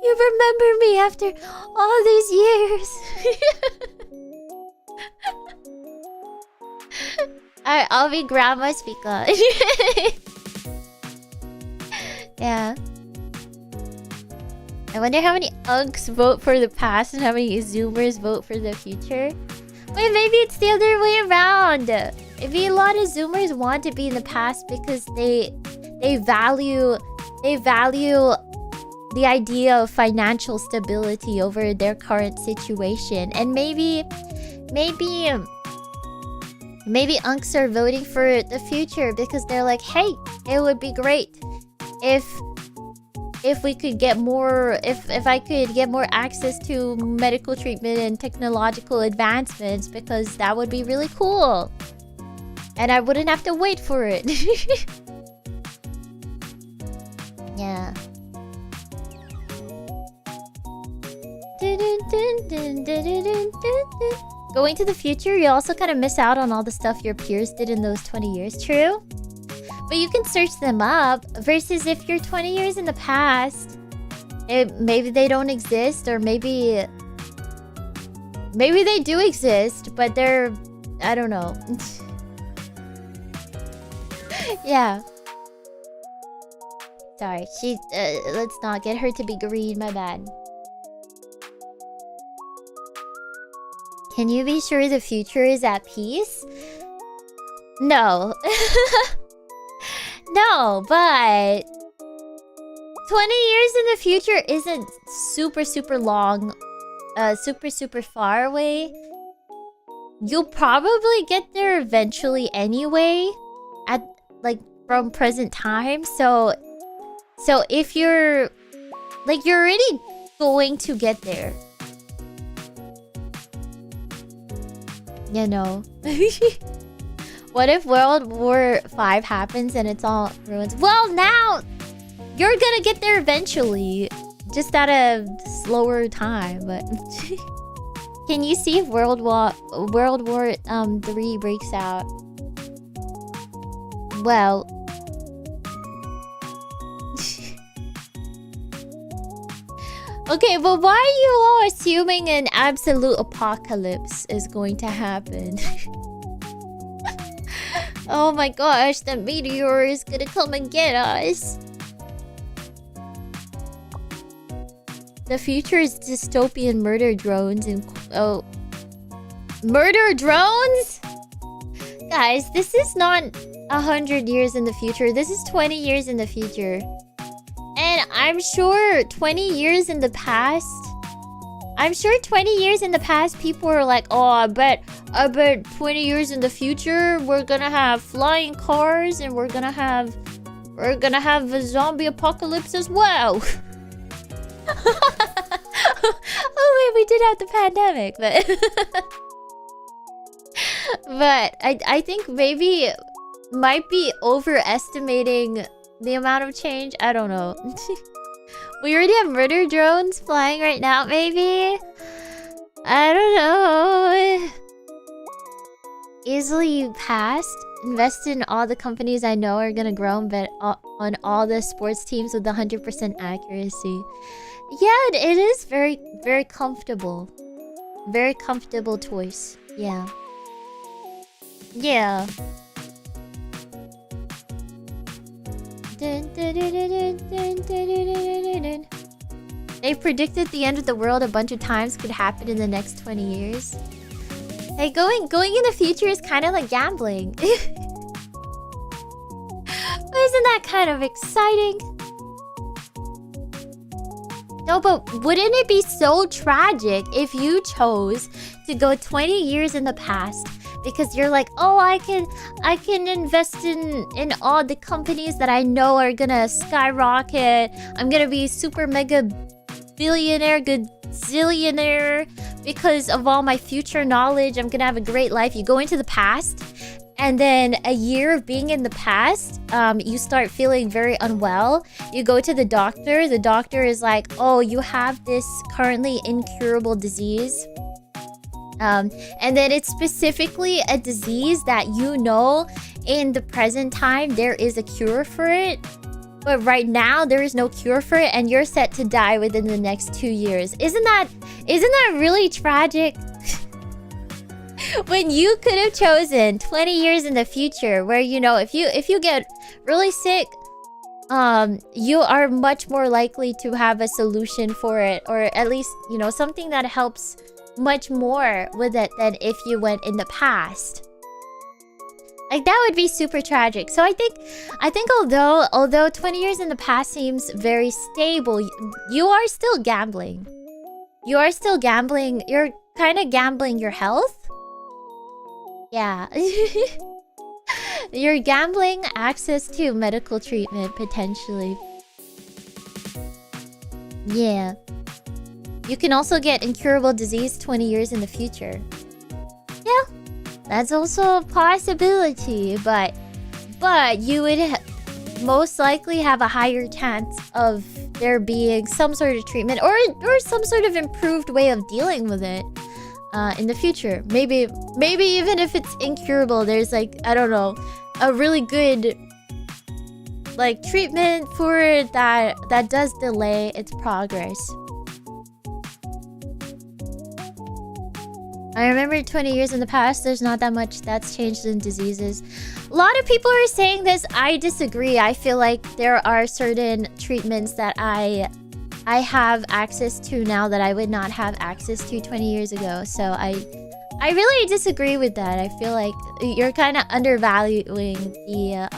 [SPEAKER 2] You remember me after all these years. Alright, I'll be Grandma Spica. Yeah. I wonder how many unks vote for the past and how many Zoomers vote for the future. Wait, maybe it's the other way around. Maybe a lot of Zoomers want to be in the past because they value the idea of financial stability over their current situation. And maybe unks are voting for the future because they're like, "Hey, it would be great if we could get more, if I could get more access to medical treatment and technological advancements, because that would be really cool. And I wouldn't have to wait for it." Yeah. Going to the future, you also kind of miss out on all the stuff your peers did in those 20 years. True. But you can search them up. Versus if you're 20 years in the past, maybe they don't exist, or maybe they do exist, but they're, I don't know. Yeah. Sorry, she. Let's not get her to be green. My bad. Can you be sure the future is at peace? No. No, but 20 years in the future isn't super long, super far away. You'll probably get there eventually anyway, at like from present time. So if you're like, you're already going to get there. You know. What if World War V happens and it's all ruins? Well, now you're gonna get there eventually, just at a slower time. But can you see if World War III breaks out? Well, okay, but why are you all assuming an absolute apocalypse is going to happen? Oh my gosh, the meteor is gonna come and get us. The future is dystopian murder drones and... Oh. Murder drones? Guys, this is not 100 years in the future. This is 20 years in the future. And I'm sure 20 years in the past... I'm sure 20 years in the past, people were like, oh, I bet 20 years in the future, we're gonna have flying cars and we're gonna have a zombie apocalypse as well. Oh wait, we did have the pandemic, but I think maybe might be overestimating the amount of change. I don't know. We already have murder drones flying right now, maybe? I don't know. Easily passed. Invest in all the companies I know are gonna grow and bet on all the sports teams with 100% accuracy. Yeah, it is very, very comfortable. Very comfortable choice. Yeah. Yeah. They predicted the end of the world a bunch of times could happen in the next 20 years. Hey, going in the future is kind of like gambling. Isn't that kind of exciting? No, but wouldn't it be so tragic if you chose to go 20 years in the past? Because you're like, oh, I can invest in all the companies that I know are gonna skyrocket. I'm gonna be super mega billionaire, gazillionaire because of all my future knowledge. I'm gonna have a great life. You go into the past, and then a year of being in the past, you start feeling very unwell. You go to the doctor. The doctor is like, oh, you have this currently incurable disease. And then it's specifically a disease that you know in the present time there is a cure for it. But right now there is no cure for it and you're set to die within the next 2 years. Isn't that really tragic? When you could have chosen 20 years in the future where, you know, if you get really sick, you are much more likely to have a solution for it, or at least, you know, something that helps much more with it than if you went in the past. Like, that would be super tragic. So I think although 20 years in the past seems very stable, you are still gambling. You are still gambling. You're kind of gambling your health. Yeah. You're gambling access to medical treatment, potentially. Yeah. You can also get incurable disease 20 years in the future. Yeah, that's also a possibility, but you would most likely have a higher chance of there being some sort of treatment or some sort of improved way of dealing with it in the future. Maybe even if it's incurable, there's like, I don't know, a really good like treatment for it that does delay its progress. I remember 20 years in the past, there's not that much that's changed in diseases. A lot of people are saying this. I disagree. I feel like there are certain treatments that I have access to now that I would not have access to 20 years ago. So I really disagree with that. I feel like you're kind of undervaluing the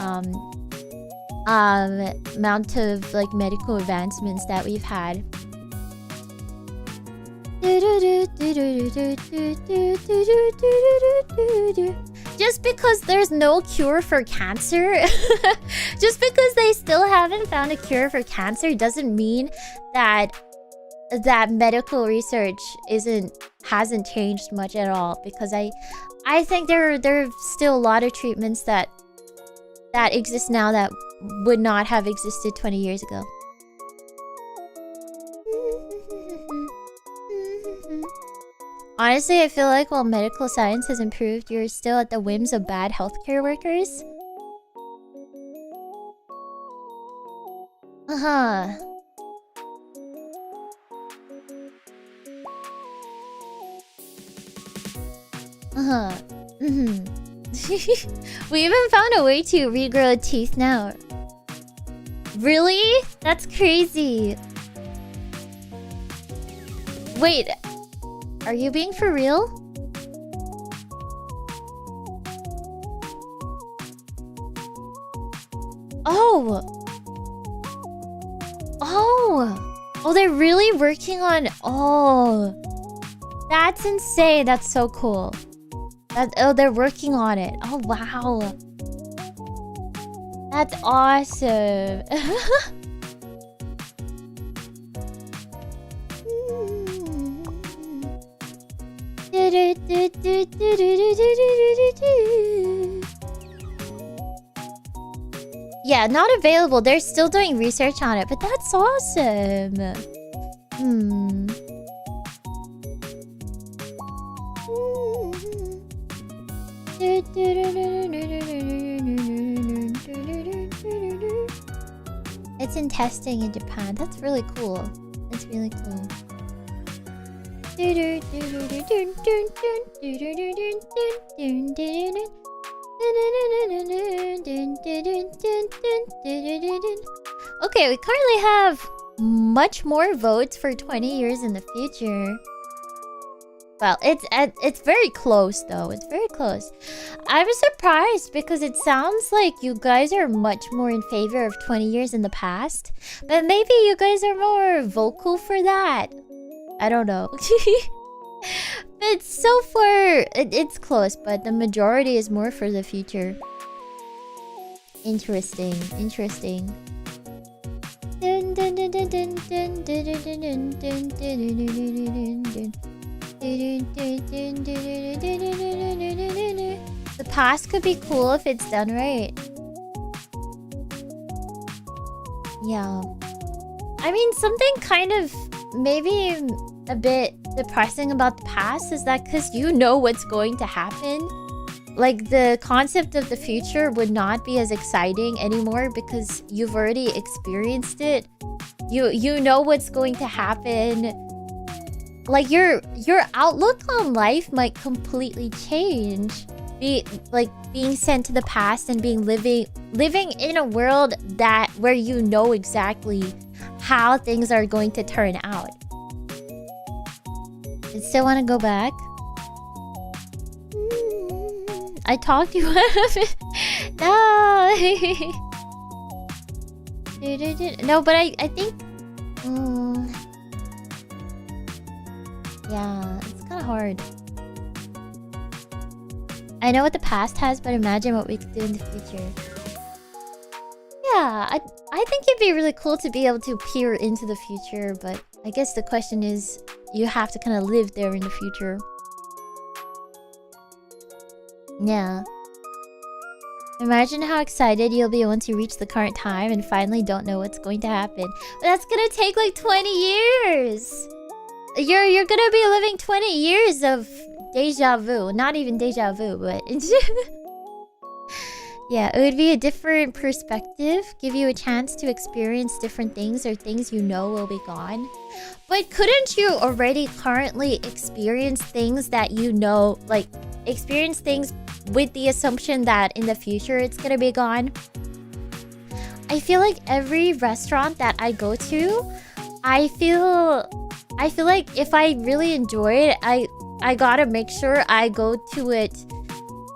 [SPEAKER 2] amount of like medical advancements that we've had. Just because there's no cure for cancer, just because they still haven't found a cure for cancer doesn't mean that medical research hasn't changed much at all. Because I think there are still a lot of treatments that exist now that would not have existed 20 years ago. Honestly, I feel like while medical science has improved, you're still at the whims of bad healthcare workers. Uh-huh. Uh-huh. Mm-hmm. We even found a way to regrow teeth now. Really? That's crazy. Wait. Are you being for real? Oh! Oh! Oh, they're really working on... Oh! That's insane. That's so cool. Oh, they're working on it. Oh, wow. That's awesome. Yeah, not available. They're still doing research on it, but that's awesome. It's in testing in Japan. That's really cool. That's really cool. Okay, we currently have much more votes for 20 years in the future. Well, it's very close though. It's very close. I was surprised because it sounds like you guys are much more in favor of 20 years in the past. But maybe you guys are more vocal for that. I don't know. But so far, it's close, but the majority is more for the future. Interesting, interesting. The past could be cool if it's done right. Yeah. I mean, something kind of maybe a bit depressing about the past is that because you know what's going to happen, like the concept of the future would not be as exciting anymore because you've already experienced it. You know what's going to happen. Like your outlook on life might completely change. Being sent to the past and living in a world where you know exactly how things are going to turn out. I still want to go back. I talked you out of it. No. No, but I think... yeah, it's kind of hard. I know what the past has, but imagine what we could do in the future. Yeah, I think it'd be really cool to be able to peer into the future, but I guess the question is, you have to kind of live there in the future. Yeah. Imagine how excited you'll be once you reach the current time and finally don't know what's going to happen. But that's gonna take like 20 years. You're gonna be living 20 years of deja vu. Not even deja vu, but yeah, it would be a different perspective, give you a chance to experience different things or things you know will be gone. But couldn't you already currently experience things that you know, like experience things with the assumption that in the future it's gonna be gone? I feel like every restaurant that I go to, I feel like if I really enjoy it, I gotta make sure I go to it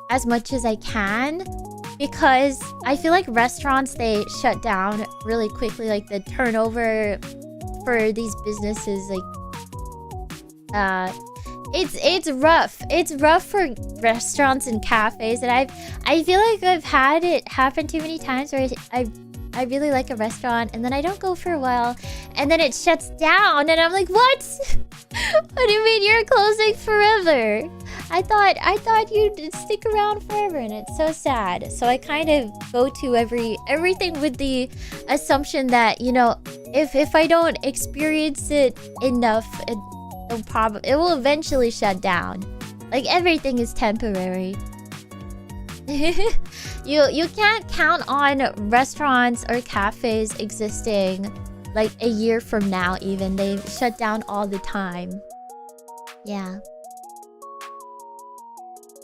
[SPEAKER 2] as much as I can. Because I feel like restaurants, they shut down really quickly. Like the turnover for these businesses, like it's rough. It's rough for restaurants and cafes, and I feel like I've had it happen too many times where I really like a restaurant and then I don't go for a while and then it shuts down and I'm like, what? What do you mean you're closing forever? I thought you'd stick around forever, and it's so sad. So I kind of go to everything with the assumption that, you know, if I don't experience it enough, it will eventually shut down. Like everything is temporary. You can't count on restaurants or cafes existing like a year from now even. They shut down all the time. Yeah.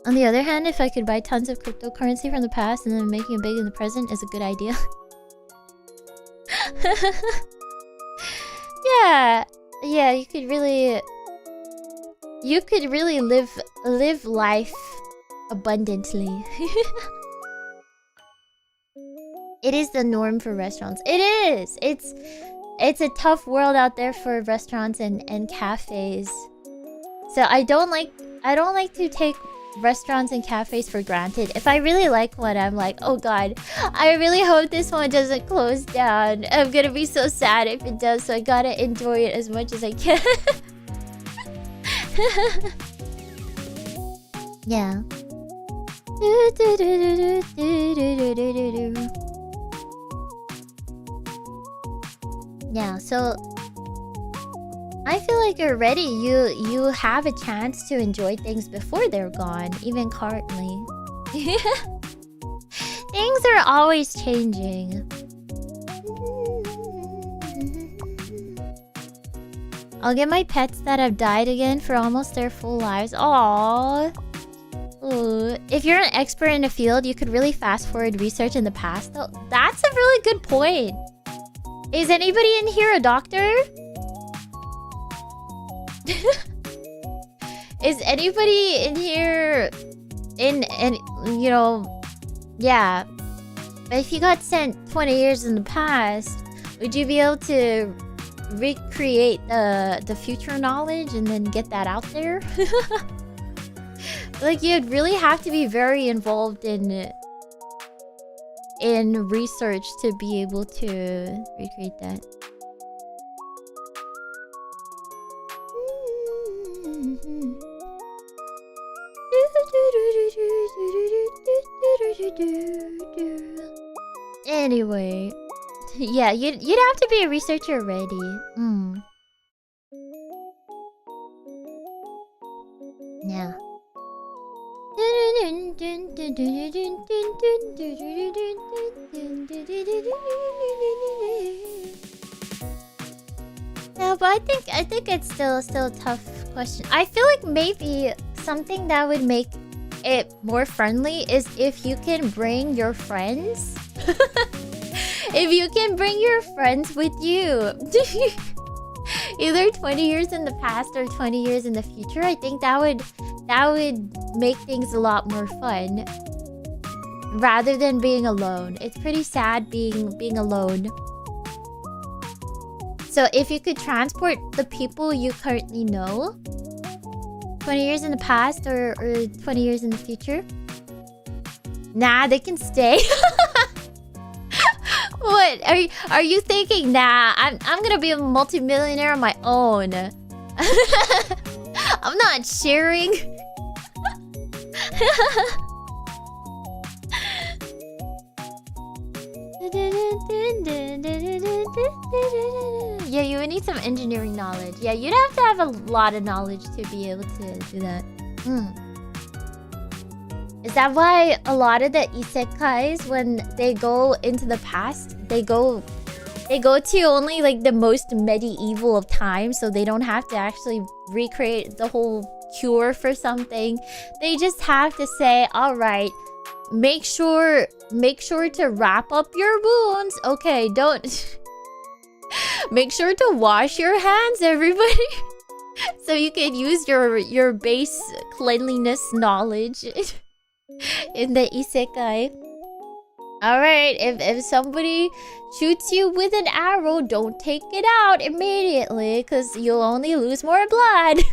[SPEAKER 2] On the other hand, if I could buy tons of cryptocurrency from the past and then making it big in the present is a good idea. Yeah. Yeah, you could really live life abundantly. It is the norm for restaurants. It is. It's a tough world out there for restaurants and cafes. So I don't like to take restaurants and cafes for granted. If I really like one, I'm like, oh god, I really hope this one doesn't close down. I'm gonna be so sad if it does, so I gotta enjoy it as much as I can. Yeah. Yeah, so I feel like already you have a chance to enjoy things before they're gone, even currently. Things are always changing. I'll get my pets that have died again for almost their full lives. Aww. Ooh. If you're an expert in a field, you could really fast forward research in the past. Though that's a really good point. Is anybody in here a doctor? Is anybody in here you know, yeah. But if you got sent 20 years in the past, would you be able to recreate the future knowledge and then get that out there? Like, you'd really have to be very involved in research to be able to recreate that. Anyway, yeah, you'd have to be a researcher already. Yeah. Yeah, but I think it's still a tough question. I feel like maybe something that would make it more friendly is if you can bring your friends. If you can bring your friends with you. Either 20 years in the past or 20 years in the future. I think that would make things a lot more fun. Rather than being alone. It's pretty sad being alone. So if you could transport the people you currently know 20 years in the past or 20 years in the future. Nah, they can stay. What? Are you thinking, nah, I'm gonna be a multimillionaire on my own. I'm not sharing. Yeah, you would need some engineering knowledge. Yeah, you'd have to have a lot of knowledge to be able to do that. Is that why a lot of the isekais, when they go into the past, they go to only like the most medieval of times, so they don't have to actually recreate the whole cure for something. They just have to say, all right, make sure to wrap up your wounds. Okay, don't make sure to wash your hands, everybody. So you can use your base cleanliness knowledge in the isekai. Alright, if somebody shoots you with an arrow, don't take it out immediately, because you'll only lose more blood.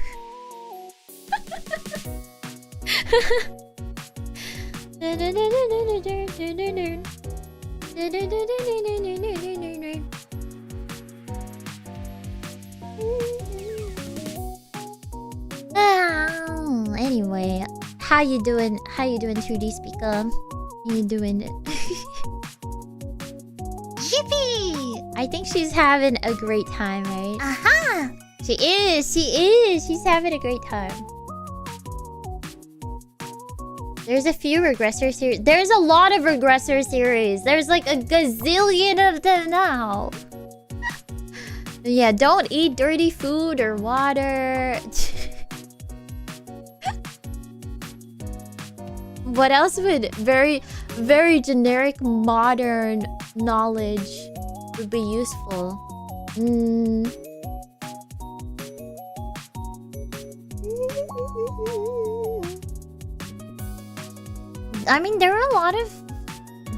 [SPEAKER 2] Anyway, how you doing? 2D Spica? How you doing?
[SPEAKER 3] Yippee!
[SPEAKER 2] I think she's having a great time, right?
[SPEAKER 3] Aha!
[SPEAKER 2] She is. She's having a great time. There's a few regressor series. There's a lot of regressor series. There's like a gazillion of them now. Yeah, don't eat dirty food or water. What else would very, very generic modern knowledge would be useful? I mean, there are a lot of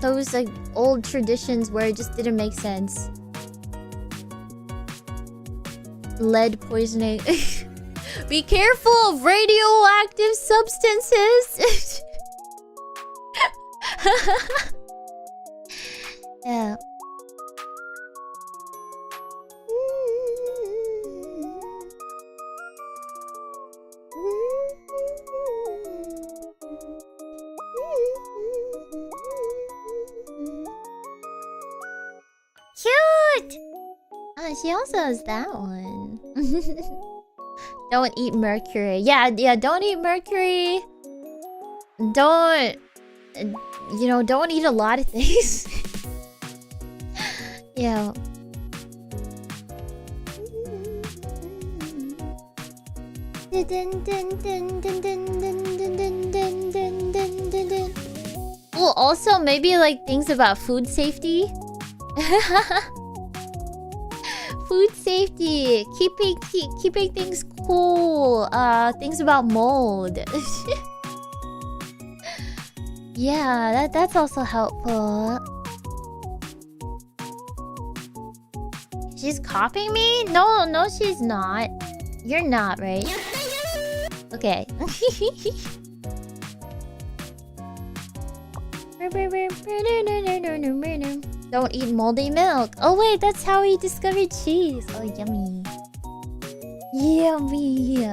[SPEAKER 2] those like old traditions where it just didn't make sense. Lead poisoning. Be careful of radioactive substances. Yeah.
[SPEAKER 3] Cute!
[SPEAKER 2] She also has that one. Don't eat mercury. Yeah, don't eat mercury. Don't eat a lot of things. Yeah. Well, also maybe like things about food safety. Food safety, keeping things cool. Things about mold. Yeah, that's also helpful. She's copying me? No, she's not. You're not, right? Okay. Don't eat moldy milk. Oh wait, that's how he discovered cheese. Oh, yummy. Yummy.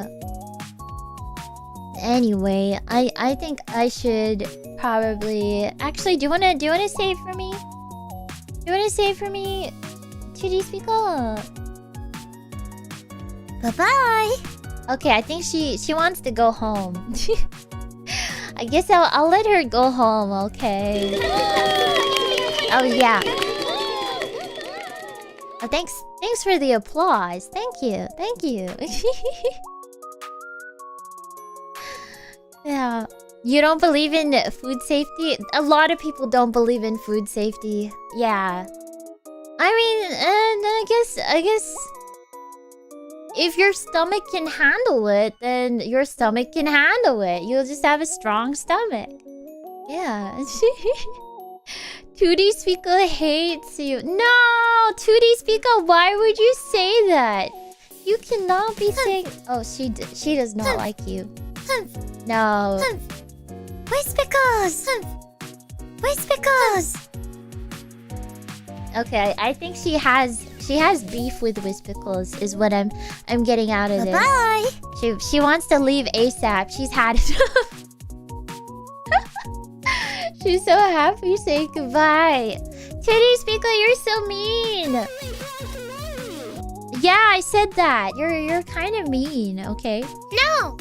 [SPEAKER 2] Anyway, I think I should probably actually do you wanna save for me? Do you wanna save for me? 2D Spica.
[SPEAKER 3] Bye-bye!
[SPEAKER 2] Okay, I think she wants to go home. I guess I'll let her go home, okay? Oh yeah. Oh, thanks for the applause. Thank you. Yeah. You don't believe in food safety? A lot of people don't believe in food safety. Yeah. I mean, I guess if your stomach can handle it, then your stomach can handle it. You'll just have a strong stomach. Yeah. 2D Spica hates you. No! 2D Spica, why would you say that? You cannot be saying... Oh, she does not like you. No.
[SPEAKER 3] Whispicles!
[SPEAKER 2] Okay, I think she has beef with Wispicles is what I'm getting out of this.
[SPEAKER 3] Bye-bye!
[SPEAKER 2] She wants to leave ASAP. She's had enough. She's so happy saying goodbye. 2D Titty Spica, you're so mean. Yeah, I said that. You're kind of mean, okay?
[SPEAKER 3] No!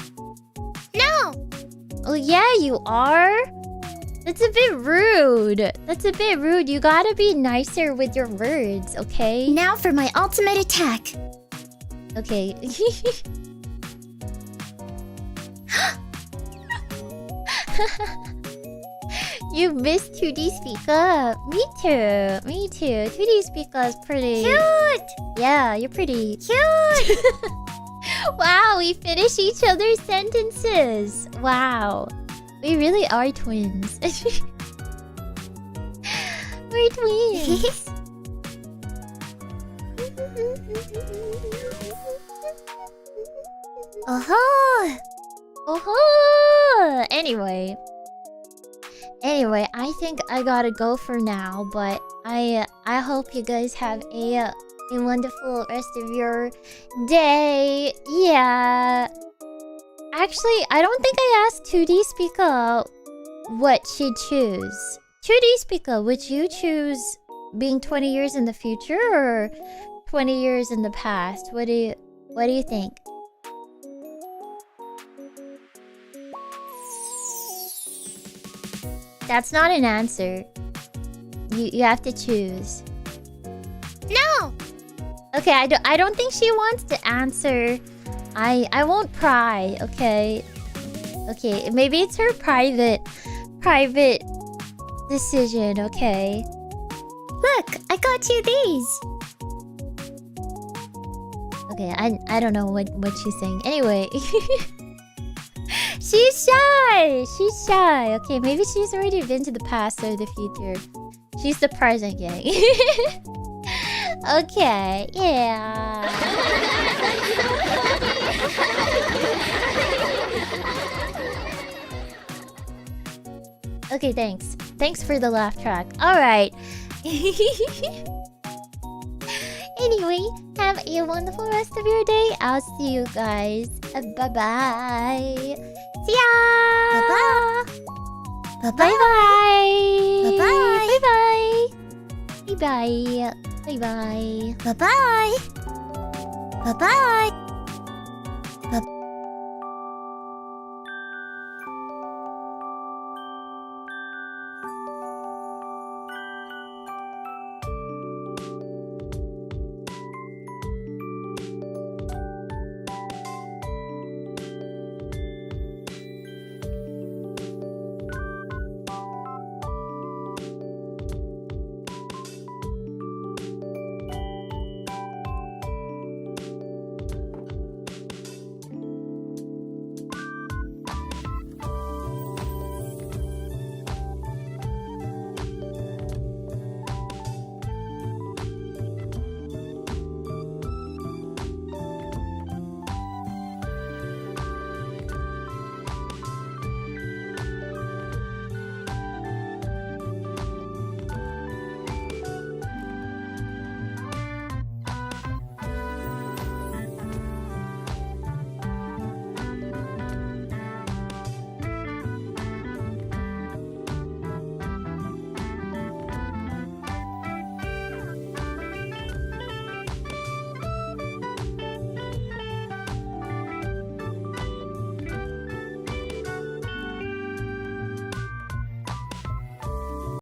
[SPEAKER 3] No!
[SPEAKER 2] Oh yeah, you are. That's a bit rude. That's a bit rude. You gotta be nicer with your words, okay?
[SPEAKER 3] Now for my ultimate attack.
[SPEAKER 2] Okay. You missed 2D Spica. Me too. Me too. 2D Spica is pretty.
[SPEAKER 3] Cute!
[SPEAKER 2] Yeah, you're pretty.
[SPEAKER 3] Cute!
[SPEAKER 2] Wow, we finish each other's sentences. Wow. We really are twins. We're twins.
[SPEAKER 3] Oh-ho!
[SPEAKER 2] Oh-ho! Anyway, I think I gotta go for now, but I hope you guys have a wonderful rest of your day. Yeah. Actually, I don't think I asked 2D Spica what she'd choose. 2D Spica, would you choose being 20 years in the future or 20 years in the past? What do you think? That's not an answer. You have to choose.
[SPEAKER 3] No!
[SPEAKER 2] Okay, I don't think she wants to answer. I won't pry, okay? Okay, maybe it's her private decision, okay?
[SPEAKER 3] Look, I got you these.
[SPEAKER 2] Okay, I don't know what she's saying. Anyway. She's shy! She's shy. Okay, maybe she's already been to the past or the future. She's the present gang. Okay, yeah. Okay, thanks. Thanks for the laugh track. Alright. Anyway, have a wonderful rest of your day. I'll see you guys. Bye-bye. See ya!
[SPEAKER 3] Bye-bye.
[SPEAKER 2] Bye-bye.
[SPEAKER 3] Bye-bye.
[SPEAKER 2] Bye-bye. Bye-bye. Bye-bye.
[SPEAKER 3] Bye-bye. Bye-bye.